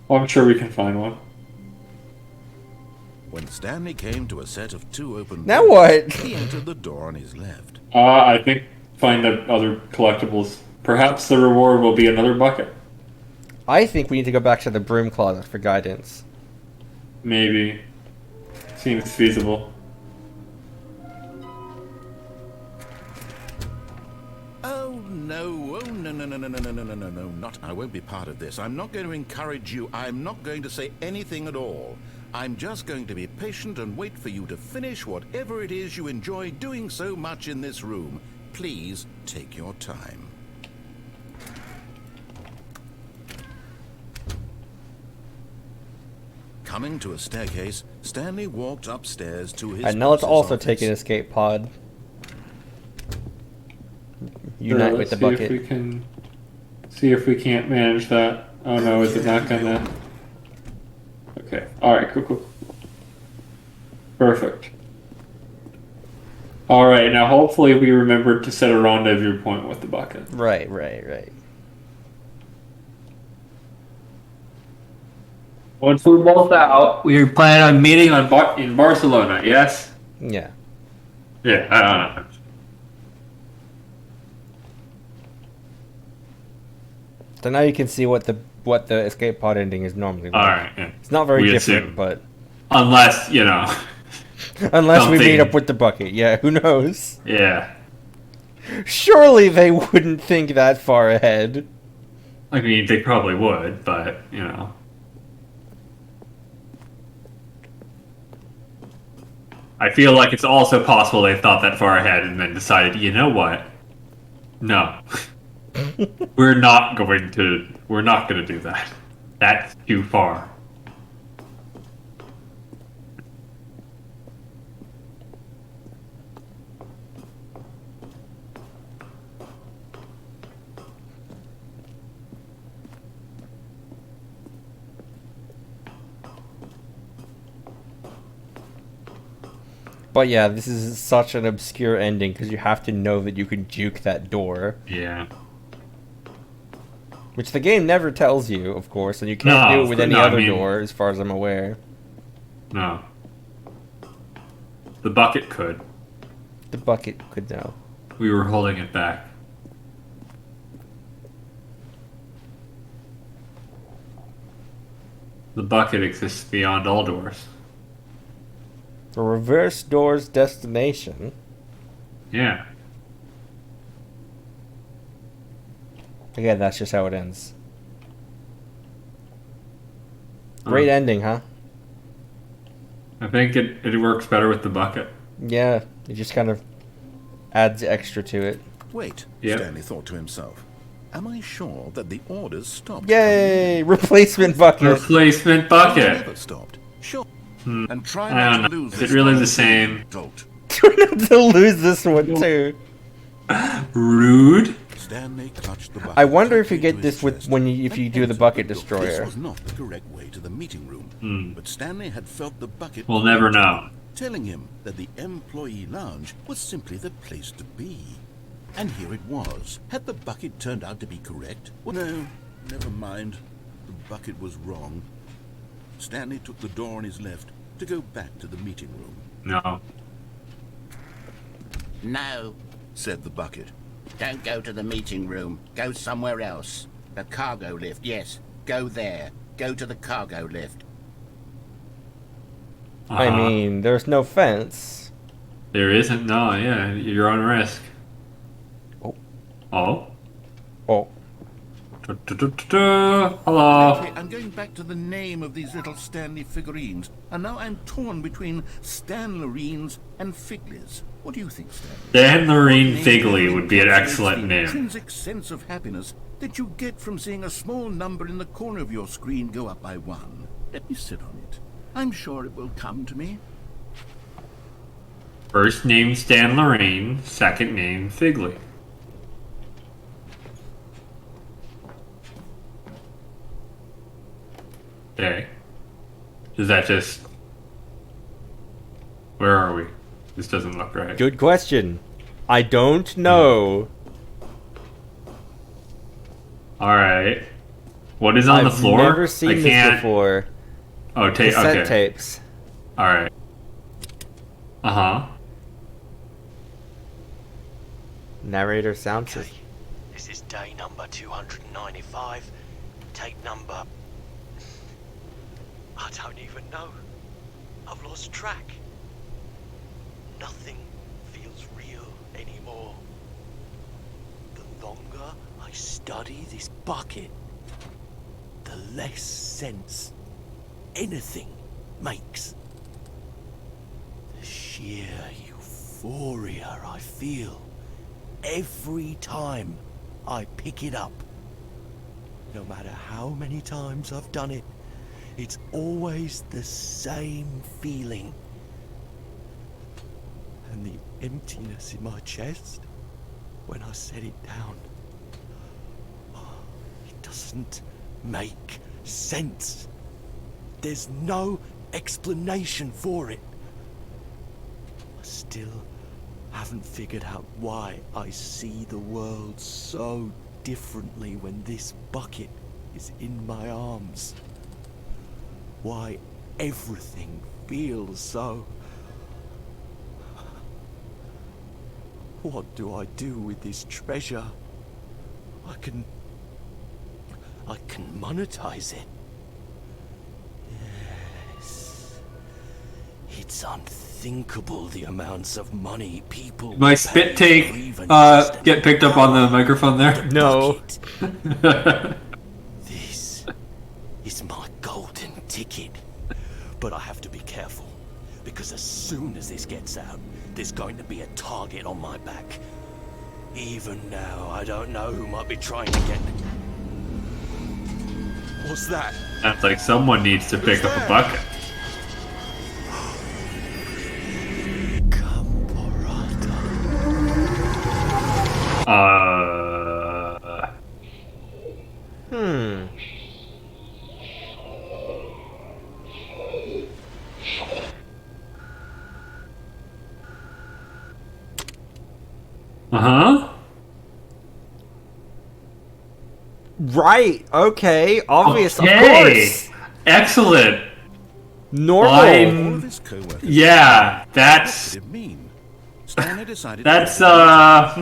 Well, I'm sure we can find one. When Stanley came to a set of two open Now doors, what? he entered the door on his left. I think find the other collectibles. Perhaps the reward will be another bucket. I think we need to go back to the broom closet for guidance. Maybe. Seems feasible. Oh no, no, not. I won't be part of this. I'm not going to encourage you. I'm not going to say anything at all. I'm just going to be patient and wait for you to finish whatever it is you enjoy doing so much in this room. Please take your time. Coming to a staircase, Stanley walked upstairs to his And now let's boss's also office. take an escape pod. Sure, Unite with let's the see if we bucket. can see if we can't manage that. Oh no, is it not gonna? Okay. Alright, cool. Perfect. Alright, now hopefully we remember to set a rendezvous point with the bucket. Right. Once we're both out, we plan on meeting in Barcelona, yes? Yeah. Yeah, I don't know. So now you can see what the escape pod ending is normally like. Alright, yeah. It's not very We different, assume. but Unless, unless we something- meet up with the bucket, yeah, who knows? Yeah. Surely they wouldn't think that far ahead. I mean, they probably would, but, I feel like it's also possible they thought that far ahead and then decided, you know what? No. We're not going to do that. That's too far. But yeah, this is such an obscure ending because you have to know that you can juke that door. Yeah. Which the game never tells you, of course, and you can't do it with any other door, as far as I'm aware. No. The bucket could. The bucket could know. We were holding it back. The bucket exists beyond all doors. The reverse door's destination. Yeah. Again, that's just how it ends. Great ending, huh? I think it works better with the bucket. Yeah, it just kind of adds extra to it. Wait, Yep. Stanley thought to himself. Am I sure that the orders stopped? Yay! Replacement bucket! Replacement They bucket. never stopped. Sure. And try I not don't to know. lose Is this it really one the same? Don't. Try not to lose this one too. Rude. Stanley clutched the bucket. I wonder if you tightly get to this his with chest when if you and do the entered bucket door. destroyer. This was not the correct way to the meeting room, but Stanley had felt the bucket. We'll never know. Telling him that the employee lounge was simply the place to be. And here it was. Had the bucket turned out to be correct? Well, no, never mind. The bucket was wrong. Stanley took the door on his left to go back to the meeting room. No. No, Said the bucket. don't go to the meeting room. Go somewhere else. The cargo lift, yes. Go there. Go to the cargo lift. I mean, there's no fence. There isn't. No, yeah, you're on risk. Oh. Oh. Oh. Hello. Okay, I'm going back to the name of these little Stanley figurines, and now I'm torn between Stanlerines and Figlies. What do you think, Stanley? Stanlerine Name Figley would be an encapsulates excellent the name. intrinsic sense of happiness that you get from seeing a small number in the corner of your screen go up by 1. Let me sit on it. I'm sure it will come to me. First name Stanlerine, second name Figley. Okay. Is that just... Where are we? This doesn't look right. Good question. I don't know. Alright. What is on the floor? I've never seen this before. Oh, Cassette okay. tapes. Alright. Uh-huh. Narrator sound Okay, system. this is day number 295. Tape number... I don't even know. I've lost track. Nothing feels real anymore. The longer I study this bucket, the less sense anything makes. The sheer euphoria I feel every time I pick it up. No matter how many times I've done it, it's always the same feeling. And the emptiness in my chest when I set it down. It doesn't make sense. there's no explanation for it. I still haven't figured out why I see the world so differently when this bucket is in my arms. Why everything feels so... What do I do with this treasure? I can monetize it. Yes. It's unthinkable the amounts of money people... My spit take get picked up on the microphone there? No. This is my golden ticket. But I have to be careful, because as soon as this gets out, there's going to be a target on my back. Even now, I don't know who might be trying to get... What's that? Sounds like someone needs to pick up a bucket. Uh-huh. Right. Okay. Obvious. Okay. Of course. Excellent. Normal. Yeah, that's... What did it mean? Stanley decided That's, a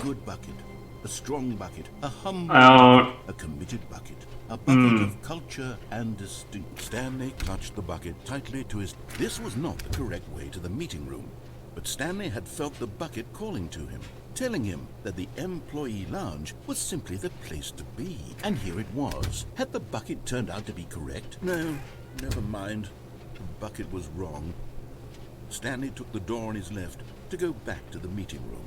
good bucket, a strong bucket, a humble bucket, a committed bucket, a bucket of culture and distinct. Stanley clutched the bucket tightly to his... This was not the correct way to the meeting room, but Stanley had felt the bucket calling to him, telling him that the employee lounge was simply the place to be. And here it was. Had the bucket turned out to be correct? No, never mind. The bucket was wrong. Stanley took the door on his left to go back to the meeting room.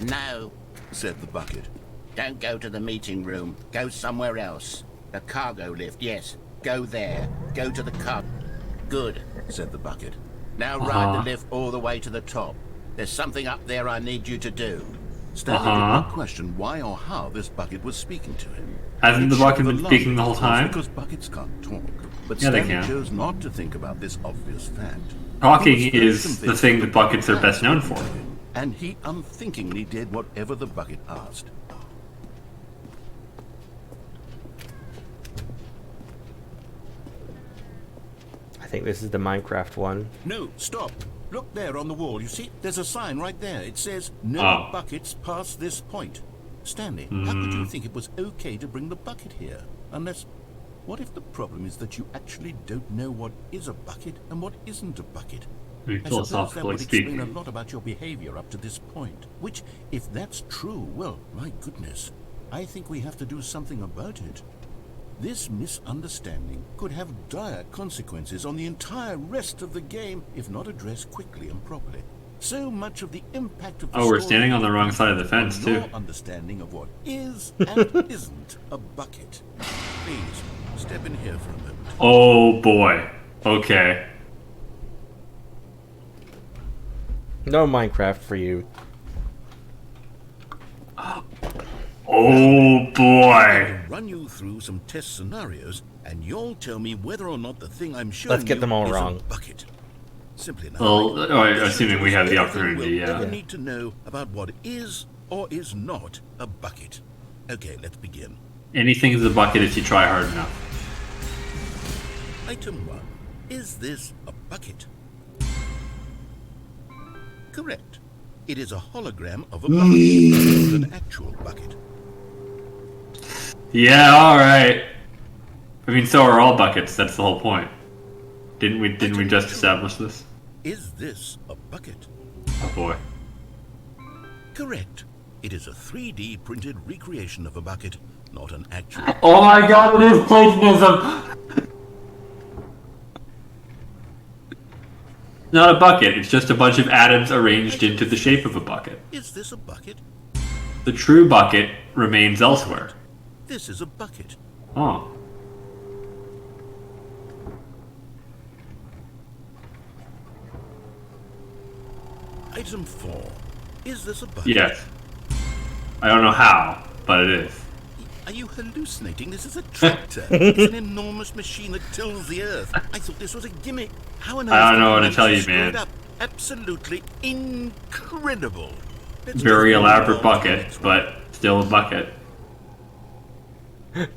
No, Said the bucket. don't go to the meeting room. Go somewhere else. The cargo lift, yes. Go there. Go to the car. Good, Said the bucket. now ride the lift all the way to the top. There's something up there I need you to do. Stanley did not question why or how this bucket was speaking to him. Hasn't the It bucket should been have speaking the whole alarmed him, time? Because buckets can't talk. But Yeah, they Stanley can. chose not to think about this obvious fact. Talking He was very is the convinced thing that that buckets are best known for. And he unthinkingly did whatever the bucket asked. I think this is the Minecraft one. No, stop. Look there on the wall. You see, there's a sign right there. It says, no buckets past this point. Stanley, how could you think it was okay to bring the bucket here? Unless, what if the problem is that you actually don't know what is a bucket and what isn't a bucket? I suppose that would explain a lot about your behavior up to this point. Which, if that's true, well, my goodness, I think we have to do something about it. This misunderstanding could have dire consequences on the entire rest of the game if not addressed quickly and properly. So much of the impact of the Oh, we're story standing on the wrong side of the fence, too. your understanding of what is and isn't a bucket. Please, step in here for a moment. Oh, boy. Okay. No Minecraft for you. Oh, boy. I'll run you through some test scenarios, and you'll tell me whether or not the thing I'm showing Let's get them all is wrong. a bucket. Simply enough. Well, assuming we have the opportunity, we'll ever yeah. need to know about what is or is not a bucket. Okay, let's begin. Anything is a bucket if you try hard enough. Item 1. Is this a bucket? Correct. It is a hologram of a bucket, not an actual bucket. Yeah, alright. I mean, so are all buckets, that's the whole point. Didn't we just establish this? Is this a bucket? Oh boy. Correct. It is a 3D printed recreation of a bucket, not an actual. Oh my god, it is Platonism! Not a bucket, it's just a bunch of atoms arranged into the shape of a bucket. Is this a bucket? The true bucket remains elsewhere. This is a bucket. Oh. Item 4. Is this a bucket? Yes. I don't know how, but it is. Are you hallucinating? This is a tractor. It's an enormous machine that tills the earth. I thought this was a gimmick. How on earth I don't know what did to tell you, screw it man. up? Absolutely incredible. Let's Very just move elaborate on to the bucket, next one. but still a bucket.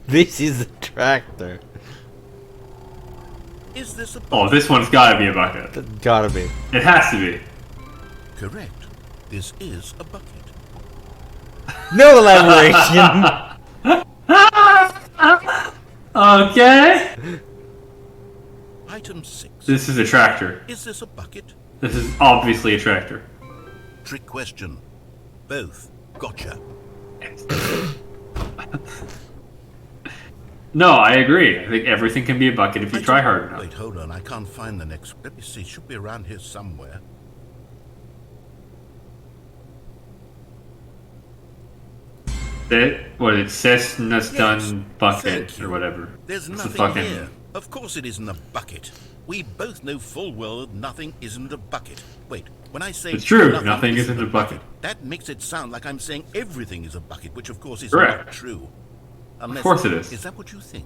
This is a tractor. Is this a bucket? Oh, this one's gotta be a bucket. That's gotta be. It has to be. Correct. This is a bucket. No elaboration. Okay. Item 6. This is a tractor. Is this a bucket? This is obviously a tractor. Trick question. Both. Gotcha. No, I agree. I think everything can be a bucket if you try hard enough. Wait, hold on. I can't find the next. Let me see. Should be around here somewhere. What it says Yes, done bucket thank you. or whatever. There's It's a nothing fucking- here. Of course it isn't a bucket. We both know full well nothing isn't a bucket. Wait, when I say It's true, nothing isn't a bucket. that makes it sound like I'm saying everything is a bucket, which of course is Correct. not true. Unless, course it is. Is that what you think?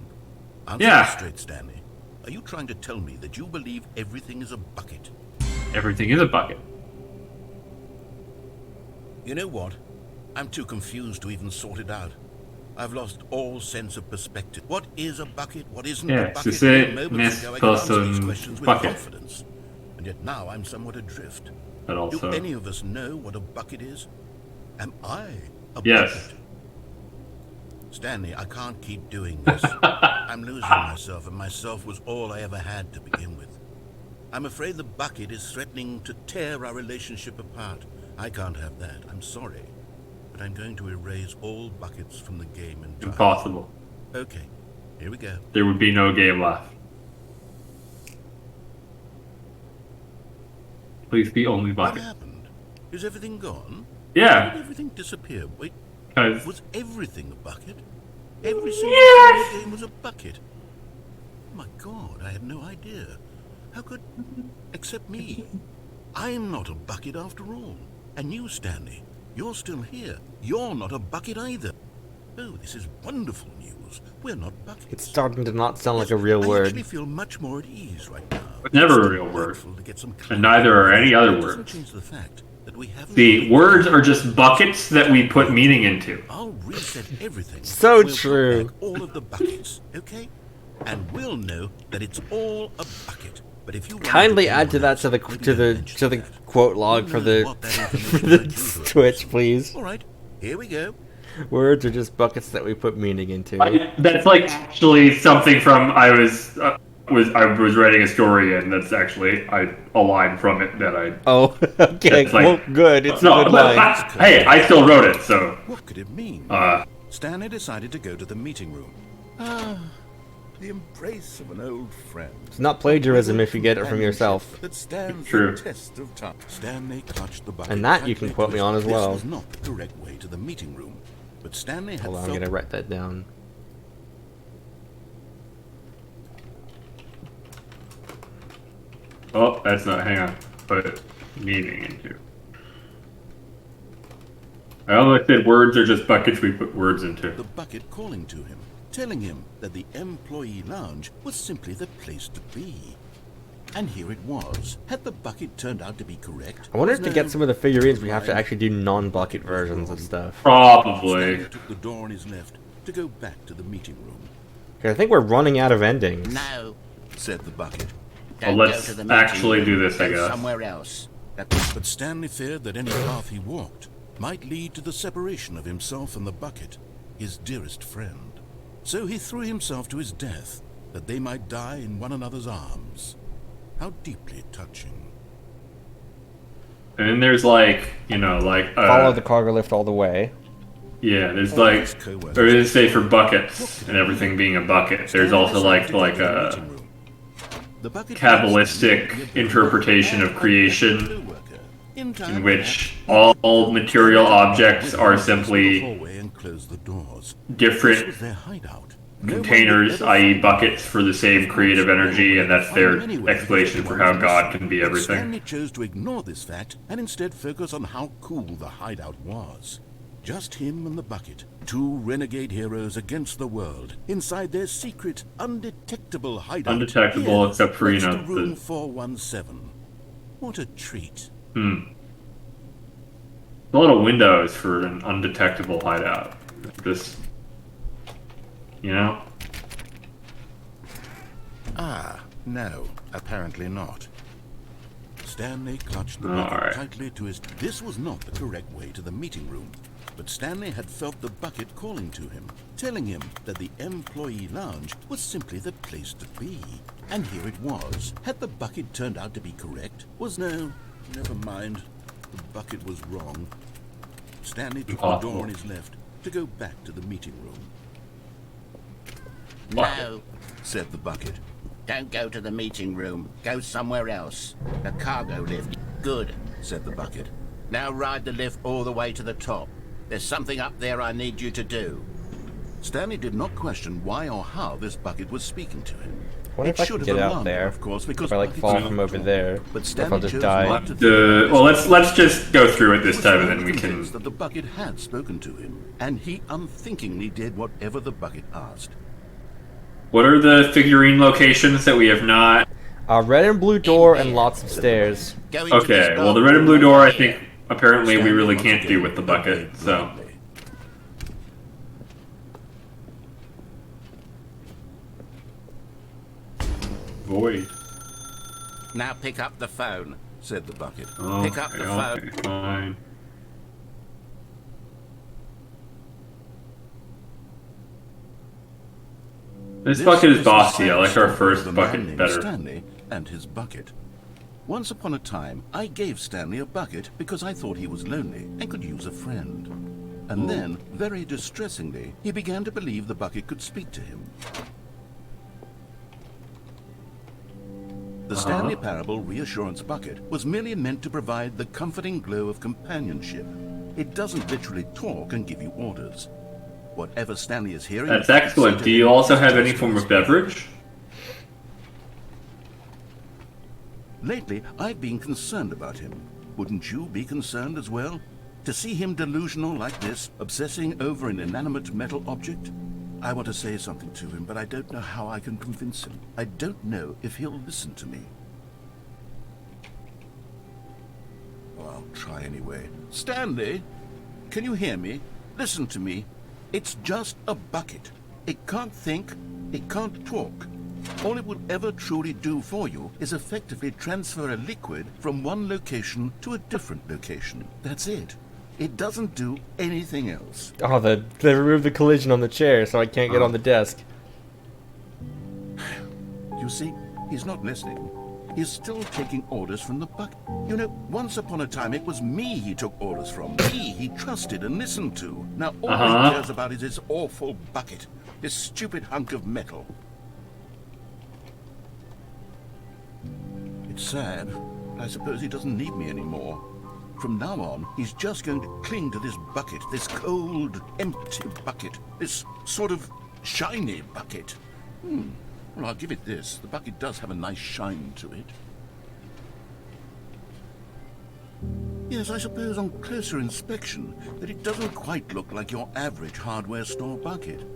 Answer Yeah. me straight, Stanley. Are you trying to tell me that you believe everything is a bucket? Everything is a bucket. You know what? I'm too confused to even sort it out. I've lost all sense of perspective. What is a bucket? What isn't Yeah, a bucket? si c'est Moments ago, I mes could answer these cosas questions with bucket. confidence. And yet now I'm somewhat adrift. But Do also, any of us know what a bucket is? Am I a yes. bucket? Stanley, I can't keep doing this. I'm losing myself, and myself was all I ever had to begin with. I'm afraid the bucket is threatening to tear our relationship apart. I can't have that. I'm sorry. But I'm going to erase all buckets from the game entirely. Impossible. Okay, here we go. There would be no game left. Please be only What bucket. happened? Is everything gone? Yeah. How did everything disappear? Wait, 'Cause- was everything a bucket? Every single thing in the game was a bucket. Oh my god, I had no idea. How could... Except me. I'm not a bucket after all. And you, Stanley, you're still here. You're not a bucket either. Oh, this is wonderful news. We're not buckets. It's starting to not sound like Yes, a real I word. actually feel much more at ease right now. It's never a Still real word. grateful to get some And neither are any other It doesn't words. change the fact that we haven't The words are just buckets that we put meaning into. I'll reset everything. So We'll put true. back all of the buckets, okay? And we'll know that it's all a bucket. But if you Kindly add to that to the quote log for the for the Twitch, please. All right, here we go. Words are just buckets that we put meaning into. That's like actually something from I was writing a story, and that's actually a line from it that I. Oh, okay. It's like- Well, good. It's No, a good but line. hey, I still wrote it, so. What could it mean? Stanley decided to go to the meeting room. Ah, the embrace of an old friend. It's not plagiarism if you get it from yourself. That stands True. the test of time. Stanley clutched the bucket. And that you can tightly quote me on as because well. This was not the correct way to the meeting room, but Stanley had Hold on, I'm felt gonna write that down. Oh, that's not. Hang on. Put meaning into. I almost said words are just buckets we put words into. the bucket calling to him, telling him that the employee lounge was simply the place to be. And here it was. Had the bucket turned out to be correct? I wonder if Was to get there- some of the figurines we have to actually do non-bucket versions of stuff. Probably. Stanley took the door on his left to go back to the meeting room. 'Cause I think we're running out of endings. No, Said the bucket. don't Well, go let's to the meeting actually room. do this, I Go guess. somewhere else. But Stanley feared that any path he walked might lead to the separation of himself and the bucket, his dearest friend. So he threw himself to his death, that they might die in one another's arms. How deeply touching. And then there's like, Follow the cargo lift all the way. yeah, there's like, or did it say for buckets and everything being a bucket? There's also like a Kabbalistic interpretation of creation in which all material objects are simply different containers, i.e. buckets for the same creative energy, and that's their explanation for how God can be everything. Stanley chose to ignore this fact and instead focus on how cool the hideout was. Just him and the bucket. Two renegade heroes against the world, inside their secret, undetectable hideout. Undetectable, Here, except for, you next know, to room the... 417. What a treat. A lot of windows for an undetectable hideout. Just, you know? Ah, no, apparently not. Stanley clutched the bucket tightly to his... This was not the correct way to the meeting room, but Stanley had felt the bucket calling to him, telling him that the employee lounge was simply the place to be. And here it was. Had the bucket turned out to be correct? No, never mind. The bucket was wrong. Stanley took the door on his left to go back to the meeting room. No, said the bucket. don't go to the meeting room. Go somewhere else. The cargo lift. Good, said the bucket. Now ride the lift all the way to the top. There's something up there I need you to do. Stanley did not question why or how this bucket was speaking to him. What if I can get out there? Of course, because if I like fall from over there, but if I'll just die. Well, let's just go through it this time, and then we can. That the bucket had spoken to him, and he unthinkingly did whatever the bucket asked. What are the figurine locations that we have not? Red and blue door and lots of stairs. Okay, well the red and blue door, I think apparently we really can't do with the bucket, so. Void. Now pick up the phone, said the bucket. Pick up the phone. Fine. This bucket is bossy. I like our first bucket better. Stanley and his bucket. Once upon a time, I gave Stanley a bucket because I thought he was lonely and could use a friend. And then, very distressingly, he began to believe the bucket could speak to him. The Stanley Parable Reassurance Bucket was merely meant to provide the comforting glow of companionship. It doesn't literally talk and give you orders. Whatever Stanley is hearing... That's excellent. Do you also have any form of beverage? Lately, I've been concerned about him. Wouldn't you be concerned as well? To see him delusional like this, obsessing over an inanimate metal object? I want to say something to him, but I don't know how I can convince him. I don't know if he'll listen to me. Well, I'll try anyway. Stanley, can you hear me? Listen to me. It's just a bucket. It can't think, it can't talk. All it will ever truly do for you is effectively transfer a liquid from one location to a different location. That's it. It doesn't do anything else. Oh, they removed the collision on the chair, so I can't get on the desk. You see, he's not listening. He's still taking orders from the bucket. You know, once upon a time it was me he took orders from. Me he trusted and listened to. Now all he cares about is his awful bucket. This stupid hunk of metal. It's sad, but I suppose he doesn't need me anymore. From now on, he's just going to cling to this bucket, this cold, empty bucket, this sort of shiny bucket. Well, I'll give it this. The bucket does have a nice shine to it. Yes, I suppose on closer inspection that it doesn't quite look like your average hardware store bucket.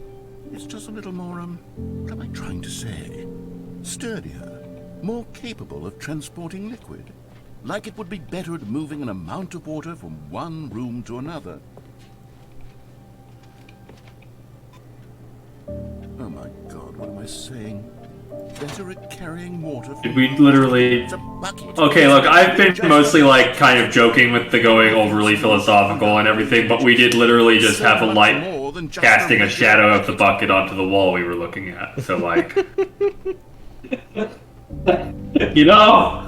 It's just a little more, what am I trying to say? Sturdier, more capable of transporting liquid. Like it would be better at moving an amount of water from one room to another. Oh my God, what am I saying? Better at carrying water from... Did we literally... It's a bucket. Okay, look, I've been mostly, like, kind of joking with the going overly philosophical and everything, but we did literally just have a light casting a shadow of the bucket onto the wall we were looking at. So, like... you know...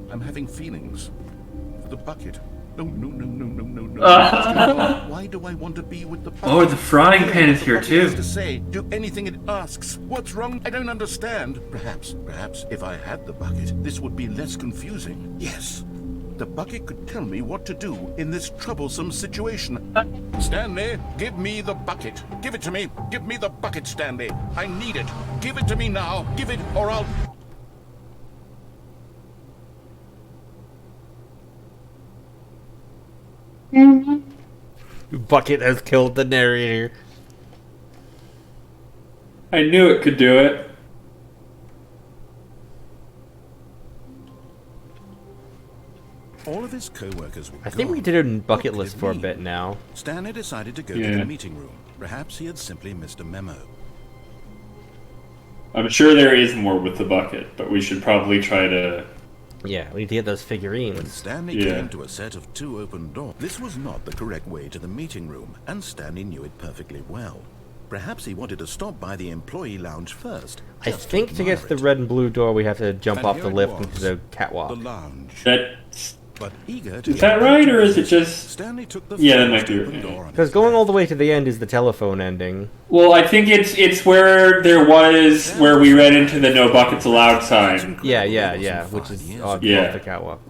I'm having feelings for the bucket. No. Why do I want to be with the bucket? Oh, the frying pan is here too. To say, do anything it asks. What's wrong? I don't understand. Perhaps if I had the bucket, this would be less confusing. Yes, the bucket could tell me what to do in this troublesome situation. Stanley, give me the bucket. Give it to me. Give me the bucket, Stanley. I need it. Give it to me now. Give it, or I'll... Bucket has killed the narrator. I knew it could do it. All of his co-workers were I think we gone. did a bucket What list could for a it mean? bit now. Stanley decided to go Yeah. to the meeting room. Perhaps he had simply missed a memo. I'm sure there is more with the bucket, but we should probably try to... Yeah, we need to get those When figurines. Stanley Yeah. came to a set of 2 open doors, this was not the correct way to the meeting room, and Stanley knew it perfectly well. Perhaps he wanted to stop by the employee lounge first. I just think to get to the admire it. red and blue door, we have to jump And off here the it lift was, into the The catwalk. lounge. That's... But eager to Is that right, or is it just... Stanley took the Yeah, that first might be open right. door on Because his going left. all the way to the end is the telephone ending. Well, I think it's where there was... where we ran into the no buckets allowed sign. Yeah, Incredible, yeah, it wasn't which 5 is years off ago. Yeah. the catwalk.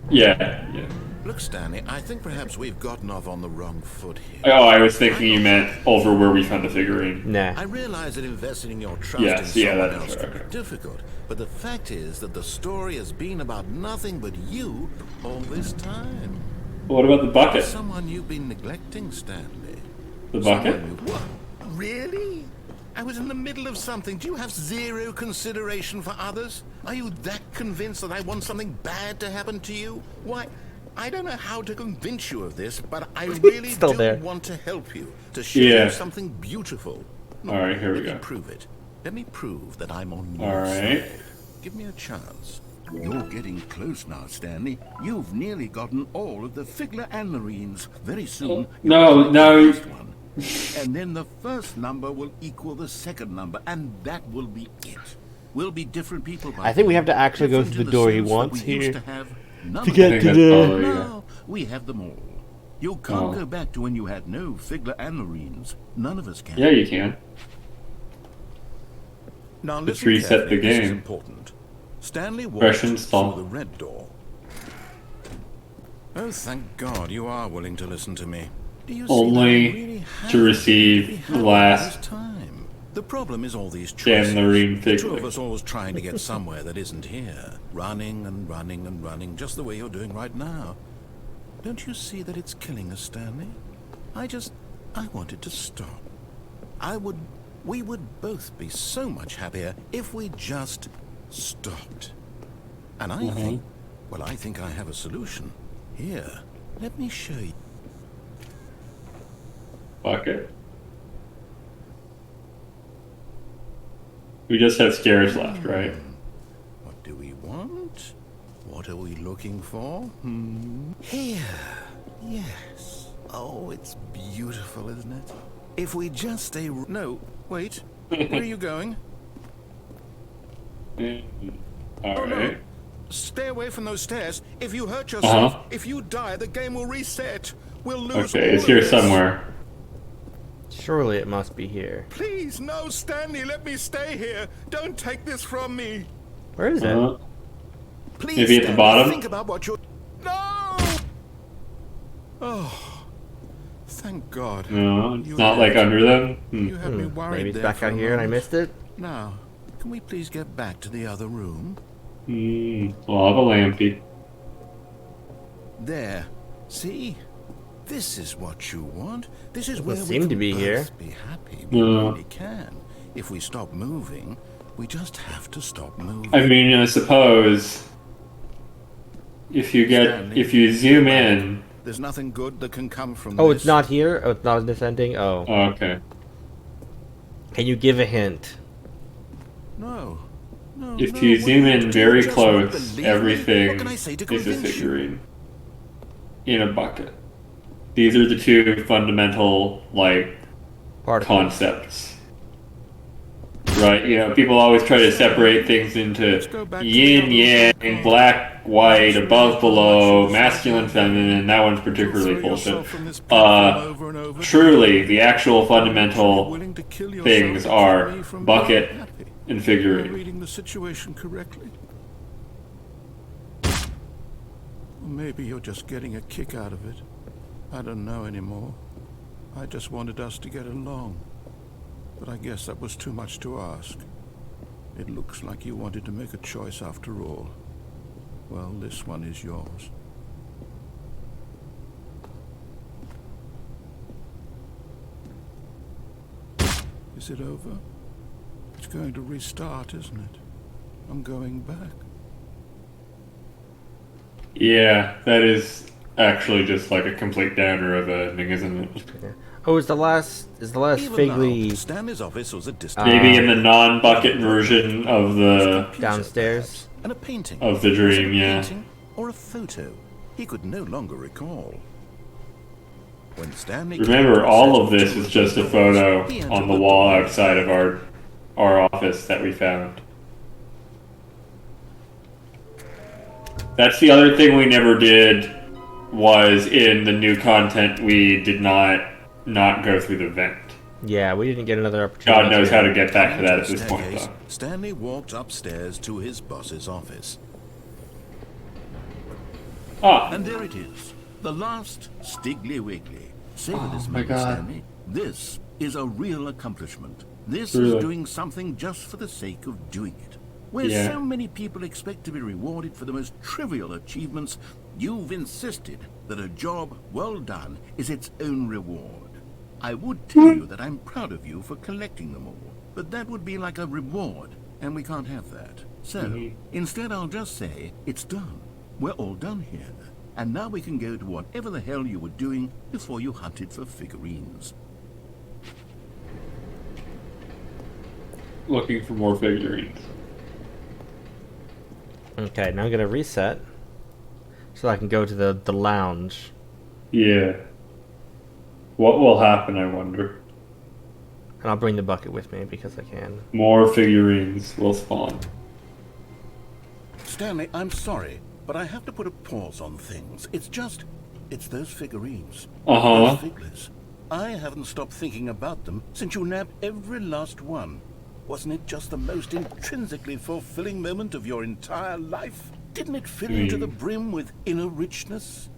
Yeah, yeah. Look, Stanley, I think perhaps we've gotten off on the wrong foot here. Oh, I was thinking you meant over where we found the figurine. I Nah. realize that investing in your trust Yes, in yeah, someone that's else can right. be difficult, but the fact is that the story has been about nothing but you all this time. What about the bucket? Someone you've been neglecting, Stanley. The bucket? Someone you... What? Really? I was in the middle of something. Do you have zero consideration for others? Are you that convinced that I want something bad to happen to you? Why, I don't know how to convince you of this, but I really Still do there. want to help you, to show Yeah. you something beautiful. All right, here we Let me go. prove it. Let me prove that I'm on your All right. side. Give me a chance. You're getting close now, Stanley. You've nearly gotten all of the Figler and Marines. Very soon. No, you'll no. get the first one. And then the first number will equal the second number, and that will be it. We'll be different people. By I think we then. have to actually go Different through in the door he sense that wants we used here to have none to of get them. I think to that's the... probably- Now we have them all. You can't Oh. go back to when you had no Figler and Marines. None of us can. Yeah, you can. Now Let's listen reset carefully, the this is game. important. Stanley walked Fresh through install. the red door. Oh, thank God you are willing to listen to me. Do you see that I Only really have to receive be the happy last this time? The problem is all these choices. Stanley Marine The two of figure. us always trying to get somewhere that isn't here. Running and running and running, just the way you're doing right now. Don't you see that it's killing us, Stanley? I wanted to stop. We would both be so much happier if we just stopped. And I think, well, I think I have a solution. Here, let me show you. Bucket. We just have scares left, right? What do we want? What are we looking for? Here. Yes. Oh, it's beautiful, isn't it? If we just stay... No, wait. Where are you going? Alright. Stay away from those stairs. If you hurt yourself, Uh-huh. if you die, the game will reset. We'll lose all Okay, it's of here this. somewhere. Surely it must be here. Please, no, Stanley, let me stay here. Don't take this from me. Where is it? Please, Maybe at the Stanley, bottom? think about what you're... No! Oh, thank God. No, it's You not had like me- under them. You had me worried Maybe it's there back for out a here and I moment. missed it? Now, can we please get back to the other room? Lava lampy. There. See? This is what you want. This is Doesn't where we seem can to be both here. be happy. We No. really can. If we stop moving, we just have to stop moving. I mean, I suppose if you zoom in. There's nothing good that can come from Oh, this. it's not here? Oh, it's not in this ending? Oh. Oh, okay. Can you give a hint? No. No, If no, you what zoom do in do? very Just won't close, believe me? everything What can I say to is a convince you? figurine in a bucket. These are the two fundamental concepts. Right, you know, people always try to separate things into yin, yang, black, white, above, below, masculine, feminine. That one's particularly bullshit. Truly, the actual fundamental things are bucket and Am I figurine. reading the situation correctly? Or maybe you're just getting a kick out of it. I don't know anymore. I just wanted us to get along. But I guess that was too much to ask. It looks like you wanted to make a choice after all. Well, this one is yours. Is it over? It's going to restart, isn't it? I'm going back. Yeah, that is actually just like a complete downer of a ending, isn't it? Yeah. Oh, is the last Even Figley now, Stanley's office was a distant Maybe in the non-bucket version of the downstairs and a painting of the Was it dream, a yeah. painting or a photo he could no longer recall. When Stanley Remember, all of this is just a photo on the wall outside of our office that we found. That's the other thing we never did, was in the new content we did not go through the vent. Yeah, we didn't get another opportunity. God knows how to get back to that at this point, staircase, though. Stanley walked upstairs to his boss's office. Ah, And there it is, the last Stiggly Wiggly. Savor this my moment, God. Stanley. This is a real accomplishment. This Really? is doing something just for the sake of doing it. Where Yeah. so many people expect to be rewarded for the most trivial achievements, you've insisted that a job well done is its own reward. I would tell you that I'm proud of you for collecting them all, but that would be like a reward, and we can't have that. So, instead I'll just say, it's done. We're all done here. And now we can go to whatever the hell you were doing before you hunted for figurines. looking for more figurines. Okay, now I'm gonna reset so I can go to the lounge. Yeah. What will happen, I wonder? And I'll bring the bucket with me because I can. More figurines will spawn. Stanley, I'm sorry, but I have to put a pause on things. It's those figurines. Uh-huh. Those figures. I haven't stopped thinking about them since you nabbed every last one. Wasn't it just the most intrinsically fulfilling moment of your entire life? Didn't it fill you to the brim with inner richness?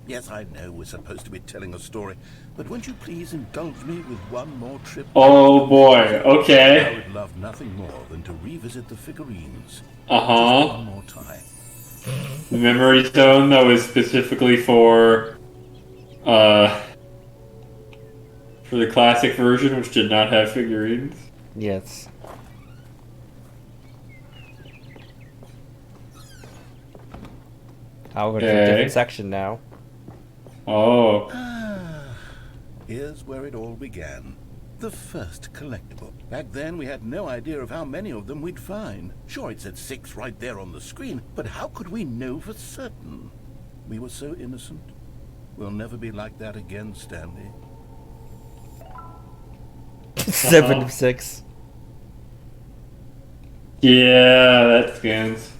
Yes, I know we're supposed to be telling a story, but won't you please indulge me with one more trip? Oh boy, I okay. would love nothing more than to revisit the figurines. Uh-huh. Just one more time. The memory stone that was specifically for the classic version, which did not have figurines. Yes. I'll go to a Okay. different section now. Oh. Here's where it all began. The first collectible. Back then, we had no idea of how many of them we'd find. Sure, it said 6 right there on the screen, but how could we know for certain? We were so innocent. We'll never be like that again, Stanley. 7 of 6. Yeah, that scans.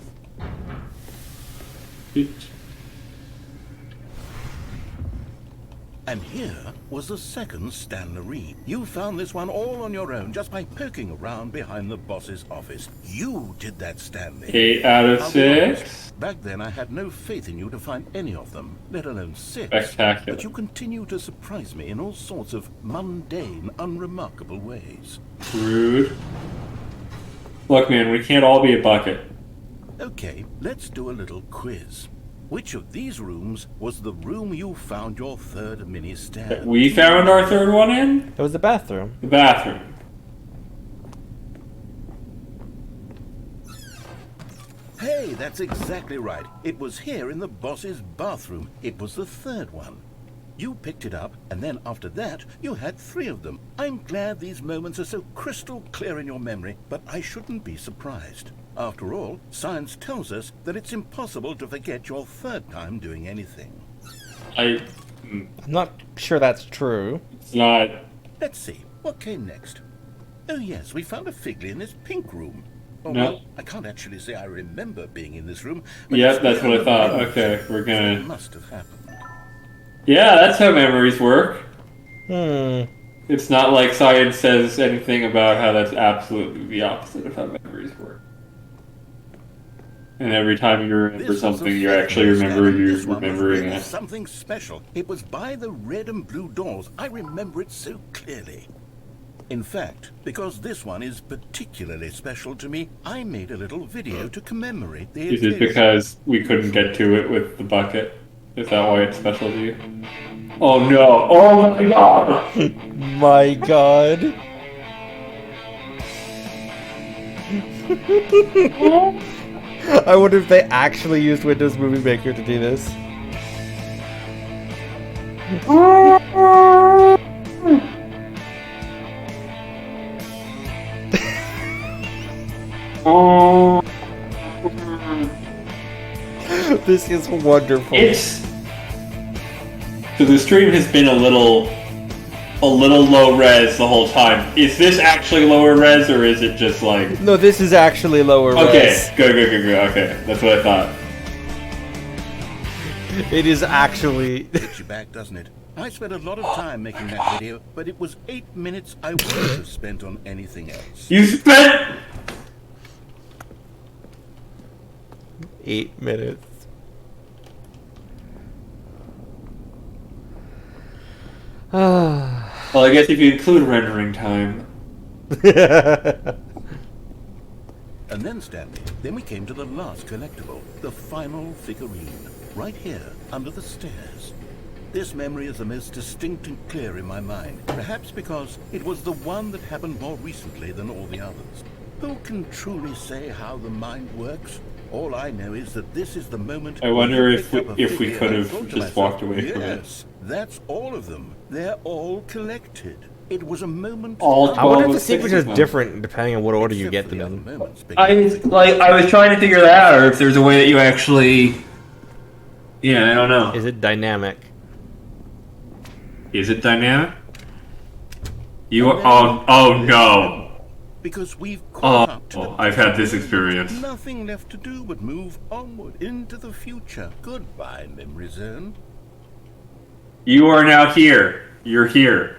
And here was the second Stanley. You found this one all on your own just by poking around behind the boss's office. You did that, Stanley. 8 out of I'll be honest, 6. back then I had no faith in you to find any of them, let alone 6. Spectacular. But you continue to surprise me in all sorts of mundane, unremarkable ways. Rude. Look, man, we can't all be a bucket. Okay, let's do a little quiz. Which of these rooms was the room you found your third mini stand? We found our third one in? It was the bathroom. The bathroom. Hey, that's exactly right. It was here in the boss's bathroom. It was the third one. You picked it up, and then after that, you had 3 of them. I'm glad these moments are so crystal clear in your memory, but I shouldn't be surprised. After all, science tells us that it's impossible to forget your third time doing anything. I'm not sure that's true. It's not. Let's see, what came next? Oh yes, we found a Figley in this pink room. Oh, No. well, I can't actually say I remember being in this room. But Yep, it's that's what I clear thought. on the Okay, page. we're gonna- It must have happened. Yeah, that's how memories work. Hmm. It's not like science says anything about how that's absolutely the opposite of how memories work. And every time you remember This was a something, you fake actually news remember stand. you're This one was remembering really it. something special. It was by the red and blue doors. I remember it so clearly. In fact, because this one is particularly special to me, I made a little video to commemorate the Is it occasion. because we couldn't get to it with the bucket? Is that why it's special to you? Oh no! Oh my god! My god. I wonder if they actually used Windows Movie Maker to do this. This is wonderful. So the stream has been a little low res the whole time. Is this actually lower res, or is it just like... No, this is actually lower res. Okay, good. Okay, that's what I thought. It is actually... Gets you back, doesn't it? I spent a lot of time making that video, but it was 8 minutes I wouldn't have spent on anything else. You spent... 8 minutes. Well, I guess if you include rendering time. And then, Stanley, then we came to the last collectible, the final figurine, right here, under the stairs. This memory is the most distinct and clear in my mind, perhaps because it was the one that happened more recently than all the others. Who can truly say how the mind works? All I know is that this is the moment... I wonder if we could have just walked away from it. Yes, that's all of them. They're all collected. It was a moment... I wonder if the sequence is different depending on what order you get them in. I was trying to figure that out, or if there's a way that you actually... Yeah, I don't know. Is it dynamic? Is it dynamic? You are... Oh no! Because we've caught up to I've had this experience. Nothing left to do but move onward into the future. Goodbye, memory zone. You are now here. You're here.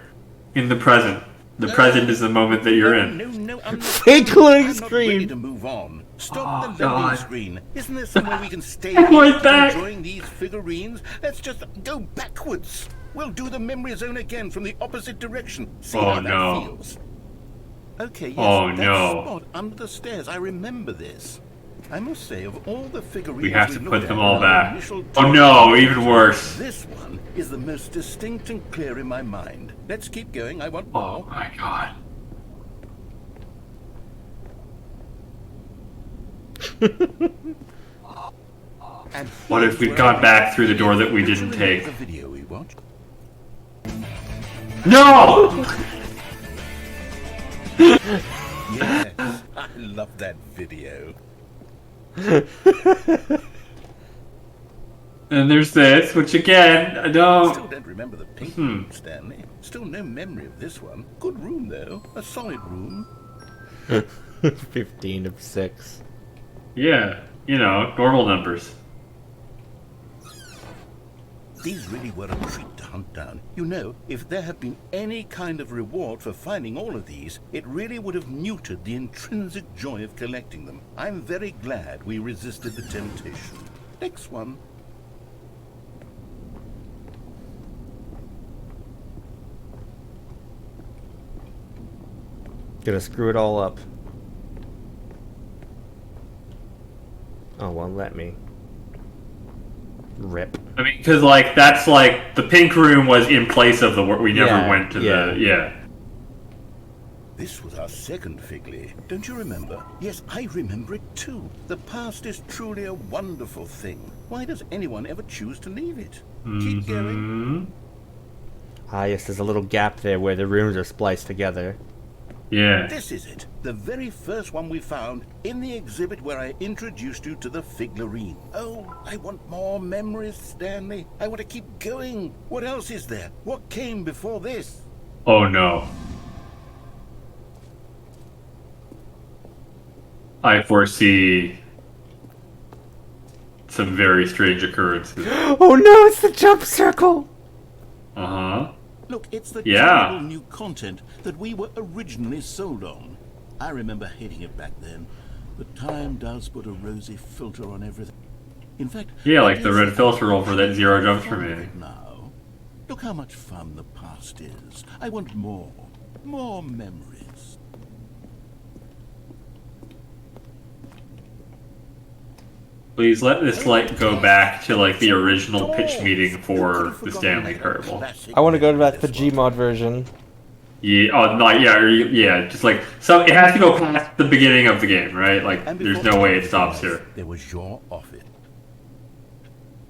In the present. The present is the moment that you're in. No, I'm not, Fake loading I'm not ready screen. to move on. Stop the loading screen. Isn't there somewhere we can stay back. enjoying these figurines? Let's just go backwards. We'll do the memory zone again from the opposite direction. See how that feels. Okay, yes, that spot under the stairs. I remember this. I must say, of all the figurines we have to put them all back. Oh no, even worse. This one is the most distinct and clear in my mind. Let's keep going. I want more. Oh my god. And what if we'd gone back through the door that we didn't take? The video we watched. No! Yes, I love that video. And there's this, which again, I don't... Still don't remember the pink room, Stanley. Still no memory of this one. Good room, though. A solid room. 15 of 6. Yeah, you know, normal numbers. These really were a treat to hunt down. You know, if there had been any kind of reward for finding all of these, it really would have muted the intrinsic joy of collecting them. I'm very glad we resisted the temptation. Next one. Gonna screw it all up. Oh, well, let me. Rip. I mean, because, like, that's like, the pink room was in place of the... We never went to the... Yeah. This was our second Figley. Don't you remember? Yes, I remember it too. The past is truly a wonderful thing. Why does anyone ever choose to leave it? Keep going. Ah, yes, there's a little gap there where the rooms are spliced together. Yeah. This is it. The very first one we found in the exhibit where I introduced you to the figurine. Oh, I want more memories, Stanley. I want to keep going. What else is there? What came before this? Oh no. I foresee some very strange occurrences. Oh no, it's the jump circle! Uh-huh. Look, it's the terrible new content that we were originally sold on. I remember hating it back then, but time does put a rosy filter on everything. In fact, yeah, like the red filter over that zero jumps for me. Now, look how much fun the past is. I want more memories. Please let this light go back to like the original pitch meeting for the Stanley Parable. I want to go to that the Gmod version. Yeah, oh, not, yeah, yeah, just like, so it has to go past the beginning of the game, right? Like, there's no way it stops here. There was your office.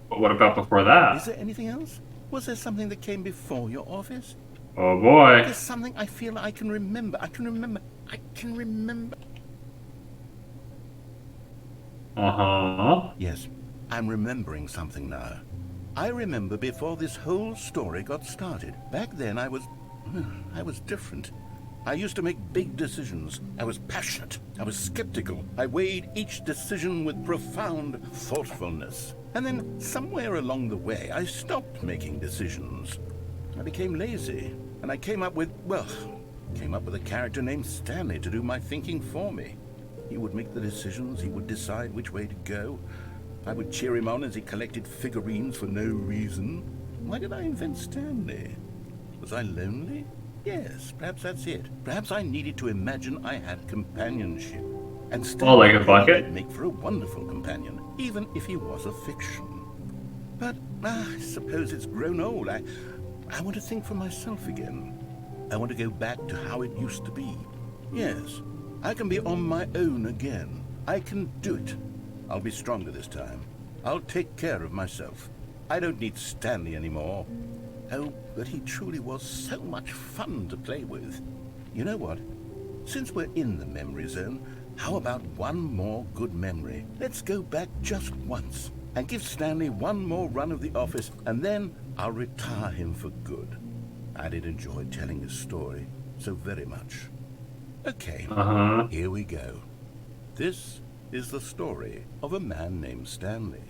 But what about before that? Is there anything else? Was there something that came before your office? Oh boy. There's something I feel I can remember. I can remember. Uh-huh. Yes, I'm remembering something now. I remember before this whole story got started. Back then I was different. I used to make big decisions. I was passionate. I was skeptical. I weighed each decision with profound thoughtfulness. And then somewhere along the way, I stopped making decisions. I became lazy, and I came up with a character named Stanley to do my thinking for me. He would make the decisions, he would decide which way to go. I would cheer him on as he collected figurines for no reason. Why did I invent Stanley? Was I lonely? Yes, perhaps that's it. Perhaps I needed to imagine I had companionship. And Stanley like a bucket? would make for a wonderful companion, even if he was a fiction. But I suppose it's grown old. I want to think for myself again. I want to go back to how it used to be. Yes, I can be on my own again. I can do it. I'll be stronger this time. I'll take care of myself. I don't need Stanley anymore. Oh, but he truly was so much fun to play with. You know what? Since we're in the memory zone, how about one more good memory? Let's go back just once and give Stanley one more run of the office, and then I'll retire him for good. I did enjoy telling his story so very much. Okay, Here we go. This is the story of a man named Stanley.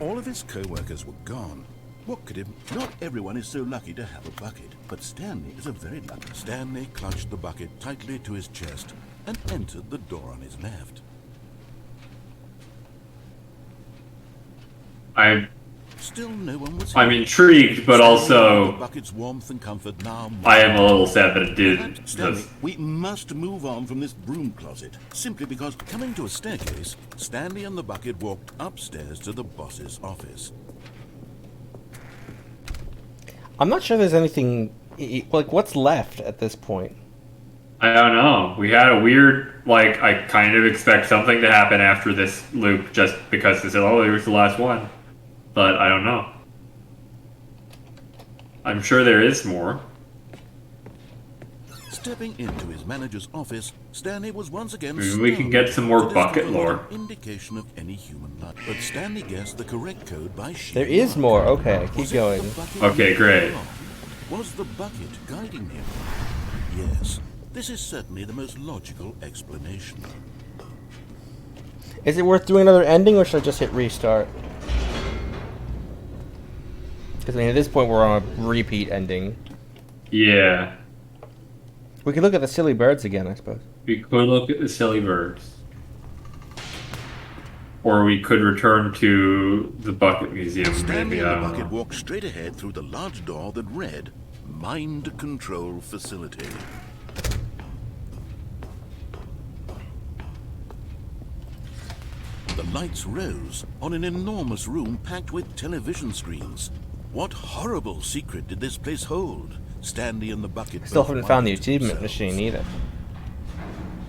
All of his co-workers were gone. What could him? Not everyone is so lucky to have a bucket, but Stanley is a very lucky. Stanley clutched the bucket tightly to his chest and entered the door on his left. Still no one was I'm intrigued, but also the bucket's warmth and comfort now. I am a little sad that it did. Stanley, we must move on from this broom closet, simply because coming to a staircase, Stanley and the bucket walked upstairs to the boss's office. I'm not sure there's anything like what's left at this point. I don't know. We had a weird, like, I kind of expect something to happen after this loop just because they said, oh, it was the last one. But I don't know. I'm sure there is more. Stepping into his manager's office, Stanley was once again Maybe we can get some more bucket lore. Indication of any human life. But Stanley guessed the correct code by There is more. Okay, keep going. Okay, great. Was the bucket guiding him? Yes. This is certainly the most logical explanation. Is it worth doing another ending, or should I just hit restart? Because I mean, at this point, we're on a repeat ending. Yeah. We could look at the silly birds again, I suppose. We could look at the silly birds. Or we could return to the Bucket Museum, Stanley maybe. and the bucket walked straight ahead through the large door that read, Mind Control Facility. The lights rose on an enormous room packed with television screens. What horrible secret did this place hold? Stanley and the bucket Still both haven't found the wondered to achievement themselves. machine either.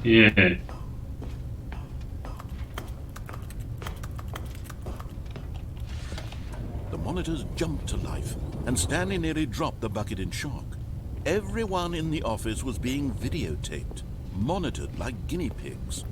Yeah. The monitors jumped to life, and Stanley nearly dropped the bucket in shock. Everyone in the office was being videotaped, monitored like guinea pigs.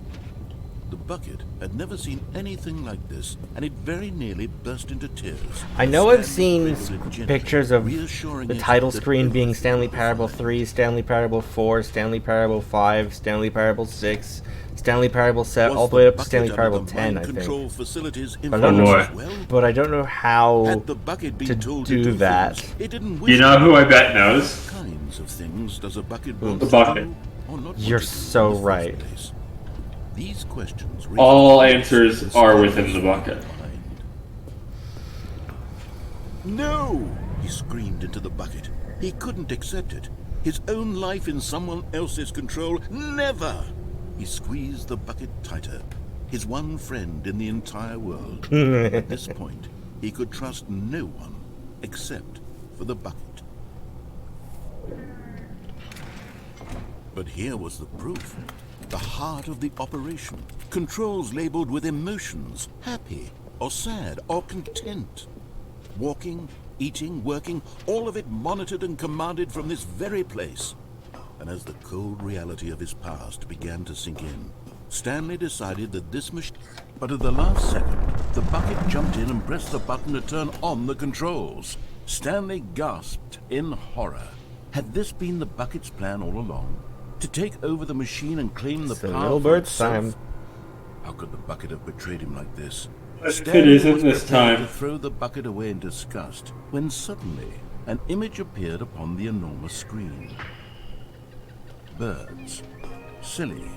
The bucket had never seen anything like this, and it very nearly burst into tears. I know I've Stanley seen cradled it gently, pictures of reassuring the it title that screen being everything Stanley would be Parable fine. 3, Stanley Parable 4, Stanley Parable 5, Stanley Parable 6, Stanley Parable 7, all the way up to Stanley Parable 10, I think. I don't know, but I don't know how to do that. You know who I bet knows? Kinds of things does a bucket The bucket. You're so right. These questions All answers are within the bucket. No! He screamed into the bucket. He couldn't accept it. His own life in someone else's control. Never! He squeezed the bucket tighter. his one friend in the entire world. At this point, he could trust no one except for the bucket. But here was the proof. The heart of the operation. Controls labeled with emotions, happy or sad or content. Walking, eating, working, all of it monitored and commanded from this very place. And as the cold reality of his past began to sink in, Stanley decided that this machine... But at the last second, the bucket jumped in and pressed the button to turn on the controls. Stanley gasped in horror. Had this been the bucket's plan all along? To take over the machine and claim the power little for bird's itself? time. How could the bucket have betrayed him like this? If it isn't was this prepared time. to throw the bucket away in disgust, when suddenly an image appeared upon the enormous screen. Birds. Silly,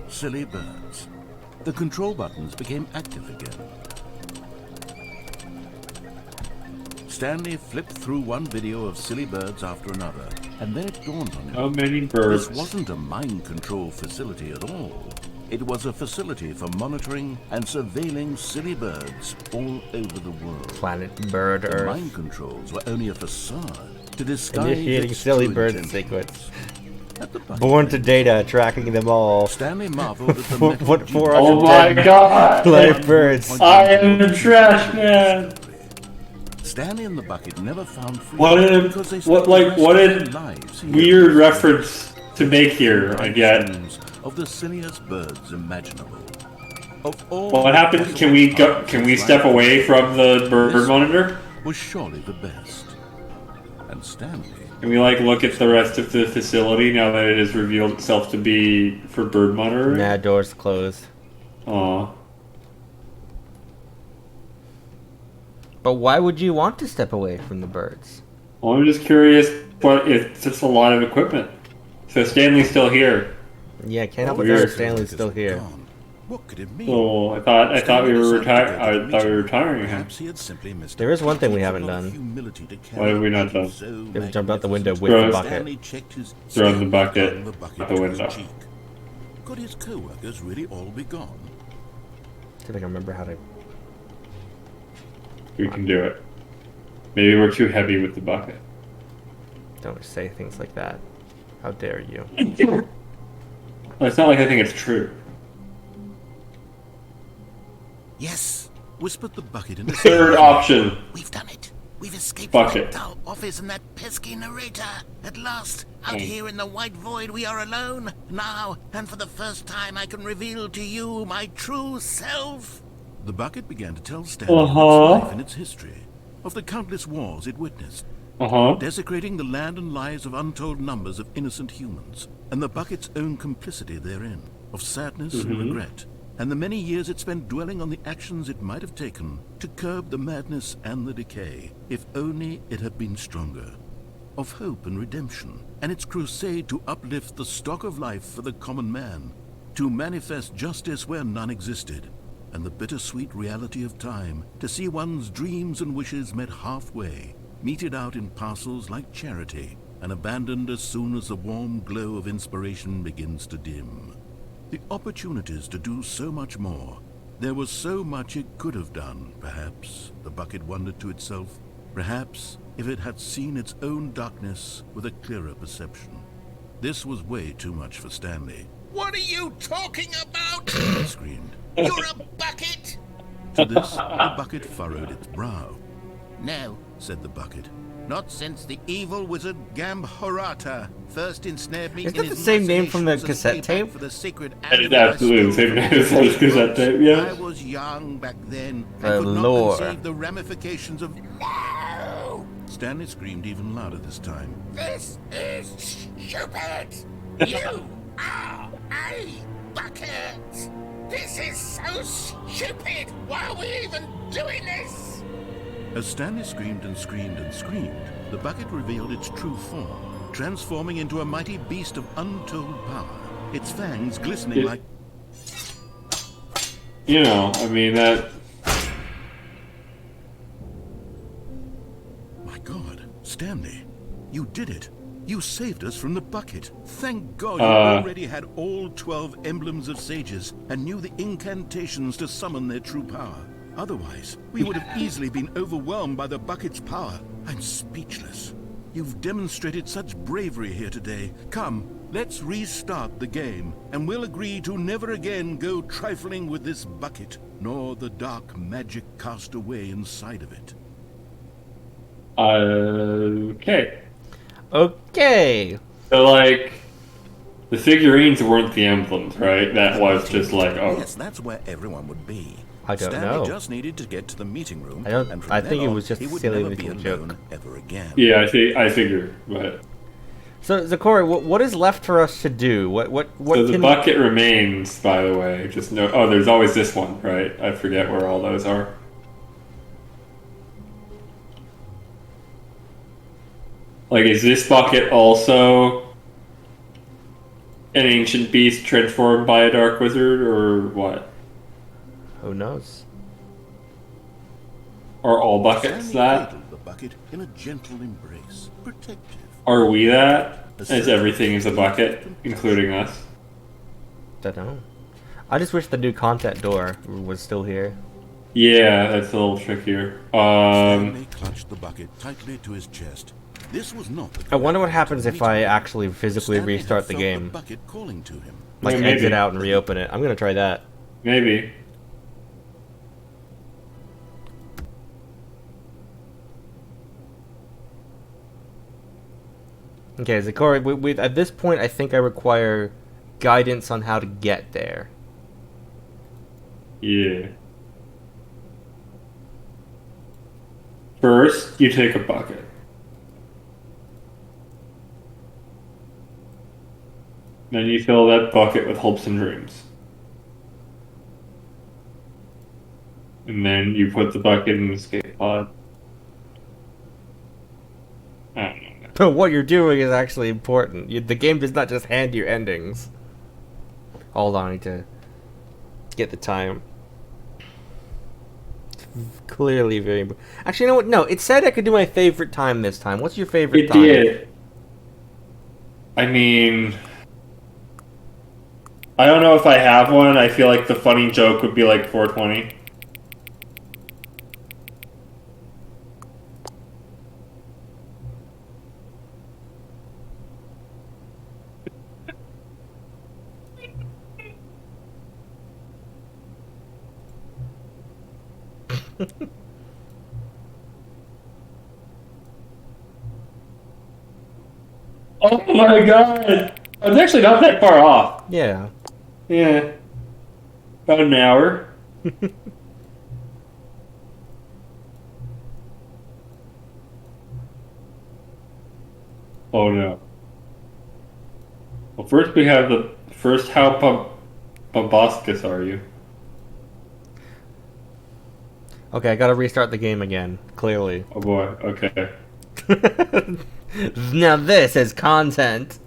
silly birds. The control buttons became active again. Stanley flipped through one video of silly birds after another, and then it dawned on him. How many birds? This wasn't a mind control facility at all. It was a facility for monitoring and surveilling silly birds all over the world. Planet Bird The Earth. mind controls were only a facade to disguise Initiating its silly true bird intentions. sequence. At the bucket Born to data, tracking them all. Stanley marveled at the What metal 410 Oh my god! planet birds. I am a trash man! Stanley and the bucket never found freedom What did because they what spent like the what rest of did their lives here. weird reference to make here? I get. Of the silliest birds imaginable. Of all What happened? Can we go? Can we step away from the bird monitor? was surely the best. And Stanley Can we like look at the rest of the facility now that it has revealed itself to be for bird monitoring? Nah, doors closed. Aw. But why would you want to step away from the birds? Well, I'm just curious. What? It's just a lot of equipment. So Stanley's still here. Yeah, can't help but Weird. notice Stanley's still here. what could it mean? So I thought we Stanley were decided to go to the I thought we were meeting. retiring him. Perhaps he had simply missed There is one thing we haven't He had a lot of done. humility to carry What have we not something done? so We haven't jumped out the window with Throw the it. bucket. Stanley checked his Throw the skill bucket on the bucket out the to his window. cheek. Could his co-workers really all be gone? See if I can remember how to. We can do it. Maybe we're too heavy with the bucket. Don't say things like that. How dare you? Well, it's not like I think it's true. Yes, whispered the bucket in the Third option. We've done it. We've escaped Bucket. from that dull office and that pesky narrator. At last, out here in the white void, we are alone. Now, and for the first time, I can reveal to you my true self. The bucket began to tell Stanley of its life and its history, of the countless wars it witnessed, desecrating the land and lives of untold numbers of innocent humans, and the bucket's own complicity therein, of sadness and regret, and the many years it spent dwelling on the actions it might have taken to curb the madness and the decay, if only it had been stronger, of hope and redemption, and its crusade to uplift the stock of life for the common man, to manifest justice where none existed, and the bittersweet reality of time, to see one's dreams and wishes met halfway, meted out in parcels like charity, and abandoned as soon as the warm glow of inspiration begins to dim. The opportunities to do so much more. There was so much it could have done, perhaps, the bucket wondered to itself. Perhaps, if it had seen its own darkness with a clearer perception. This was way too much for Stanley. What are you talking about? He screamed. You're a bucket! To this, the bucket furrowed its brow. No, Said the bucket. not since the evil wizard Gambhorata first ensnared me Isn't in that the his same name from the machinations cassette as payback tape? For the sacred That is animal I absolutely the stole same from name as the his cassette tape, yeah. I was young back then. The I could lore. not conceive the ramifications of... No! Stanley screamed even louder this time. This is stupid! You are a bucket! This is so stupid! Why are we even doing this? As Stanley screamed and screamed and screamed, the bucket revealed its true form, transforming into a mighty beast of untold power, its fangs glistening like... You know, I mean that. My God, Stanley, you did it. You saved us from the bucket. Thank God you already had all 12 emblems of sages and knew the incantations to summon their true power. Otherwise, we would have easily been overwhelmed by the bucket's power. I'm speechless. You've demonstrated such bravery here today. Come, let's restart the game, and we'll agree to never again go trifling with this bucket, nor the dark magic cast away inside of it. Okay. Okay. So, like, the figurines weren't the emblems, right? That was just like, oh. Yes, that's where everyone would be. I don't Stanley know. just needed to get to the meeting room. I think it was just a silly little joke joke. Ever again. Yeah, I figured, but. So, Zakori, what is left for us to do? What So the can bucket remains, by the way. Just no. Oh, there's always this one, right? I forget where all those are. Like, is this bucket also an ancient beast transformed by a dark wizard, or what? Who knows? Are all buckets Stanley that? cradled the bucket in a gentle embrace, protective. Are we that? As everything is a bucket, including us? Don't know. I just wish the new content door was still here. Yeah, that's a little trickier. Stanley clutched the bucket tightly to his chest. This was not the I wonder what correct happens if I actually physically Stanley had restart the felt game. bucket calling to him. Like Yeah, maybe. exit out and reopen it. I'm gonna try that. Maybe. Okay, Zakori, at this point, I think I require guidance on how to get there. Yeah. First, you take a bucket. Then you fill that bucket with hopes and dreams. And then you put the bucket in the escape pod. I don't know. But what you're doing is actually important. The game does not just hand you endings. Hold on, I need to get the time. Clearly very important. Actually, you know what? No, it said I could do my favorite time this time. What's your favorite It time? did. I mean, I don't know if I have one. I feel like the funny joke would be like 420. Oh my god! I was actually not that far off. Yeah. Yeah. About an hour. Oh no. Well, first we have the first how bombastic are you? Okay, I gotta restart the game again. Clearly. Oh boy, okay. Now this is content.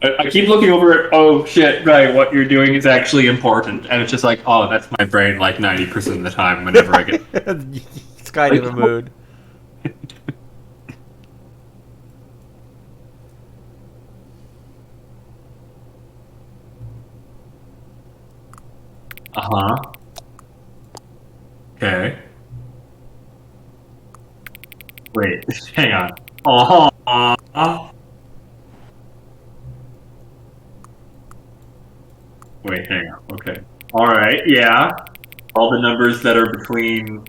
I keep looking over it. Oh shit, right, what you're doing is actually important. And it's just like, oh, that's my brain like 90% of the time whenever I get... It's kind of a mood. Uh-huh. Okay. Wait, hang on. Oh. Wait, hang on. Okay. All right. Yeah. All the numbers that are between.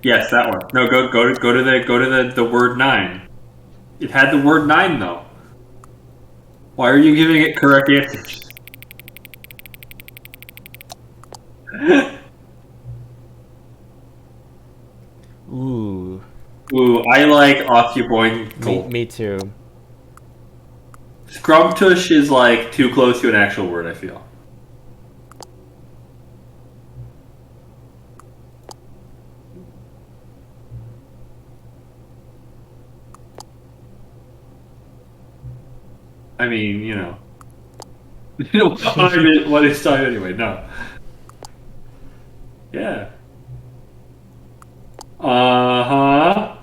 Yes, that one. No, go to the word 9. It had the word 9 though. Why are you giving it correct answers? Ooh. Ooh, I like Occupying. Me too. Scrubtush is like too close to an actual word, I feel. I mean, you know. What is time anyway? No. Yeah. Uh-huh.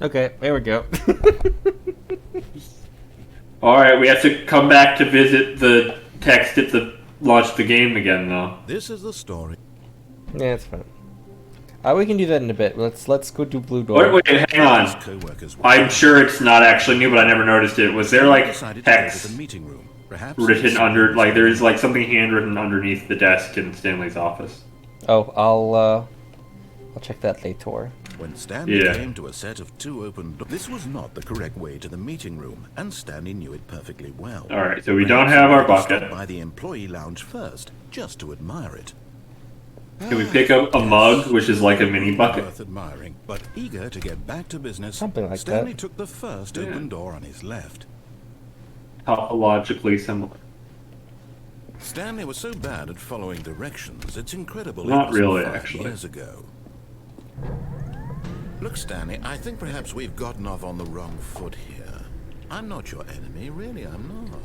Okay, there we go. Alright, we have to come back to visit the text at the launch the game again, though. This is the story. Yeah, it's fine. We can do that in a bit. Let's go to Blue Door. Wait, hang on. I'm sure it's not actually new, but I never noticed it. Was there like text written under, like there's like something handwritten underneath the desk in Stanley's office? Oh, I'll check that later. When Stanley came to a set of 2 open doors, this was not the correct way to the meeting room, and Stanley knew it perfectly well. Alright, so we don't have our bucket. By the employee lounge first, just to admire it. Can we pick up a mug, which is like a mini bucket? Worth admiring, but eager to get back to business, Something like Stanley that. took the first open door on his left. Topologically similar. Stanley was so bad at following directions, it's incredible. Not really, 5 actually. years ago. Look, Stanley, I think perhaps we've gotten off on the wrong foot here. I'm not your enemy, really, I'm not.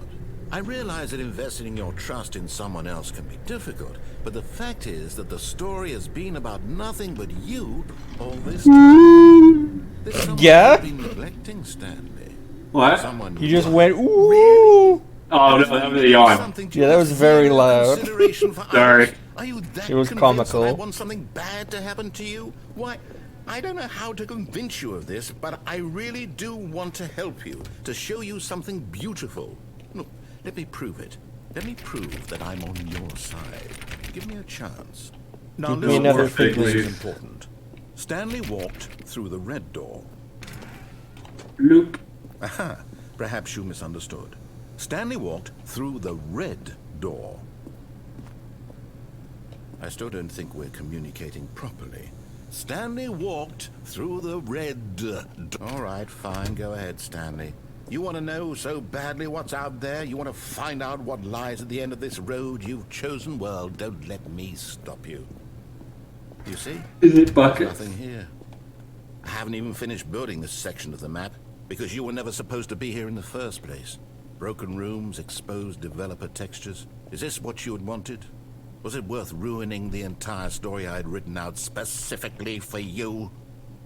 I realize that investing in your trust in someone else can be difficult, but the fact is that the story has been about nothing but you all this time. There's someone Yeah? you've been neglecting, Stanley. What? Someone You just love. went ooh. Oh, no, that was a yawn. Something to Yeah, that was very zero loud. consideration for Sorry. others. Are you that It was convinced that I comical. want something bad to happen to you? Why, I don't know how to convince you of this, but I really do want to help you, to show you something beautiful. Look, let me prove it. Let me prove that I'm on your side. Give me a chance. Now Give me listen, another this is please. important. Stanley walked through the red door. Loop. Aha, perhaps you misunderstood. Stanley walked through the red door. I still don't think we're communicating properly. Stanley walked through the red door. All right, fine, go ahead, Stanley. You want to know so badly what's out there? You want to find out what lies at the end of this road you've chosen? Well, don't let me stop you. You see? Is it There's buckets? nothing here. I haven't even finished building this section of the map, because you were never supposed to be here in the first place. Broken rooms, exposed developer textures. Is this what you had wanted? Was it worth ruining the entire story I had written out specifically for you?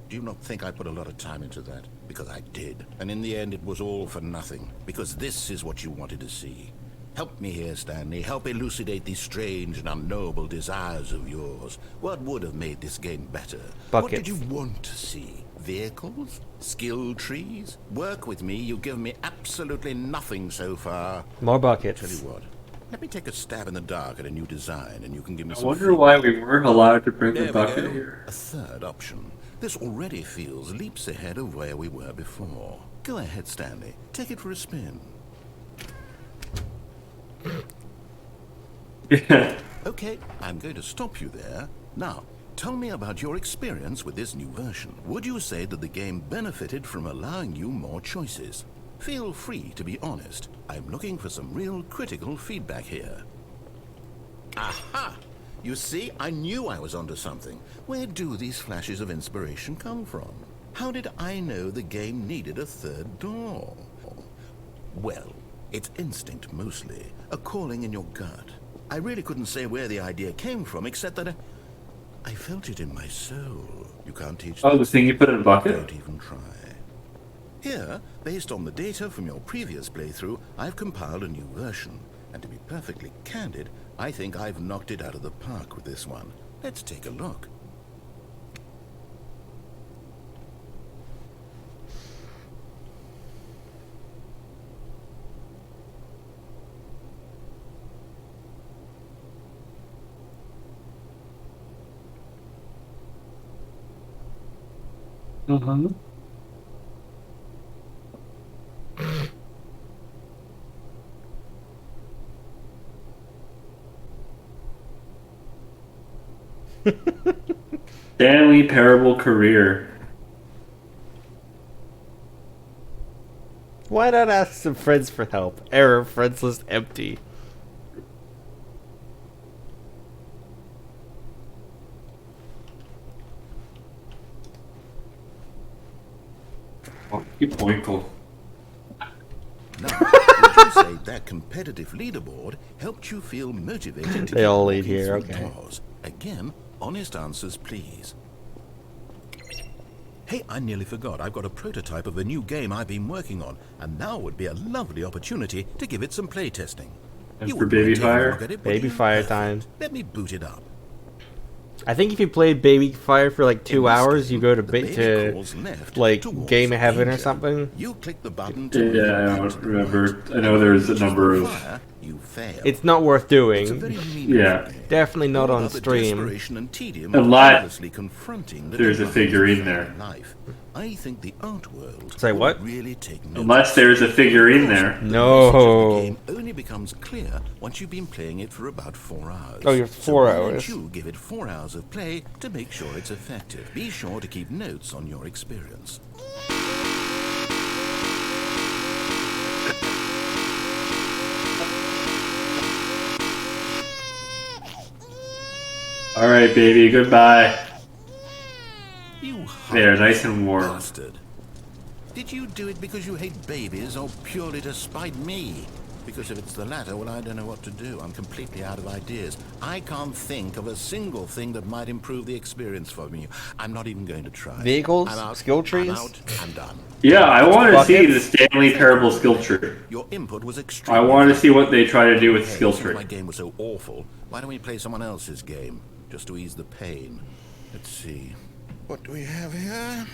Do you not think I put a lot of time into that? Because I did. And in the end, it was all for nothing. Because this is what you wanted to see. Help me here, Stanley. Help elucidate these strange and unknowable desires of yours. What would have made this game better? Buckets. What did you want to see? Vehicles? Skill trees? Work with me. You've given me absolutely nothing so far. More buckets. Tell you what. Let me take a stab in the dark at a new design, and you can give me I some wonder why we weren't allowed to bring There the we bucket go. here. A third option. This already feels leaps ahead of where we were before. Go ahead, Stanley. Take it for a spin. Okay, I'm going to stop you there. Now, tell me about your experience with this new version. Would you say that the game benefited from allowing you more choices? Feel free to be honest. I'm looking for some real critical feedback here. Aha! You see, I knew I was onto something. Where do these flashes of inspiration come from? How did I know the game needed a third door? Well, it's instinct mostly, a calling in your gut. I really couldn't say where the idea came from, except that I felt it in my soul. You can't teach Oh, that. the thing you put in a bucket? Don't even try. Here, based on the data from your previous playthrough, I've compiled a new version. And to be perfectly candid, I think I've knocked it out of the park with this one. Let's take a look. Uh-huh. Stanley Parable Career. Why not ask some friends for help? Error, friends list empty. Oh, you pointle. Now, would you say that competitive leaderboard helped you feel motivated to They keep all lead walking here, through okay. doors? Again, honest answers, please. Hey, I nearly forgot. I've got a prototype of a new game I've been working on, and now would be a lovely opportunity to give it some playtesting. And for Baby Fire? Baby Fire time. Let me boot it up. I think if you played Baby Fire for like 2 hours, you go to like Game of Heaven or something. You click the button Yeah, I don't remember. I know there's a number of... It's not worth doing. Yeah. Definitely not on stream. Unless there's a figurine there. I think the art world Say what? really take notice. Unless there's a figurine there. No. The game only becomes clear once you've been playing it for about 4 hours. Oh, you're 4 hours. Why don't you give it 4 hours of play to make sure it's effective? Be sure to keep notes on your experience. Alright, baby, goodbye. You There, nice and warm. bastard. Did you do it because you hate babies or purely to spite me? Because if it's the latter, well, I don't know what to do. I'm completely out of ideas. I can't think of a single thing that might improve the experience for me. I'm not even going to try. Vehicles? I'm out. Skill trees? I'm out. I'm done. Yeah, I want to see the Buckets? Stanley Parable skill tree. Your input was I extremely want to see what they try to do with the skill Since tree. my game was so awful, why don't we play someone else's game? Just to ease the pain. Let's see. What do we have here?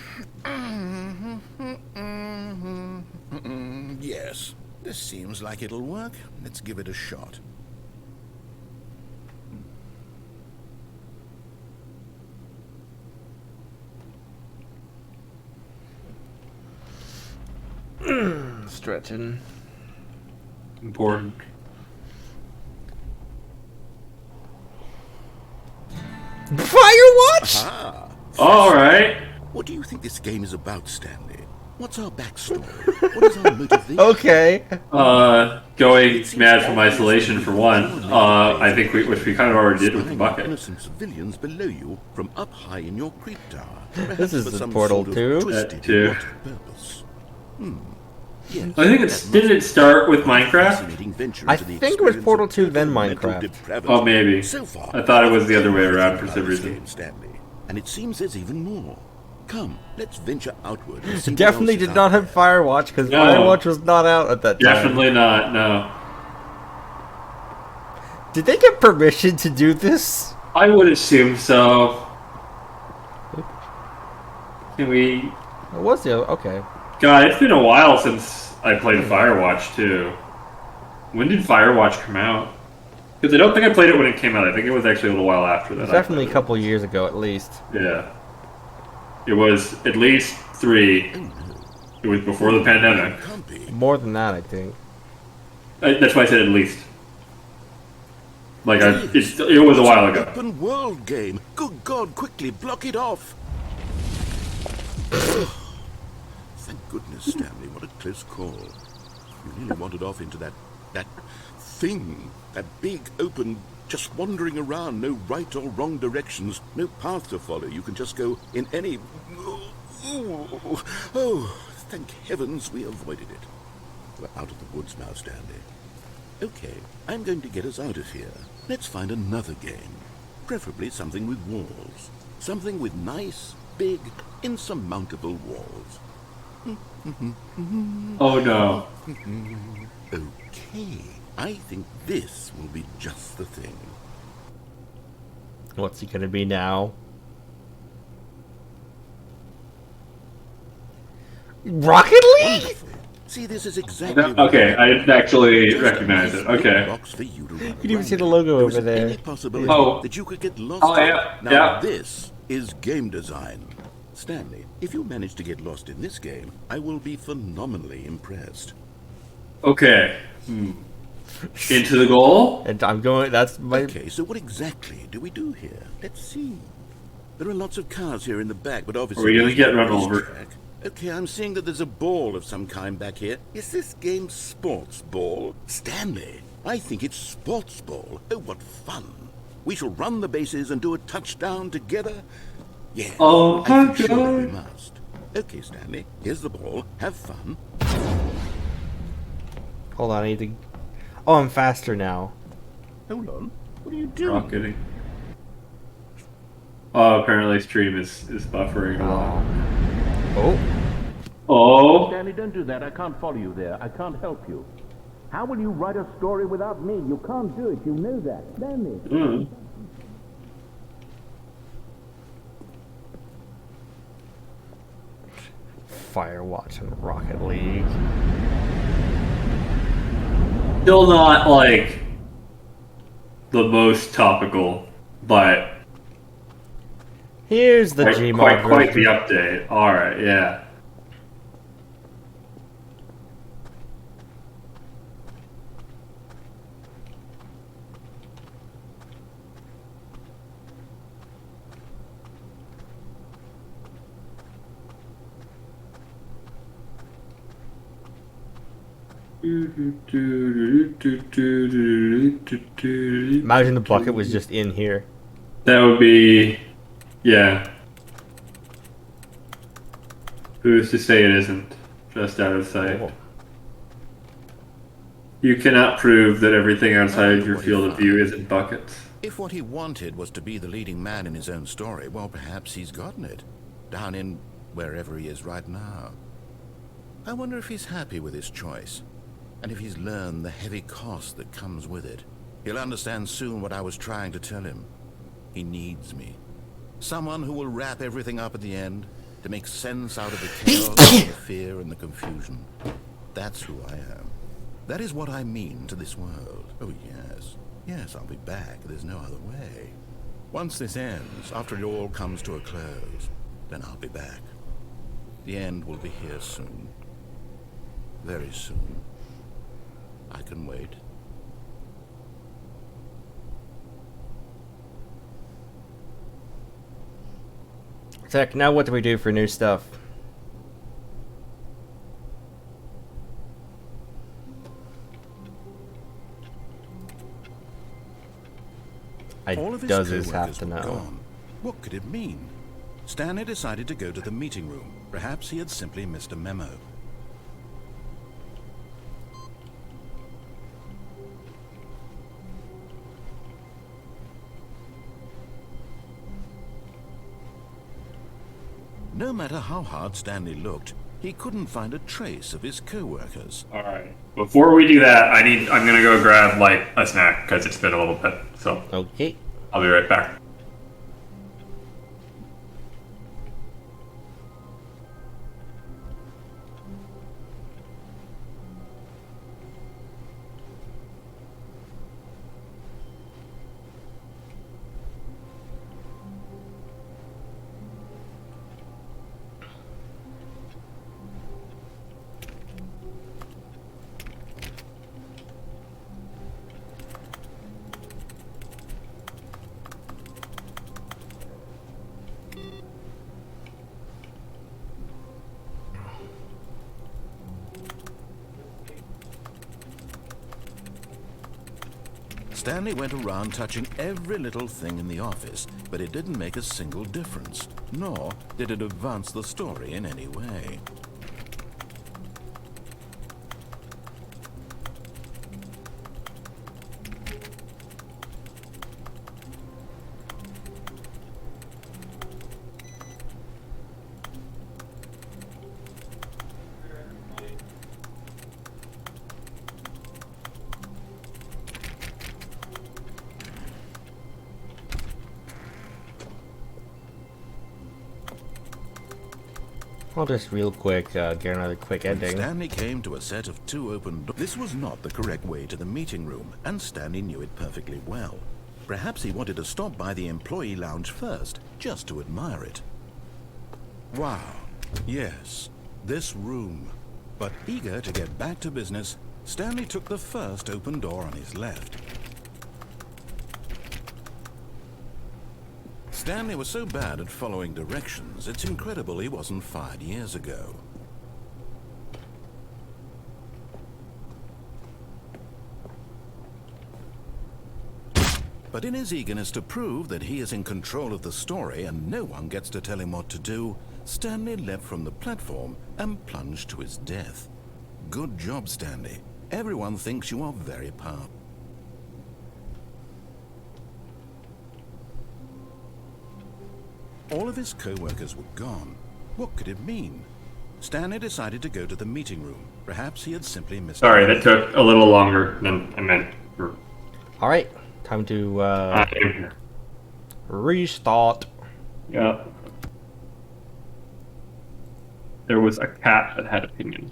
Yes. This seems like it'll work. Let's give it a shot. Stretching. Important. Firewatch? Ah. Alright. What do you think this game is about, Stanley? What's our backstory? What is our motivation? Okay. Going mad from isolation for one. I think which we kind of already did with the bucket. Innocent civilians below you from up high in your creep tower. This is for the some Portal sort of 2. twisted That too. erotic purpose. Yes, I think it's... Didn't it start with Minecraft? fascinating venture I into the think it was experience Portal of 2 then mental Minecraft. depravity. Oh, maybe. So far, I thought it was the other way around for some reason. Game, Stanley. And it seems there's even more. Come, let's venture outward. And see what Definitely else is did not out have Firewatch because No. Firewatch was not out at that time. Definitely not, no. Did they get permission to do this? I would assume so. Can we... It was the okay. God, it's been a while since I played Firewatch, too. When did Firewatch come out? Because I don't think I played it when it came out. I think it was actually a little while after that. It was definitely a couple years ago at least. Yeah. It was at least 3. It was before the pandemic. More than that, I think. That's why I said at least. Like, it was a while ago. Open world game. Good God, quickly block it off. Thank goodness, Stanley. What a close call. You nearly wandered off into that thing. That big, open, just wandering around. No right or wrong directions. No path to follow. You can just go in any... Oh, thank heavens we avoided it. We're out of the woods now, Stanley. Okay, I'm going to get us out of here. Let's find another game. Preferably something with walls. Something with nice, big, insurmountable walls. Oh no. Okay, I think this will be just the thing. What's he gonna be now? Rocket League? Wonderful. See, this is exactly Okay, I didn't actually recognize it. Okay. You can even see the logo over there. Any possibility Oh. that you could get lost. Oh, yeah, Now yeah. this is game design. Stanley, if you manage to get lost in this game, I will be phenomenally impressed. Okay. Into the goal? And I'm going. That's my. Okay, so what exactly do we do here? Let's see. There are lots of cars here in the back, but obviously... Are we gonna there's get no run over? racetrack. Okay, I'm seeing that there's a ball of some kind back here. Is this game sports ball? Stanley, I think it's sports ball. Oh, what fun. We shall run the bases and do a touchdown together. Yeah, Oh, I think surely God. we must. Okay, Stanley, here's the ball. Have fun. Hold on, I need to. Oh, I'm faster now. Hold on. What are you doing? Rocketing. Oh, apparently stream is buffering a lot. Oh. Oh. Stanley, don't do that. I can't follow you there. I can't help you. How will you write a story without me? You can't do it. You know that. Stanley. Mm. Firewatch and Rocket League. Still not like the most topical, but Here's the Gmod quite the version. update. All right, yeah. Imagine the bucket was just in here. That would be, yeah. Who's to say it isn't? Just out of sight. Oh. You cannot prove that everything outside your field of view isn't buckets. If what he wanted was to be the leading man in his own story, well, perhaps he's gotten it. Down in wherever he is right now. I wonder if he's happy with his choice. And if he's learned the heavy cost that comes with it. He'll understand soon what I was trying to tell him. He needs me. Someone who will wrap everything up at the end to make sense out of the chaos, the fear, and the confusion. That's who I am. That is what I mean to this world. Oh, yes. Yes, I'll be back. There's no other way. Once this ends, after it all comes to a close, then I'll be back. The end will be here soon. Very soon. I can wait. Tech, now what do we do for new stuff? All of his Does have co-workers to were know. gone. What could it mean? Stanley decided to go to the meeting room. Perhaps he had simply missed a memo. No matter how hard Stanley looked, he couldn't find a trace of his co-workers. All right. Before we do that, I'm gonna go grab like a snack because it's been a little bit. So Okay. I'll be right back. Stanley went around touching every little thing in the office, but it didn't make a single difference, nor did it advance the story in any way. I'll just real quick get another quick ending. Stanley came to a set of 2 open doors. This was not the correct way to the meeting room, and Stanley knew it perfectly well. Perhaps he wanted to stop by the employee lounge first, just to admire it. Wow, yes, this room. But eager to get back to business, Stanley took the first open door on his left. Stanley was so bad at following directions, it's incredible he wasn't fired years ago. But in his eagerness to prove that he is in control of the story and no one gets to tell him what to do, Stanley leapt from the platform and plunged to his death. Good job, Stanley. Everyone thinks you are very powerful. All of his co-workers were gone. What could it mean? Stanley decided to go to the meeting room. Perhaps he had simply missed... Sorry, that took a little longer than I meant. Alright, time to restart. Yeah. There was a cat that had opinions.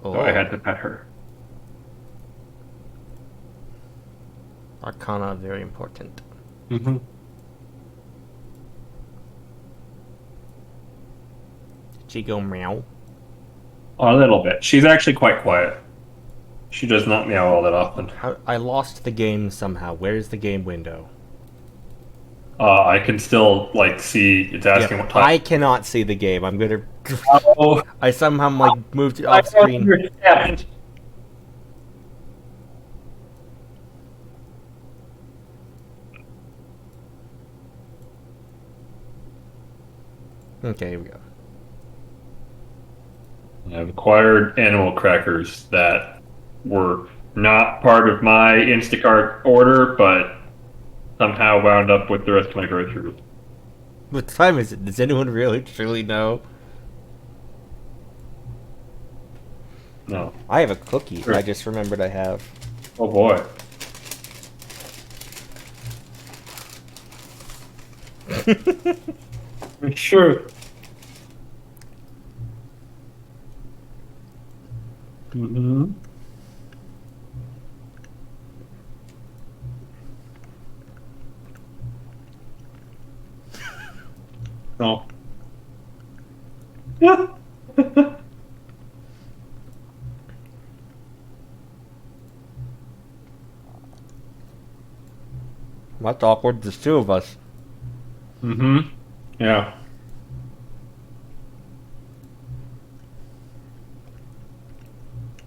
So I had to pet her. Arcana, very important. Mm-hmm. Did she go meow? A little bit. She's actually quite quiet. She does not meow all that often. I lost the game somehow. Where's the game window? I can still, like, see... It's asking what time... I cannot see the game. I'm gonna... Oh. I somehow, like, moved it off screen. Okay, here we go. I've acquired animal crackers that were not part of my Instacart order, but somehow wound up with the rest of my groceries. What time is it? Does anyone really truly know? No. I have a cookie. Sure. I just remembered I have. Oh boy. Sure. Mm-hmm. No. That's awkward. There's two of us. Mm-hmm. Yeah.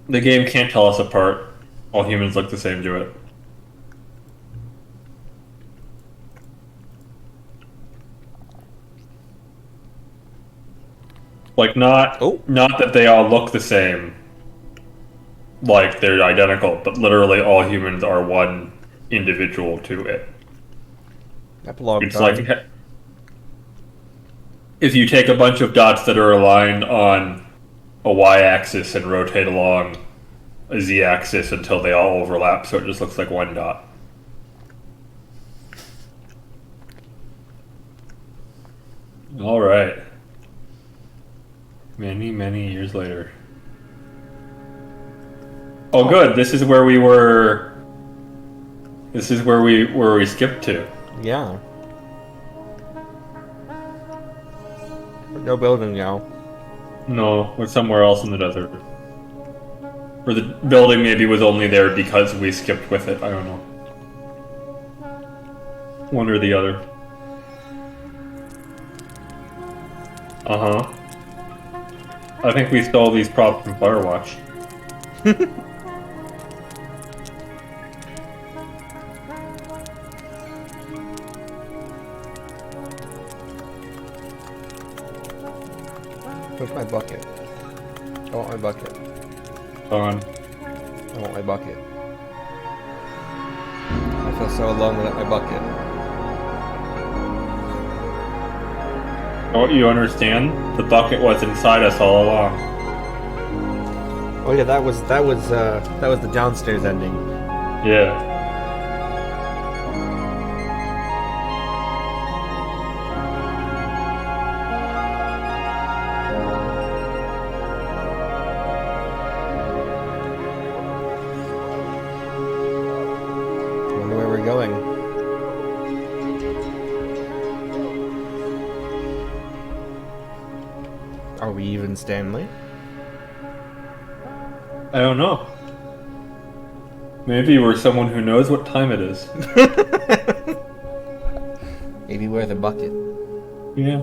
The game can't tell us apart. All humans look the same to it. Like, not that they all look the same, like they're identical, but literally all humans are one individual to it. Epilogue It's time. like if you take a bunch of dots that are aligned on a y-axis and rotate along a z-axis until they all overlap, so it just looks like one dot. All right. Many, many years later. Oh, good. This is where we were. This is where we skipped to. Yeah. No building now. No, we're somewhere else in the desert. Or the building maybe was only there because we skipped with it. I don't know. One or the other. Uh-huh. I think we stole these props from Firewatch. Where's my bucket? I want my bucket. Gone. I want my bucket. I feel so alone without my bucket. Don't you understand? The bucket was inside us all along. Oh yeah, that was the downstairs ending. Yeah. Wonder where we're going. Are we even Stanley? I don't know. Maybe we're someone who knows what time it is. Maybe we're the bucket. Yeah.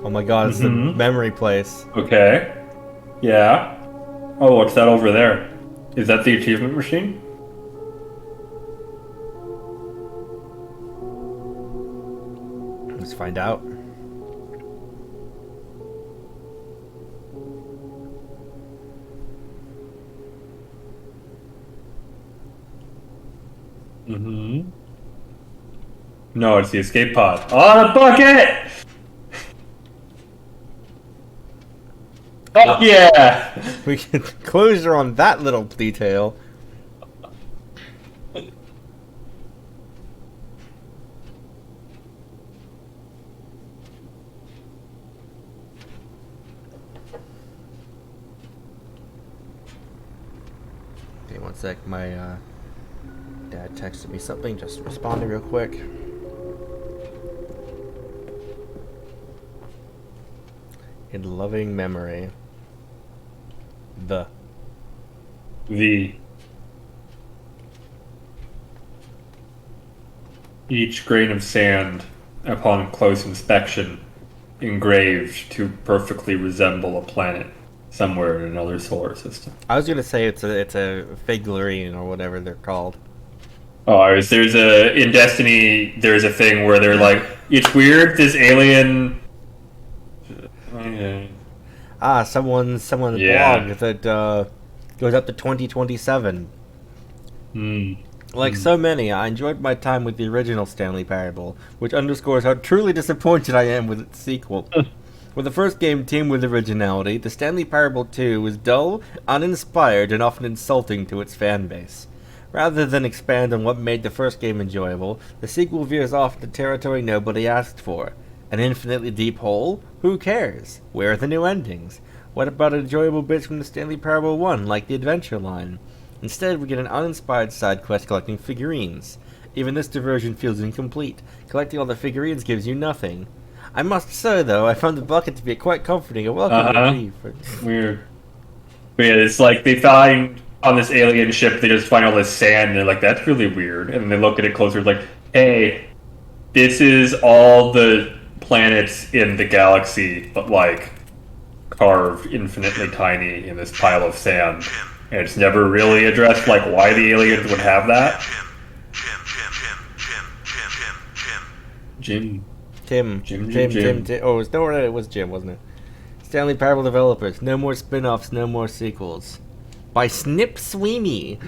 Oh my god, it's the memory place. Okay. Yeah. Oh, what's that over there? Is that the achievement machine? Let's find out. Mm-hmm. No, it's the escape pod. Oh, the bucket! Fuck yeah! We get closure on that little detail. Okay, one sec. My dad texted me something. Just responding real quick. In loving memory. The. Each grain of sand, upon close inspection, engraved to perfectly resemble a planet somewhere in another solar system. I was gonna say it's a figurine or whatever they're called. Oh, in Destiny, there's a thing where they're like, it's weird, this alien... Someone's blog that goes up to 2027. Like so many, I enjoyed my time with the original Stanley Parable, which underscores how truly disappointed I am with its sequel. When the first game teamed with originality, the Stanley Parable 2 was dull, uninspired, and often insulting to its fanbase. Rather than expand on what made the first game enjoyable, the sequel veers off into territory nobody asked for. An infinitely deep hole? Who cares? Where are the new endings? What about enjoyable bits from the Stanley Parable 1, like the adventure line? Instead, we get an uninspired side quest collecting figurines. Even this diversion feels incomplete. Collecting all the figurines gives you nothing. I must say, though, I found the bucket to be quite comforting and welcoming reprieve. Weird. But yeah, it's like they find on this alien ship, they just find all this sand, and they're like, that's really weird. And they look at it closer, like, hey, this is all the planets in the galaxy, but like carved infinitely tiny in this pile of sand. And it's never really addressed, like, why the aliens would have that. Jim. Tim. Oh, it was Jim, wasn't it? Stanley Parable developers. No more spin-offs, no more sequels. By Snip Sweeney.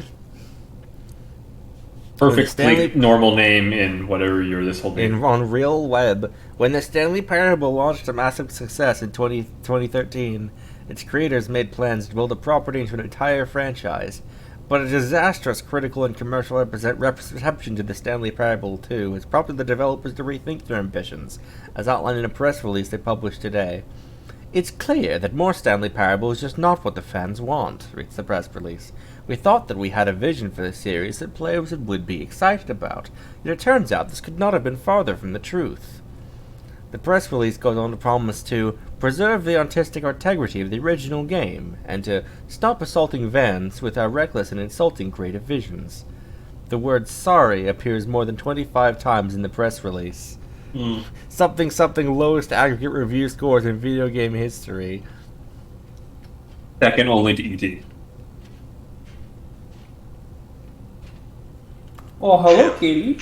Perfectly normal name in whatever year this whole game. On Real Web. When the Stanley Parable launched a massive success in 2013, its creators made plans to build a property into an entire franchise. But a disastrous critical and commercial reception to the Stanley Parable 2 has prompted the developers to rethink their ambitions, as outlined in a press release they published today. It's clear that more Stanley Parable is just not what the fans want, reads the press release. We thought that we had a vision for the series that players would be excited about, yet it turns out this could not have been farther from the truth. The press release goes on to promise to preserve the artistic integrity of the original game, and to stop assaulting fans with our reckless and insulting creative visions. The word sorry appears more than 25 times in the press release. Something lowest aggregate review scores in video game history. Second only to E.T. Oh, hello, Katie.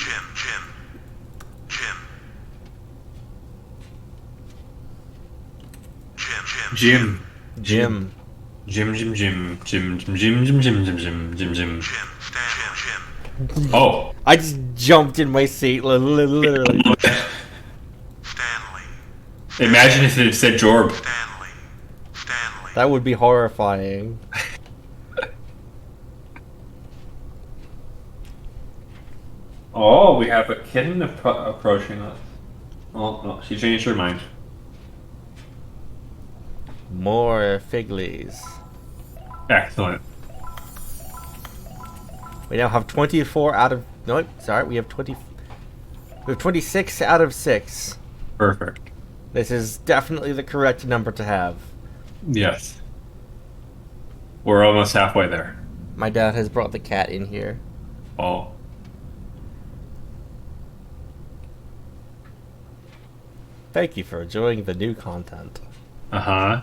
Jim. Oh. I just jumped in my seat, literally. Stanley. Imagine if it said Jorb. Stanley. That would be horrifying. Oh, we have a kitten approaching us. Oh, no, she changed her mind. More figlies. Excellent. We now have 24 out of... No, sorry, we have 26 out of 6. Perfect. This is definitely the correct number to have. Yes. We're almost halfway there. My dad has brought the cat in here. Oh. Thank you for enjoying the new content. Uh-huh.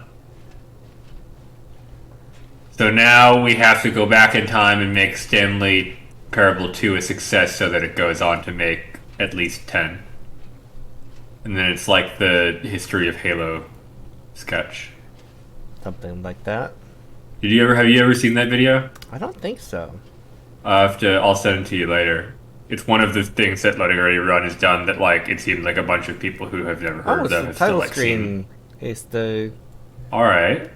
So now we have to go back in time and make Stanley Parable 2 a success so that it goes on to make at least 10. And then it's like the history of Halo sketch. Something like that. Have you ever seen that video? I don't think so. I'll send it to you later. It's one of the things that Loading Ready Run has done that, like, it seems like a bunch of people who have never heard of them the have title still, like, screen is the... Alright.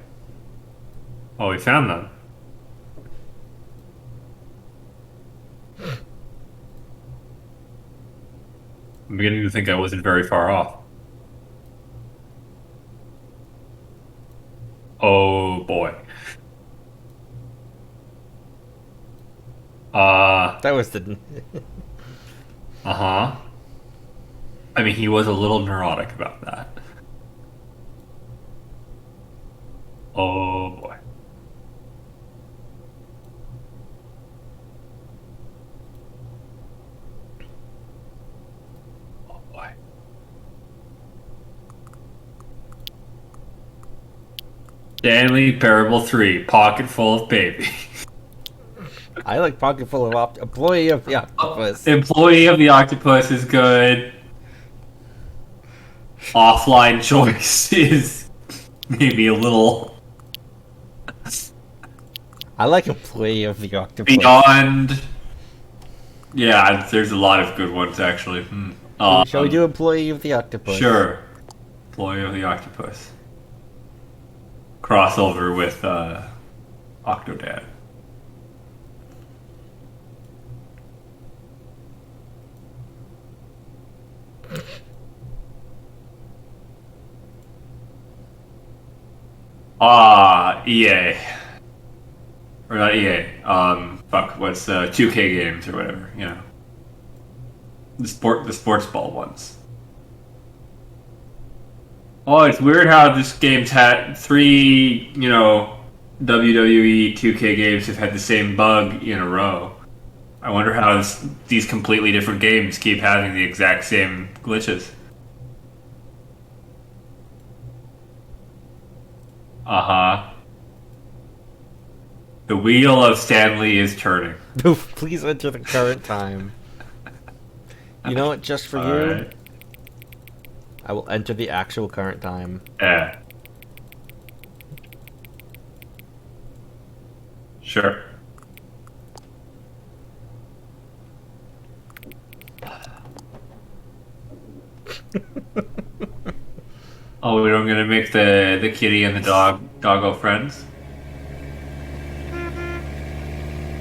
Oh, we found them. I'm beginning to think I wasn't very far off. Oh boy. That was the... Uh-huh. I mean, he was a little neurotic about that. Oh boy. Oh boy. Stanley Parable 3, Pocket Full of Baby. I like Pocket Full of Employee of the Octopus. Employee of the Octopus is good. Offline Choice is maybe a little... I like Employee of the Octopus. Beyond... Yeah, there's a lot of good ones, actually. Shall we do Employee of the Octopus? Sure. Employee of the Octopus. Crossover with Octodad. EA. Or not EA. Fuck, what's 2K games or whatever, you know. The sports ball ones. Oh, it's weird how this game's had 3, you know, WWE 2K games have had the same bug in a row. I wonder how these completely different games keep having the exact same glitches. Uh-huh. The wheel of Stanley is turning. Please enter the current time. You know what? Just for you, right. I will enter the actual current time. Yeah. Sure. Oh, we're gonna make the kitty and the doggo friends?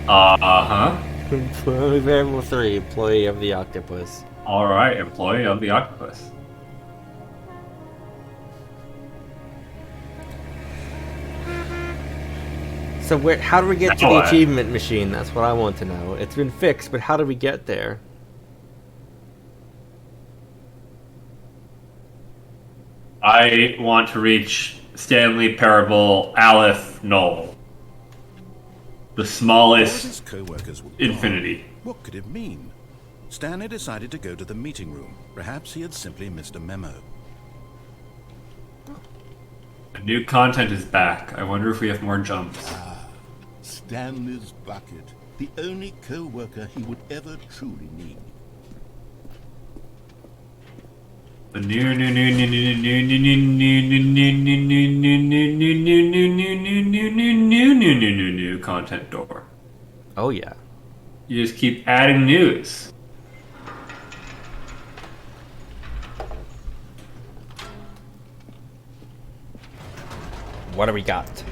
Uh-huh. Employee Variable 3, Employee of the Octopus. Alright, Employee of the Octopus. So how do we get to Now the what? achievement machine? That's what I want to know. It's been fixed, but how do we get there? I want to reach Stanley Parable Aleph Null. The All smallest his co-workers were gone. infinity. What could it mean? Stanley decided to go to the meeting room. Perhaps he had simply missed a memo. The new content is back. I wonder if we have more jumps. Stanley's bucket. The only co-worker he would ever truly need. The new content door. Oh yeah. You just keep adding news. What do we got?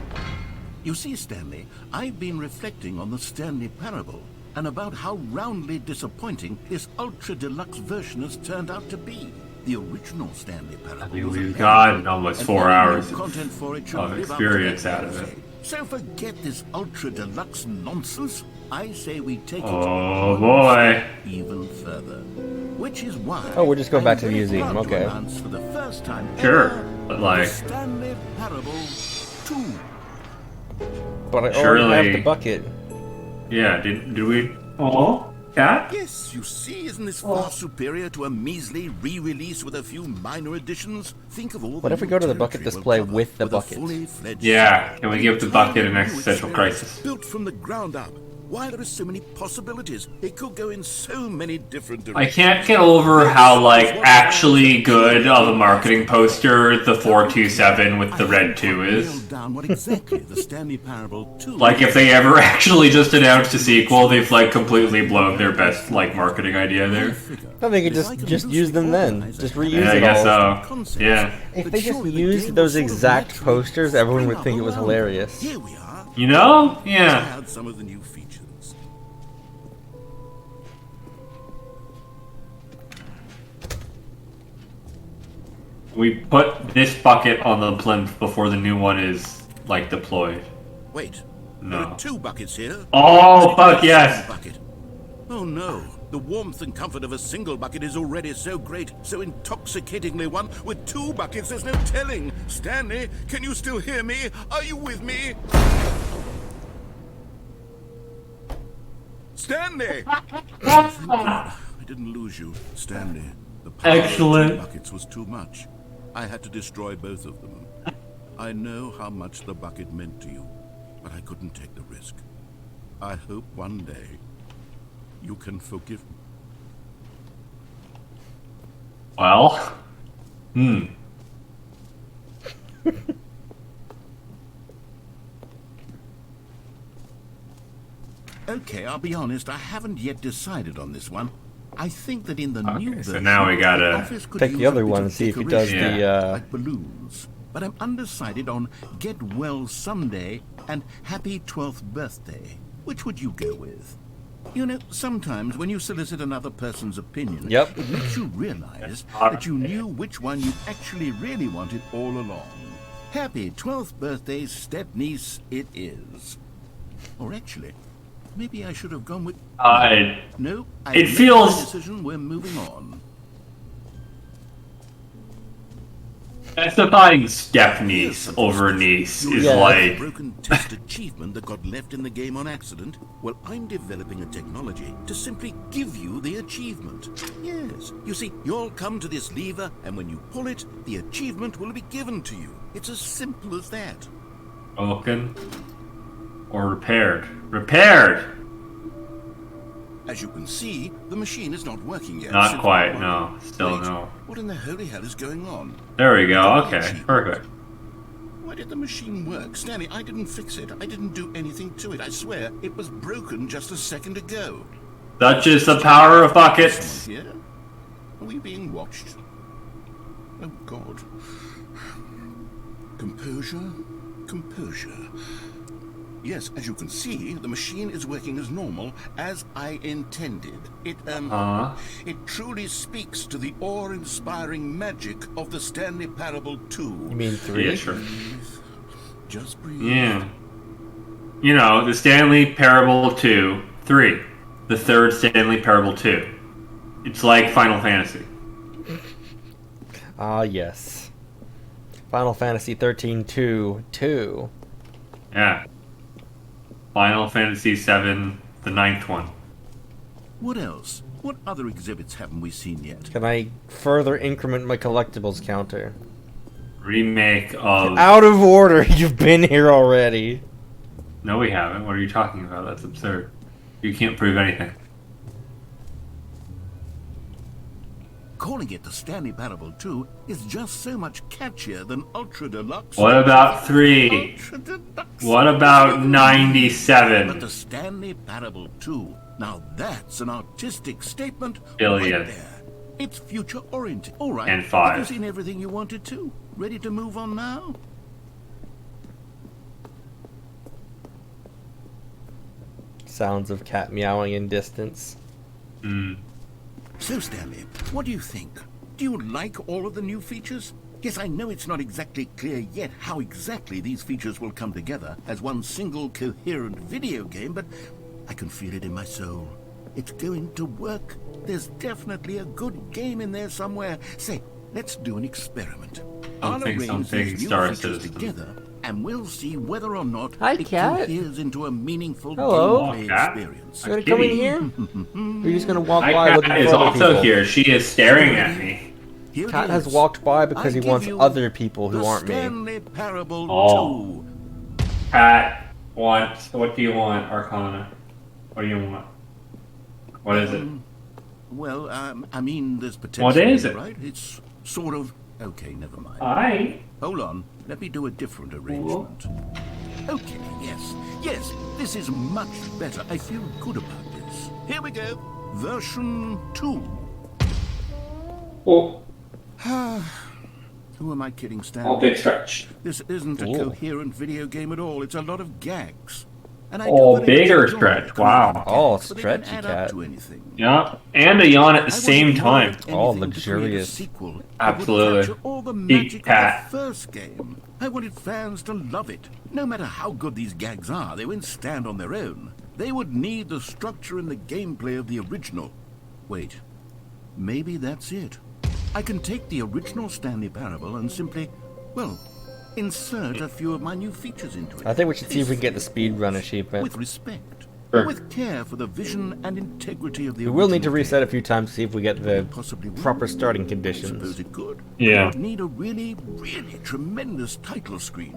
You see, Stanley, I've been reflecting on the Stanley Parable and about how roundly disappointing this ultra deluxe version has turned out to be. The original Stanley Parable. We've gotten almost 4 hours content for it should of live up to experience that out of it. legacy. So forget this ultra deluxe nonsense. I say we take Oh, it boy. even further. Which is why Oh, we're just going back to the I'm very museum, proud to okay. announce for the first time Sure, ever, but the like, Stanley Parable 2. But I already Surely- have the bucket. yeah, did we? Oh, cat? Yes, you see, isn't this far superior to a measly re-release with a few minor additions? Think of all. What if we go to the bucket display with the bucket? Yeah, can we give the bucket an existential crisis? Built from the ground up. Why there are so many possibilities? It could go in so many different I directions. can't get over how, like, actually good of a marketing poster the 427 with the red 2 is. Nailed down what exactly the Stanley Parable 2 Like, if they ever actually just announced a sequel, they've, like, completely blown their best, like, marketing idea there. I think you just use them then. Just reuse Yeah, I it guess all. so. Yeah. If they just used those exact posters, everyone would think it was hilarious. Here we are. You know? Try Yeah. out some of the new features. We put this bucket on the plinth before the new one is, like, deployed. Wait, No. there are 2 buckets here. Oh, Why fuck did you yes! use one bucket? Oh no, the warmth and comfort of a single bucket is already so great, so intoxicatingly one. With 2 buckets, there's no telling. Stanley, can you still hear me? Are you with me? Stanley! I didn't lose you, Stanley. The power Excellent. of 2 buckets was too much. I had to destroy both of them. I know how much the bucket meant to you, but I couldn't take the risk. I hope one day you can forgive me. Well. Okay, I'll be honest, I haven't yet decided on this one. I think that in the new version, so now we gotta the office could take use the other a bit one of and see if it does decoration, the like balloons. But I'm undecided on Get Well Someday and Happy 12th Birthday. Which would you go with? You know, sometimes when you solicit another person's opinion, Yep. it makes you realize that you knew which one you actually really wanted all along. Happy 12th birthday, step-niece, it is. Or actually, maybe I should have gone with... No, I it made feels- my decision, we're moving on. Specifying step niece over niece is You're like. a broken test achievement that got left in the game on accident. Well, I'm developing a technology to simply give you the achievement. Yes, you see, you'll come to this lever, and when you pull it, the achievement will be given to you. It's as simple as that. Broken. Or repaired. Repaired! As you can see, the machine is not working yet. Not Simply quite, one. no. Still Wait, no. What in the holy hell is going on? There we go, Double okay. achievement. Perfect. Why did the machine work? Stanley, I didn't fix it. I didn't do anything to it. I swear, it was broken just a second ago. That's just the power of buckets. Someone here? Are we being watched? Oh, God. Composure. Composure. Yes, as you can see, the machine is working as normal, as I intended. It truly speaks to the awe-inspiring magic of the Stanley Parable 2. You mean 3? Yeah, sure. Just breathe. Yeah. You know, the Stanley Parable 2, 3. The third Stanley Parable 2. It's like Final Fantasy. Ah, yes. Final Fantasy 13 2 2. Yeah. Final Fantasy 7, the 9th one. What else? What other exhibits haven't we seen yet? Can I further increment my collectibles counter? Remake of... Out of order, you've been here already. No, we haven't. What are you talking about? That's absurd. You can't prove anything. Calling it the Stanley Parable 2 is just so much catchier than Ultra Deluxe. What about 3? Ultra Deluxe. What about 97? But the Stanley Parable 2, now that's an artistic statement Billion. right there. It's future-oriented. All right. And 5. Have you seen everything you wanted to? Ready to move on now? Sounds of cat meowing in distance. So, Stanley, what do you think? Do you like all of the new features? Yes, I know it's not exactly clear yet how exactly these features will come together as one single coherent video game, but I can feel it in my soul. It's going to work. There's definitely a good game in there somewhere. Say, let's do an experiment. I'll arrange these new features together, and we'll see whether or not Hi, it cat. coheres into a meaningful Hello. gameplay Cat. experience. You gonna come in here? Or are you just gonna walk My by cat looking is for other also people? here. She is staring at me. Here it Cat has is. walked by because I he give wants you other people who the aren't me. Stanley Parable Oh. 2. Cat wants... What do you want, Arcana? What do you want? What is it? Well, I mean, there's potential. What is here, it? Right? It's sort of... Okay, never mind. I... Hold on. Let me do a different arrangement. Okay, yes. Yes, this is much better. I feel good about this. Here we go. Version 2. Oh. Who am I kidding, Stanley? Oh, big stretch. This isn't a Ooh. coherent video game at all. It's a lot of gags. And I Oh, do very much bigger enjoy stretch. creating Wow. gags, Oh, but they don't stretchy add up cat. to anything. Yeah, and a yawn at the I same wanted more time. than Oh, anything to create a luxurious. sequel that would Absolutely. capture all the Big magic cat. of the first game. I wanted fans to love it. No matter how good these gags are, they wouldn't stand on their own. They would need the structure and the gameplay of the original. Wait, maybe that's it. I can take the original Stanley Parable and simply, well, insert a few of my new features into it. I think we should see if we can get the speedrun achievement. With respect. Sure. With care for the vision and integrity of the We will need to original reset a game. few times to see if we get the Possibly will. proper starting I conditions. suppose it could. Yeah. It would need a really, really tremendous title screen.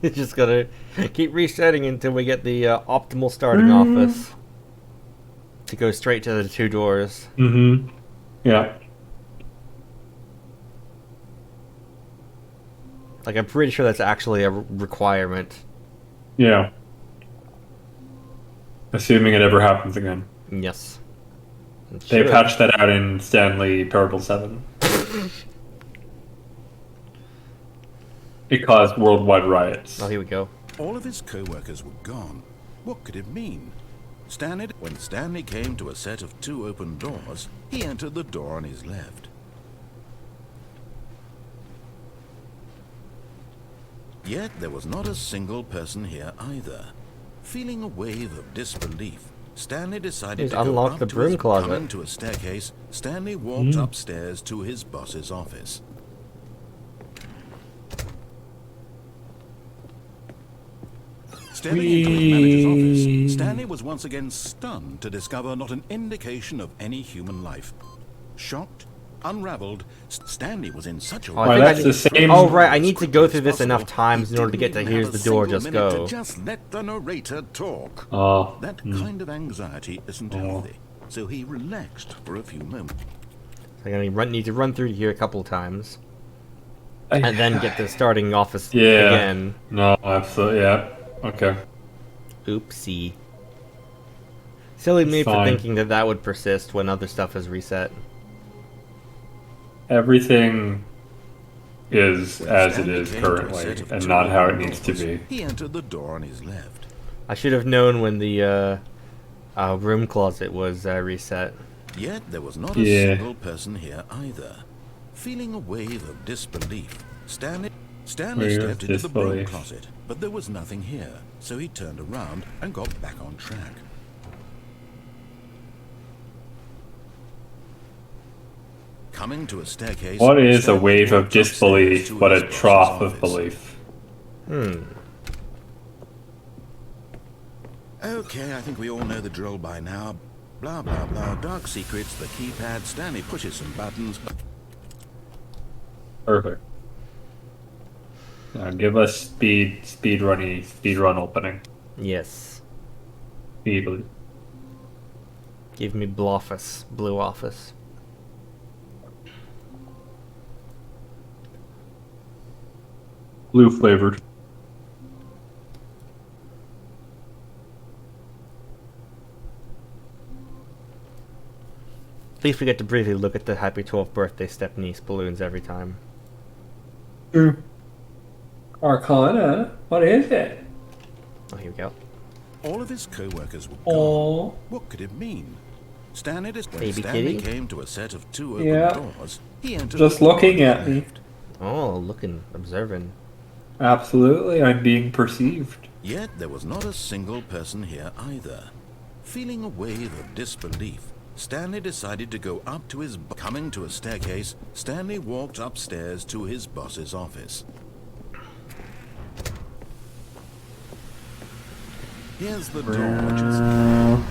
Just gotta keep resetting until we get the optimal starting office. To go straight to the two doors. Mm-hmm. Yeah. Like, I'm pretty sure that's actually a requirement. Yeah. Assuming it ever happens again. Yes. They Should. patched that out in Stanley Parable 7. It caused worldwide riots. Oh, here we go. All of his co-workers were gone. What could it mean? When Stanley came to a set of two open doors, he entered the door on his left. Yet there was not a single person here either. Feeling a wave of disbelief, Stanley decided He's to go unlocked up the to broom his closet. coming to a staircase. Stanley walked upstairs to his boss's office. Stepping into his manager's office, Stanley was once again stunned to discover not an indication of any human life. Shocked, unraveled, Stanley was in such a Oh, I Why, think I that's need- the same- Oh, right, I need to go as through this possible. enough times He in order to get to didn't here's have the a door, single just minute go. to just let the narrator talk. Oh. That kind of anxiety isn't healthy, so he relaxed for a few moments. I'm gonna need to run through here a couple times. And then get the starting office Yeah. again. No, absolutely. Yeah. Okay. Oopsie. Silly me for Fine. thinking that that would persist when other stuff is reset. Everything is as it Stanley is came to a currently, set of and two not how it open needs to doors. be. He entered the door on his left. I should have known when the room closet was reset. Yet there was not a Yeah. single person here either. Feeling a wave of disbelief, Stanley Wave of stepped into the broom disbelief. closet, but there was nothing here, so he turned around and got back on track. Coming to a staircase. What is a Stanley wave of walked upstairs disbelief to but his a boss's trough of office. belief? Okay, I think we all know the drill by now. Blah, blah, blah. Dark secrets, the keypad. Stanley pushes some buttons. Perfect. Now give us speed run opening. Yes. Speed. Give me Bloffice. Blue Office. Blue flavored. At least we get to briefly look at the Happy 12th Birthday Stepniece balloons every time. Arcana? What is it? Oh, here we go. All of his co-workers were Oh. gone. What could it mean? When Baby Stanley kitty? came to a set of two open Yeah. doors, he entered Just the door looking on at his me. left. Oh, looking, observing. Absolutely, I'm being perceived. Yet there was not a single person here either. Feeling a wave of disbelief, Stanley decided to go up to his... Coming to a staircase, Stanley walked upstairs to his boss's office. Here's the door, which is...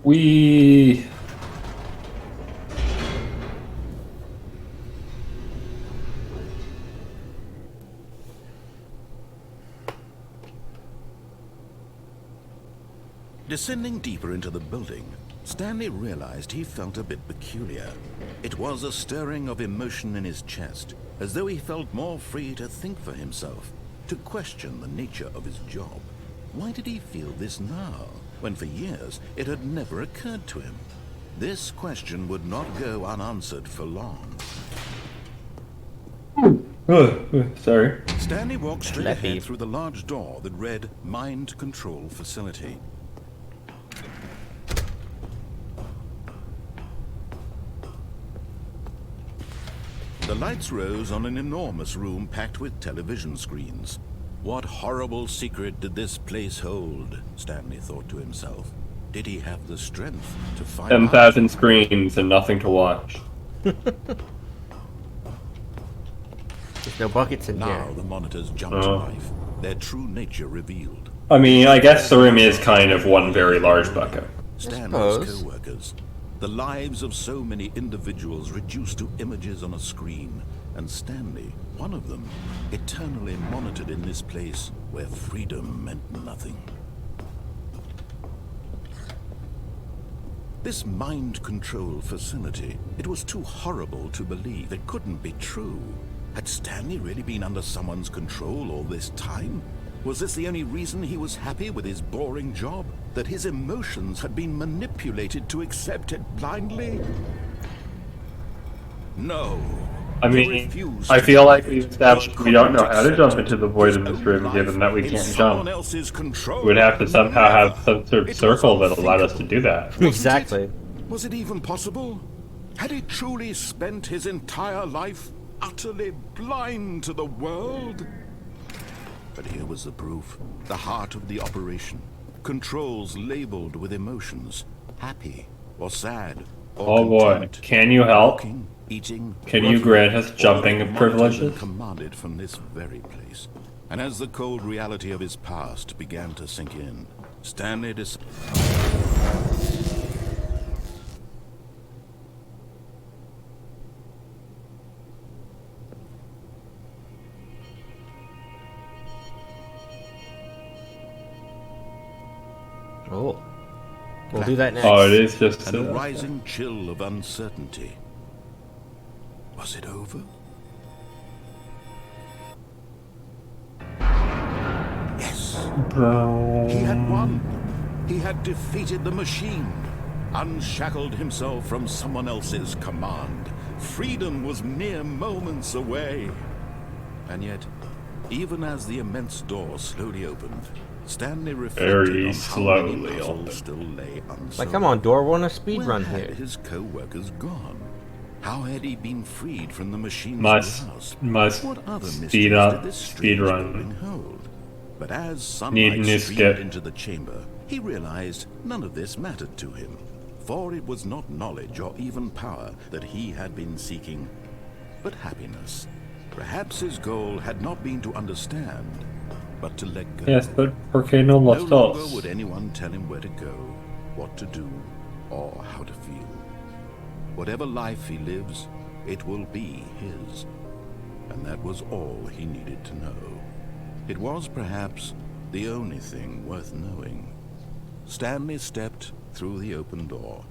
We. Descending deeper into the building, Stanley realized he felt a bit peculiar. It was a stirring of emotion in his chest, as though he felt more free to think for himself, to question the nature of his job. Why did he feel this now, when for years it had never occurred to him? This question would not go unanswered for long. Sorry. Stanley walked straight ahead through the large door that read Mind Control Facility. The lights rose on an enormous room packed with television screens. What horrible secret did this place hold? Stanley thought to himself. Did he have the strength to find 10,000 screens and nothing to watch. There's no buckets in here. Now the monitors jumped to life, their true nature revealed. I mean, I guess the room is kind of one very large bucket. Stanley's co-workers. The lives of so many individuals reduced to images on a screen, and Stanley, one of them, eternally monitored in this place where freedom meant nothing. This mind control facility, it was too horrible to believe. It couldn't be true. Had Stanley really been under someone's control all this time? Was this the only reason he was happy with his boring job? That his emotions had been manipulated to accept it blindly? No. I mean, I feel like we established we don't know how to jump into the void in this room, given that we can't jump. We would have to somehow have some sort of circle that allowed us to do that. Exactly. Was it even possible? Had he truly spent his entire life utterly blind to the world? But here was the proof. The heart of the operation. Controls labeled with emotions. Happy or sad or Oh boy, content. can you help? Walking, eating, Can you grant us jumping all the privileges? monitors commanded from this very place. And as the cold reality of his past began to sink in, Stanley decided... Oh. We'll do that next. Oh, it is just and a rising chill of uncertainty. Was it over? Yes. He had won. He had defeated the machine, unshackled himself from someone else's command. Freedom was mere moments away. And yet, even as the immense door slowly opened, Stanley reflected Very on slowly how many open. puzzles still lay unsolved. Like, come on, door, we're on a speed Where run had here. his co-workers gone? How had he been freed from the machine's grasp? Must What other speed mysteries up, did this speed strange run. building hold? But as Need sunlight a new streamed skip. into the chamber, he realized none of this mattered to him. For it was not knowledge or even power that he had been seeking, but happiness. Perhaps his goal had not been to understand, but to let go. Yes, but ¿por qué no los No longer dos? would anyone tell him where to go, what to do, or how to feel. Whatever life he lives, it will be his. And that was all he needed to know. It was perhaps the only thing worth knowing. Stanley stepped through the open door.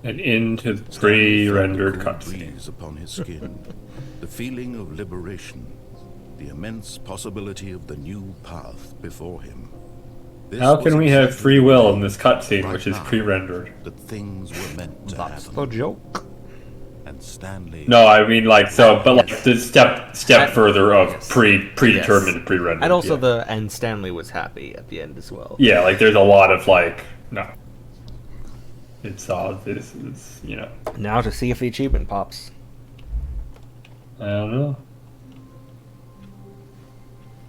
And into the Stanley felt pre-rendered the cool cutscene. breeze upon his skin, the feeling of liberation, the immense possibility of the new path before him. This How was can we have exactly free the will way in this cutscene, right which is now pre-rendered? that things were meant to That's happen. the joke. And Stanley... No, I mean like so, but like the step further of Yes. predetermined, Yes. pre-rendered. And also yeah. and Stanley was happy at the end as well. Yeah, like there's a lot of like no. It's all this is Now to see if the achievement pops. I don't know.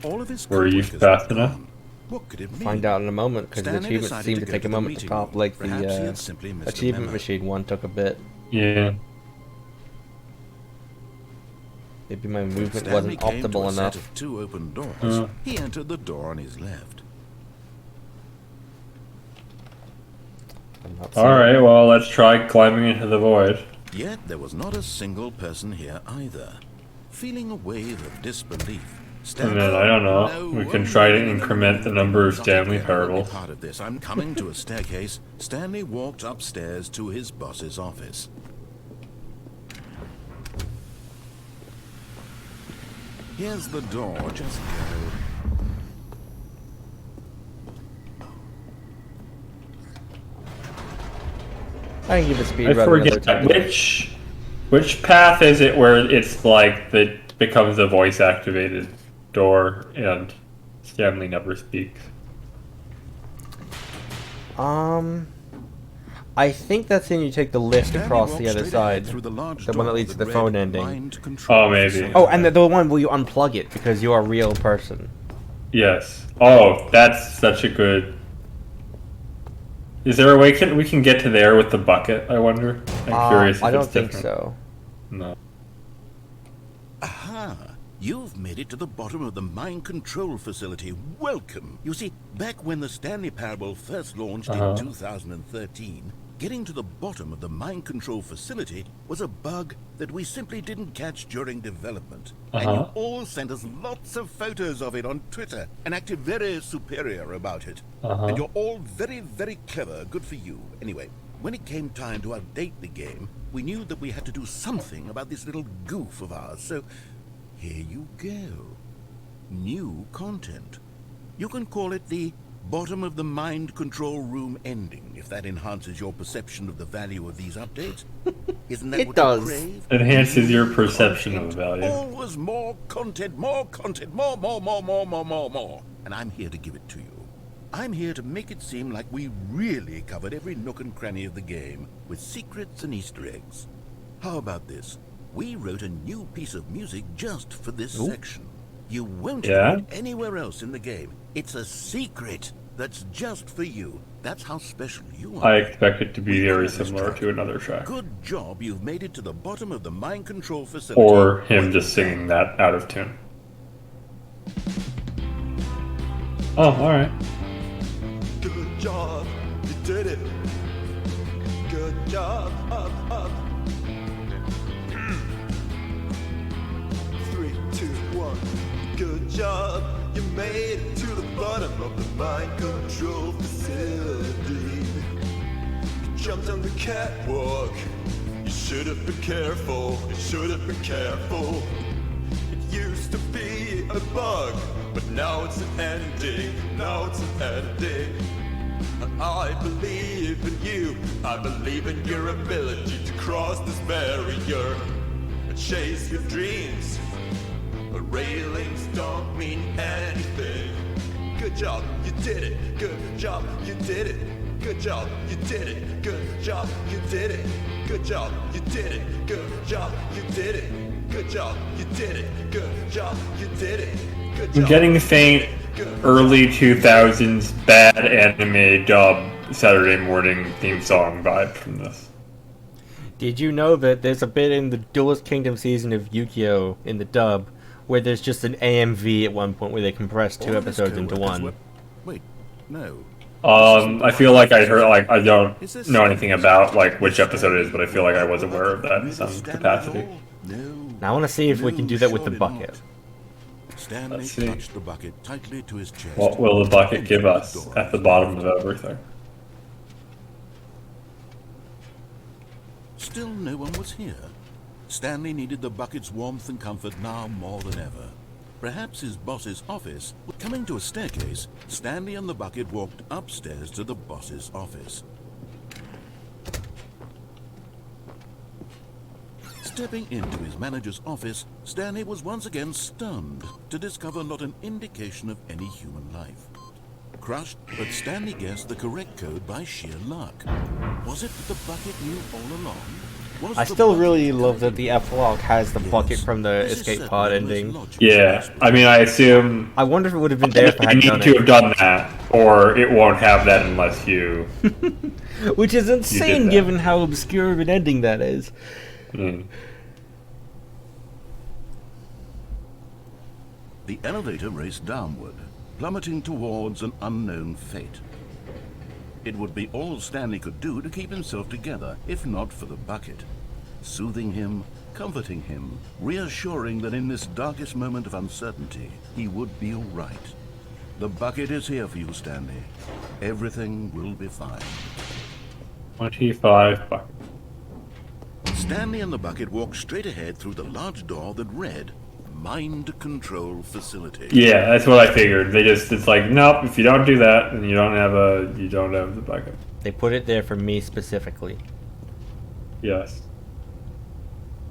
All of his Were you co-workers fast were enough? gone. What could it mean? Find out in a moment, because the Stanley achievements decided seem to to go take to a the moment to meeting pop, room. like Perhaps he the had simply missed a achievement memo. machine one took a bit. Yeah. Maybe my movement Stanley wasn't came to a optimal set enough. of two open doors. Uh. He entered the door on his left. I'm not All seeing right. it. Well, let's try climbing into the void. Yet there was not a single person here either. Feeling a wave of disbelief, And then, I don't know, we can try to increment the number of Stanley parables. Part of this. I'm coming to a staircase. Stanley walked upstairs to his boss's office. Here's the door. Just go. I can give a speed I run another forget time. which path is it where it's like that becomes a voice activated door and Stanley never speaks. I think that's when you take the lift Stanley across walked the other straight side. ahead through the large The one that door leads to the read phone ending. Mind Control Oh, maybe. Facility. Oh, and the one where you unplug it because you are a real person. Yes. Oh, that's such a good. Is there a way we can get to there with the bucket? I wonder. I'm curious. If I don't it's think different. so. No. Aha! You've made it to the bottom of the mind control facility. Welcome! You see, back when the Stanley Parable first launched in 2013, getting to the bottom of the mind control facility was a bug that we simply didn't catch during development. And you all sent us lots of photos of it on Twitter and acted very superior about it. And you're all very, very clever. Good for you. Anyway, when it came time to update the game, we knew that we had to do something about this little goof of ours, so here you go. New content. You can call it the bottom of the mind control room ending, if that enhances your perception of the value of these updates. Isn't that It what does. you crave? Enhances your perception of value. Always more content, more. And I'm here to give it to you. I'm here to make it seem like we really covered every nook and cranny of the game, with secrets and Easter eggs. How about this? We wrote a new piece of music just for this section. You won't hear it anywhere else in the game. It's a secret that's just for you. That's how special you are. I expect it to be very similar to another track. Good job, you've made it to the bottom of the mind control facility. Or him just singing that out of tune. Oh, alright. Good job, you did it. Good job, up. 3, 2, 1. Good job, you made it to the bottom of the mind control facility. You jumped on the catwalk. You should have been careful. You should have been careful. It used to be a bug, but now it's an ending. Now it's an ending. And I believe in you. I believe in your ability to cross this barrier and chase your dreams. But railings don't mean anything. Good job, you did it. Good job, you did it. Good job, you did it. Good job, you did it. Good job, you did it. Good job, you did it. Good job, you did it. Good job, you did it. Good job. I'm getting faint early 2000s bad anime dub Saturday morning theme song vibe from this. Did you know that there's a bit in the Duelist Kingdom season of Yu-Gi-Oh! In the dub where there's just an AMV at one point where they compress two episodes into one? Wait, no. I feel like I heard, like, I don't know anything about, like, which episode it is, but I feel like I was aware of that in some capacity. Now I want to see if we can do that with the bucket. Stanley Let's see. clutched the bucket tightly to his chest. What will the bucket give us at the bottom of everything? Still no one was here. Stanley needed the bucket's warmth and comfort now more than ever. Perhaps his boss's office. Coming to a staircase, Stanley and the bucket walked upstairs to the boss's office. Stepping into his manager's office, Stanley was once again stunned to discover not an indication of any human life. Crushed, but Stanley guessed the correct code by sheer luck. Was it that the bucket knew all along? Was I the still bucket really love that guiding the F-Log has the bucket from the This is escape certainly pod the most ending. logical Yeah, aspect. I mean, I assume I wonder if it would have been there if I you had need done to it. have done that, or it won't have that unless you. Which is insane that. given how obscure of an ending that is. Mm. The elevator raced downward, plummeting towards an unknown fate. It would be all Stanley could do to keep himself together, if not for the bucket. soothing him, comforting him, reassuring that in this darkest moment of uncertainty, he would be all right. The bucket is here for you, Stanley. Everything will be fine. 25 buckets. Stanley and the bucket walked straight ahead through the large door that read, Mind Control Facility. Yeah, that's what I figured. It's like, nope, if you don't do that, then you don't have the bucket. They put it there for me specifically. Yes.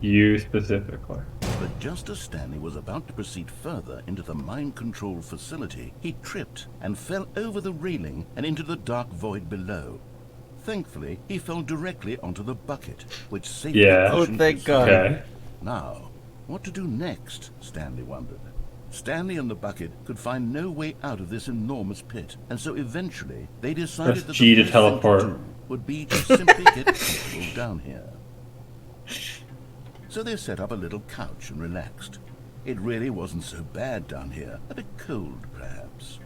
You specifically. But just as Stanley was about to proceed further into the mind control facility, he tripped and fell over the railing and into the dark void below. Thankfully, he fell directly onto the bucket, which saved Yeah. the Oh, cushion thank his God. Okay. Now, what to do next, Stanley wondered. Stanley and the bucket could find no way out of this enormous pit, and so eventually they decided Press that G the to best thing teleport. to do would be to simply get comfortable down here. So they set up a little couch and relaxed. It really wasn't so bad down here, a bit cold perhaps.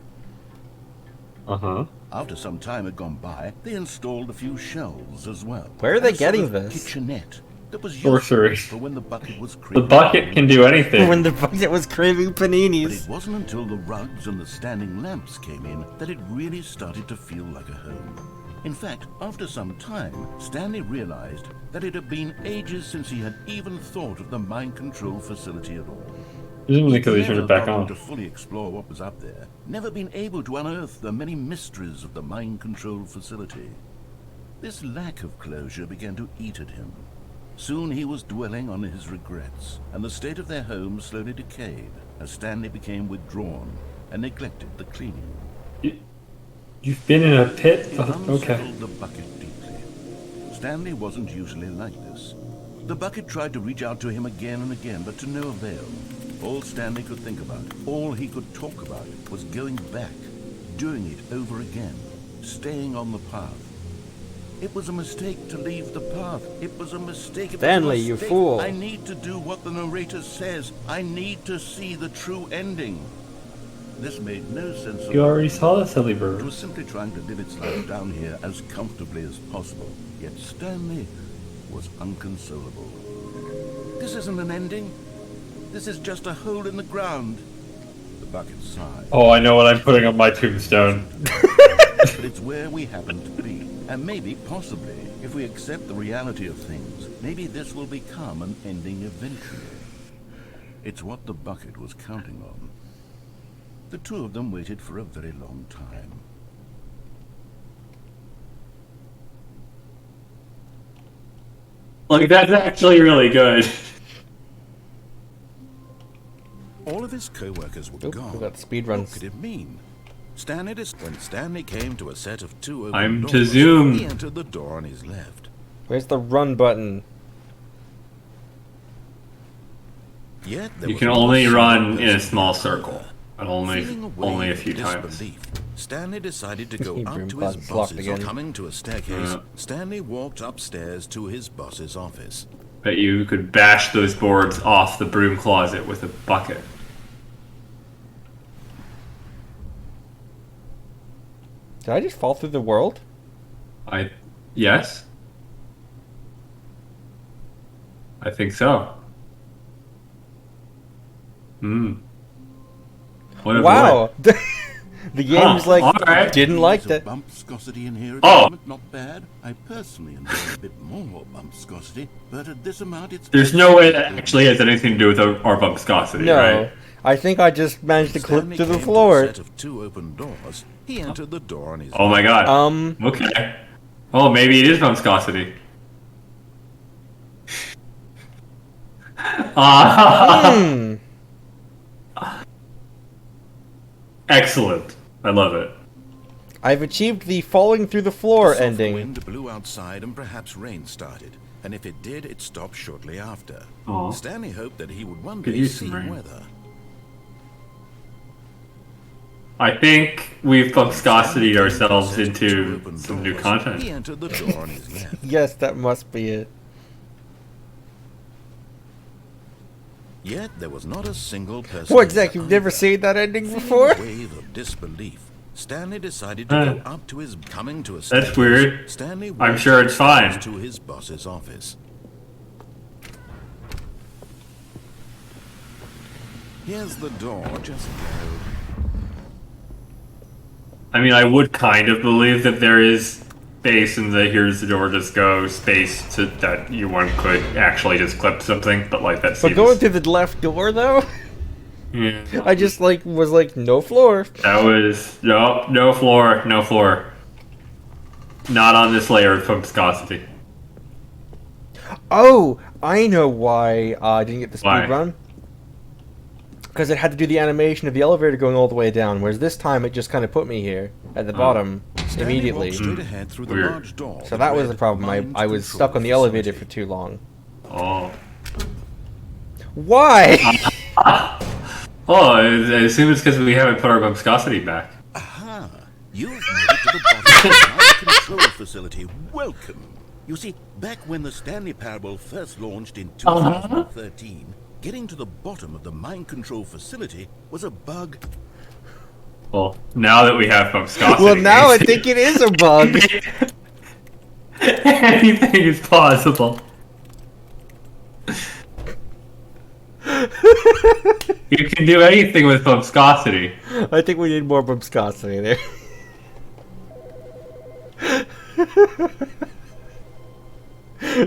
Uh-huh. After some time had gone by, they installed a few shelves as well. Where are they And a sort getting of this? kitchenette that was useful Sorcery. for when the bucket was The craving. bucket can do anything. When the bucket was craving But paninis. it wasn't until the rugs and the standing lamps came in that it really started to feel like a home. In fact, after some time, Stanley realized that it had been ages since he had even thought of the mind control facility at all. Presumably because he He'd turned never it back gotten on. to fully explore what was up there, never been able to unearth the many mysteries of the mind control facility. This lack of closure began to eat at him. Soon he was dwelling on his regrets, and the state of their home slowly decayed as Stanley became withdrawn and neglected the cleaning. You've been in a pit? It Oh, okay. unsettled the bucket deeply. Stanley wasn't usually like this. The bucket tried to reach out to him again and again, but to no avail. All Stanley could think about, all he could talk about, was going back, doing it over again, staying on the path. It was a mistake to leave the path. It was a mistake. It was a Stanley, you mistake. fool. I need to do what the narrator says. I need to see the true ending. This made no sense at You all. already saw the silly It bird. was simply trying to live its life down here as comfortably as possible. Yet Stanley was unconsolable. This isn't an ending. This is just a hole in the ground. The bucket sighed. Oh, I know what I'm putting on my tombstone. But it's where we happen to be. And maybe, possibly, if we accept the reality of things, maybe this will become an ending eventually. It's what the bucket was counting on. The two of them waited for a very long time. Like, that's actually really good. All of his co-workers were Oop, gone. we got speed What runs. could it mean? When Stanley came to a set of two open I'm doors, to zoom. he entered the door on his left. Where's the run button? Yet there You was can not only single run in a person small there. circle. And Feeling only a away few in times. disbelief, Stanley decided to go Broom up to his closet's locked boss's. again. Coming to a staircase, Yeah. Stanley walked upstairs to his boss's office. Bet you could bash those boards off the broom closet with a bucket. Did I just fall through the world? Yes? I think so. What a Wow! the game's like, alright. didn't like There's a that. bump viscosity in here at Oh. the moment, not bad. I personally enjoy a bit more bump viscosity, but at this amount it's... There's no way that actually has anything to do with our bump viscosity, No. right? I think I just managed to clip Stanley to the came floor. a set of two open doors. He entered the door on his Oh my god. Okay. Oh, maybe it is bump viscosity. Hmm. Excellent. I love it. I've achieved the falling through the floor Soft ending. wind blew outside and perhaps rain started. And if it did, it stopped shortly after. Aw. Stanley hoped that he would one Could day use see some rain. weather. I think we've bump viscosity Stanley ourselves came to a set of two into open some new doors. He content. entered the door on his left. Yes, that must be it. Yet there was not a single person. What, Zach, there you've never either. seen that ending Feeling before? a wave of disbelief, Stanley decided to go up to his coming to a That's staircase. weird. Stanley I'm walked sure it's upstairs fine. to his boss's office. Here's the door, just go. I mean, I would kind of believe that there is space in the here's the door, just go space to, that one could actually just clip something, but like that seems... But going through the left door, though? Yeah. I just, was like, no floor. That was... No floor, no floor. Not on this layer of viscosity. Oh, I know why I didn't get the speed Why? run. Because it had to do the animation of the elevator going all the way down, whereas this time it just kind of put me here at the bottom immediately. Straight ahead through the Weird. large door So that was read the problem. Mind I was Control stuck on the elevator for Facility. too long. Oh. Why? Oh, I assume it's because we haven't put our viscosity back. Aha! You've made it to the bottom of the Mind Control Facility. Welcome! You see, back when the Stanley Parable first launched in 2013, getting to the bottom of the Mind Control Facility was a bug. Well, now that we have viscosity... Well, now I think it is a bug. Anything is possible. You can do anything with viscosity. I think we need more viscosity there.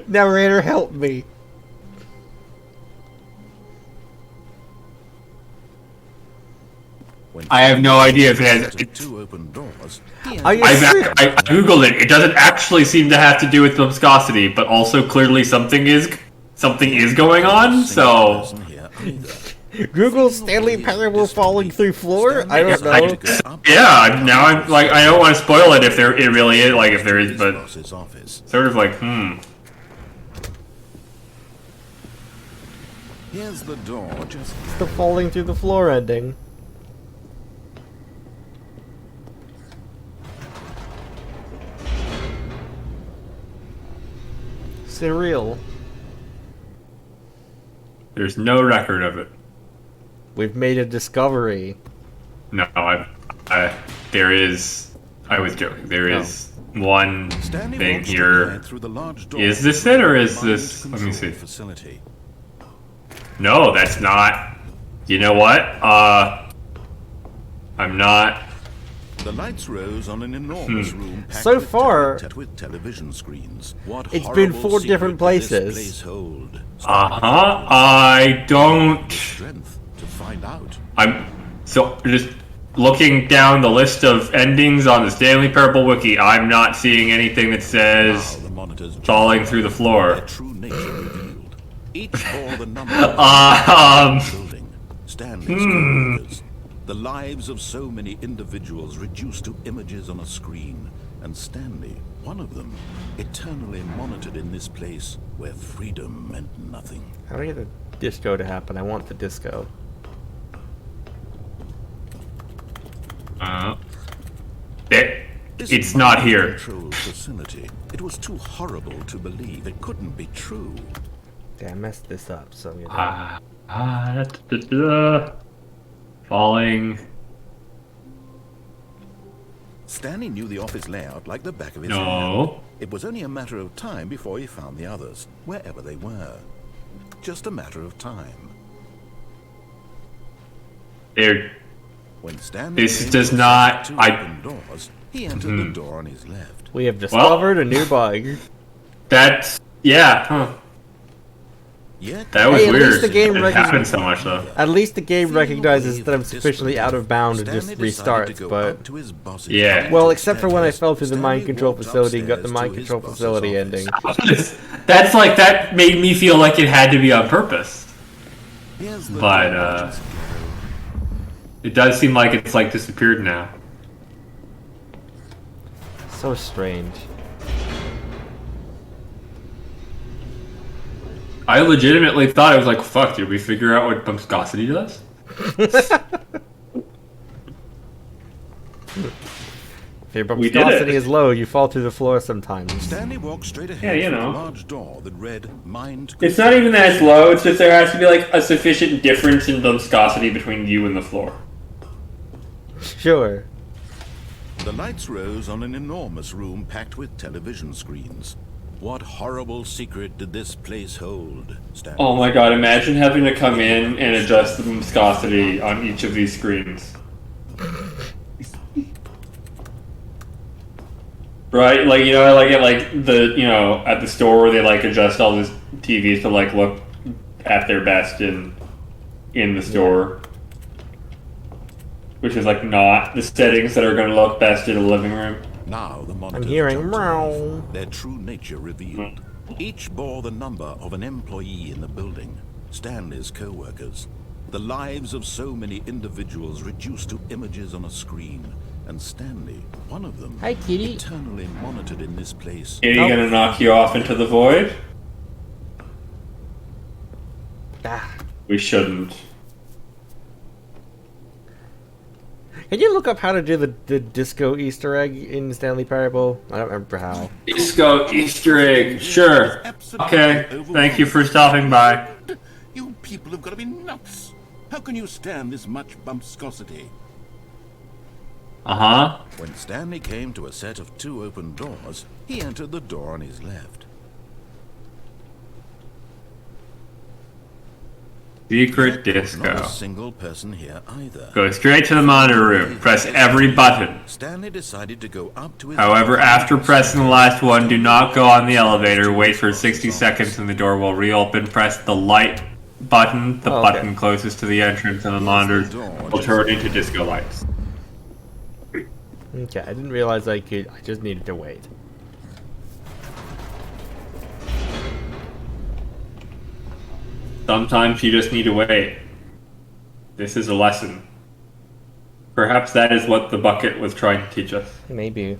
Narrator, help me. When I have no idea if it has... two open doors. Are you I serious? googled it. It doesn't actually seem to have to do with viscosity, but also clearly something is going on. So Person here either. Google Stanley Parable falling through floor? I don't know. yeah, now I'm like I don't want to spoil it if it really is like if there is, but Boss's office. sort of like Here's the door, just The falling through the floor ending. Surreal. there's no record of it. We've made a discovery. No, there is. I was joking. There is one Stanley thing walked here. ahead through the large door Is this it or is of the this? mind Let me control see. Facility. No, that's not. You know what? I'm not. The lights rose on an enormous room packed So with far, with television screens. What it's been horrible 4 secret different did this places. place hold? I don't. Strength to find out. I'm so just looking down the list of endings on the Stanley Parable wiki. I'm not seeing anything that Now says the monitors falling through the their floor. true nature revealed. Each bore the number building. Stanley's co-workers. The lives of so many individuals reduced to images on a screen, and Stanley, one of them, eternally monitored in this place where freedom meant nothing. How do I get the disco to happen? I want the disco. This It's not mind here. control facility. It was too horrible to believe. It couldn't be true. Damn, I messed this up, so you know. Falling. Stanley knew the office layout like the back of his hand. No. It was only a matter of time before he found the others, wherever they were. Just a matter of time. There. When Stanley This came does to the not- two I- open doors, he entered the door on his left. We have discovered a new bug. That's yeah. Huh. Yet, That was Hey, at weird. least the game it recognizes- happened so much though. At least the game feeling recognizes relieved that I'm and sufficiently out of bounds and just Stanley decided to restarts, go up but... to his boss's Yeah. office Well, except for when I upstairs. fell through the mind Stanley control walked facility and got the upstairs mind to his control boss's facility office. ending. That's like that made me feel like it had to be on purpose. Here's the But door, just go. it does seem like it's like disappeared now. So strange. I legitimately thought I was like, fuck, did we figure out what viscosity does? If your We did viscosity it. is low, you fall through the floor sometimes. Stanley walked straight ahead Yeah, you through know. the large door that read Mind It's not even that it's low, it's just there has to be like a sufficient difference in viscosity between you and the floor. Sure. The lights rose on an enormous room packed with television screens. What horrible secret did this place hold? Stanley? Oh my god, imagine having to come in and adjust the viscosity on each of these screens. Right? Like, you know, like at like the, you know, at the store where they like adjust all these TVs to like look at their best in the store. Which is like not the settings that are going to look best in a living room. Now the monitors I'm hearing jumped to meow. life, their true nature revealed. Each bore the number of an employee in the building, Stanley's co-workers. The lives of so many individuals reduced to images on a screen, and Stanley, one of them, Hi, kitty. eternally monitored in this place. Are you going to knock you off into the void? Ah. We shouldn't. Can you look up how to do the disco Easter egg in Stanley Parable? I don't remember how. Disco Easter egg, sure. Okay, thank you for stopping by. You people have got to be nuts. How can you stand this much bumpscosity? Uh-huh. When Stanley came to a set of 2 open doors, he entered the door on his left. Secret Not a disco. single person here either. Go straight to the monitor room. Press every button. Stanley decided to go up to his... However, after pressing the last one, do not go on the elevator. Wait for 60 seconds and the door will reopen. Press the light button, the button closest to the entrance, and the monitors will turn into disco lights. Okay, I didn't realize I could. I just needed to wait. Sometimes you just need to wait. This is a lesson. Perhaps that is what the bucket was trying to teach us. Maybe.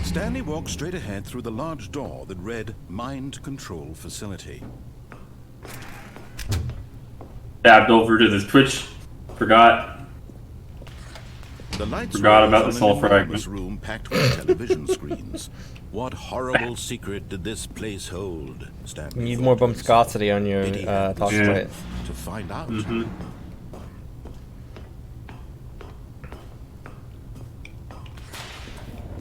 Stanley walked straight ahead through the large door that read Mind Control Facility. Tabbed over to the Twitch. Forgot. The lights Forgot rose about from this an whole enormous fragment. room packed with television screens. What horrible secret did this place hold? Stanley You need thought more to himself. bumpscosity on your Did he have the talk Yeah. strength. to find out.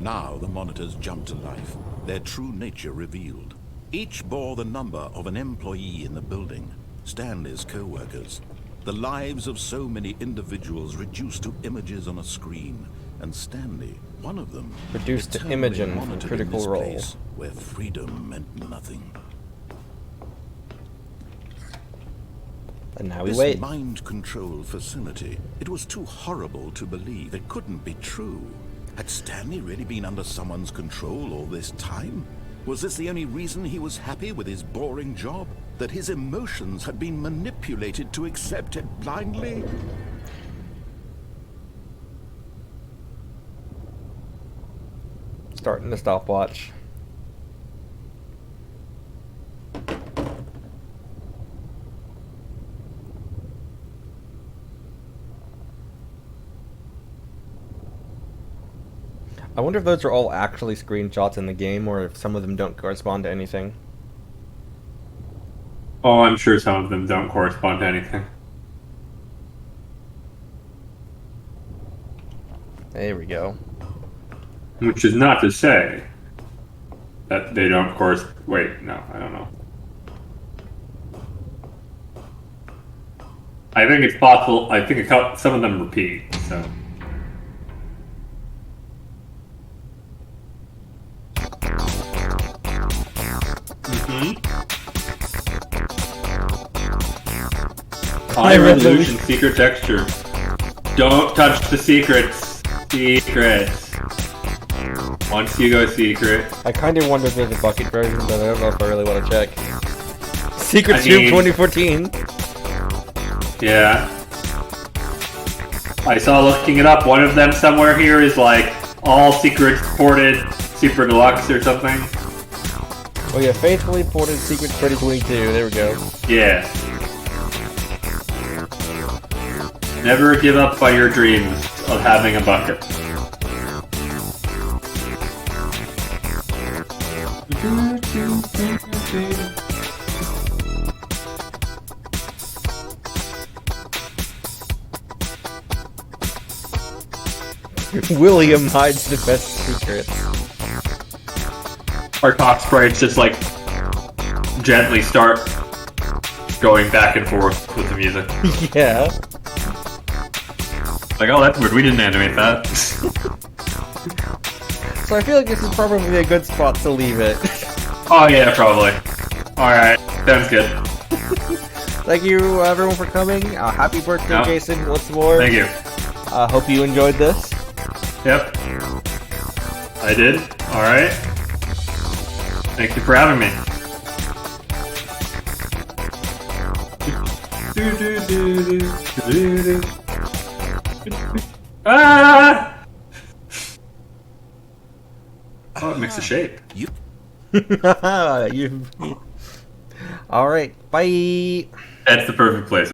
Now the monitors jumped to life, their true nature revealed. Each bore the number of an employee in the building, Stanley's co-workers. The lives of so many individuals reduced to images on a screen, and Stanley, one of them, Reduced to eternally Imogen, monitored critical in this role. place where freedom meant nothing. And now we This wait. mind control facility, it was too horrible to believe. It couldn't be true. Had Stanley really been under someone's control all this time? Was this the only reason he was happy with his boring job? That his emotions had been manipulated to accept it blindly? Starting the stopwatch. I wonder if those are all actually screenshots in the game, or if some of them don't correspond to anything. Oh, I'm sure some of them don't correspond to anything. There we go. Which is not to say that they don't Wait, no, I don't know. I think it's possible. I think some of them repeat, so. High resolution secret texture. Don't touch the secrets. Secrets. Once you go secret. I kind of wonder if there's a bucket version, but I don't know if I really want to check. Secret I Stream mean- 2014. Yeah. I saw looking it up, one of them somewhere here is like all secrets ported Super Deluxe or something. Oh yeah, faithfully ported Secret 2022. There we go. Yeah. Never give up on your dreams of having a bucket. William hides the best secrets. Our talk sprites just like gently start going back and forth with the music. Yeah. Like, oh, that's weird. We didn't animate that. So I feel like this is probably a good spot to leave it. Oh yeah, probably. All right, sounds good. Thank you, everyone, for coming. Happy birthday, Jason, once more. Thank you. Hope you enjoyed this. Yep. I did. All right. Thank you for having me. Ah! Oh, it makes a shape. All right, bye. That's the perfect place.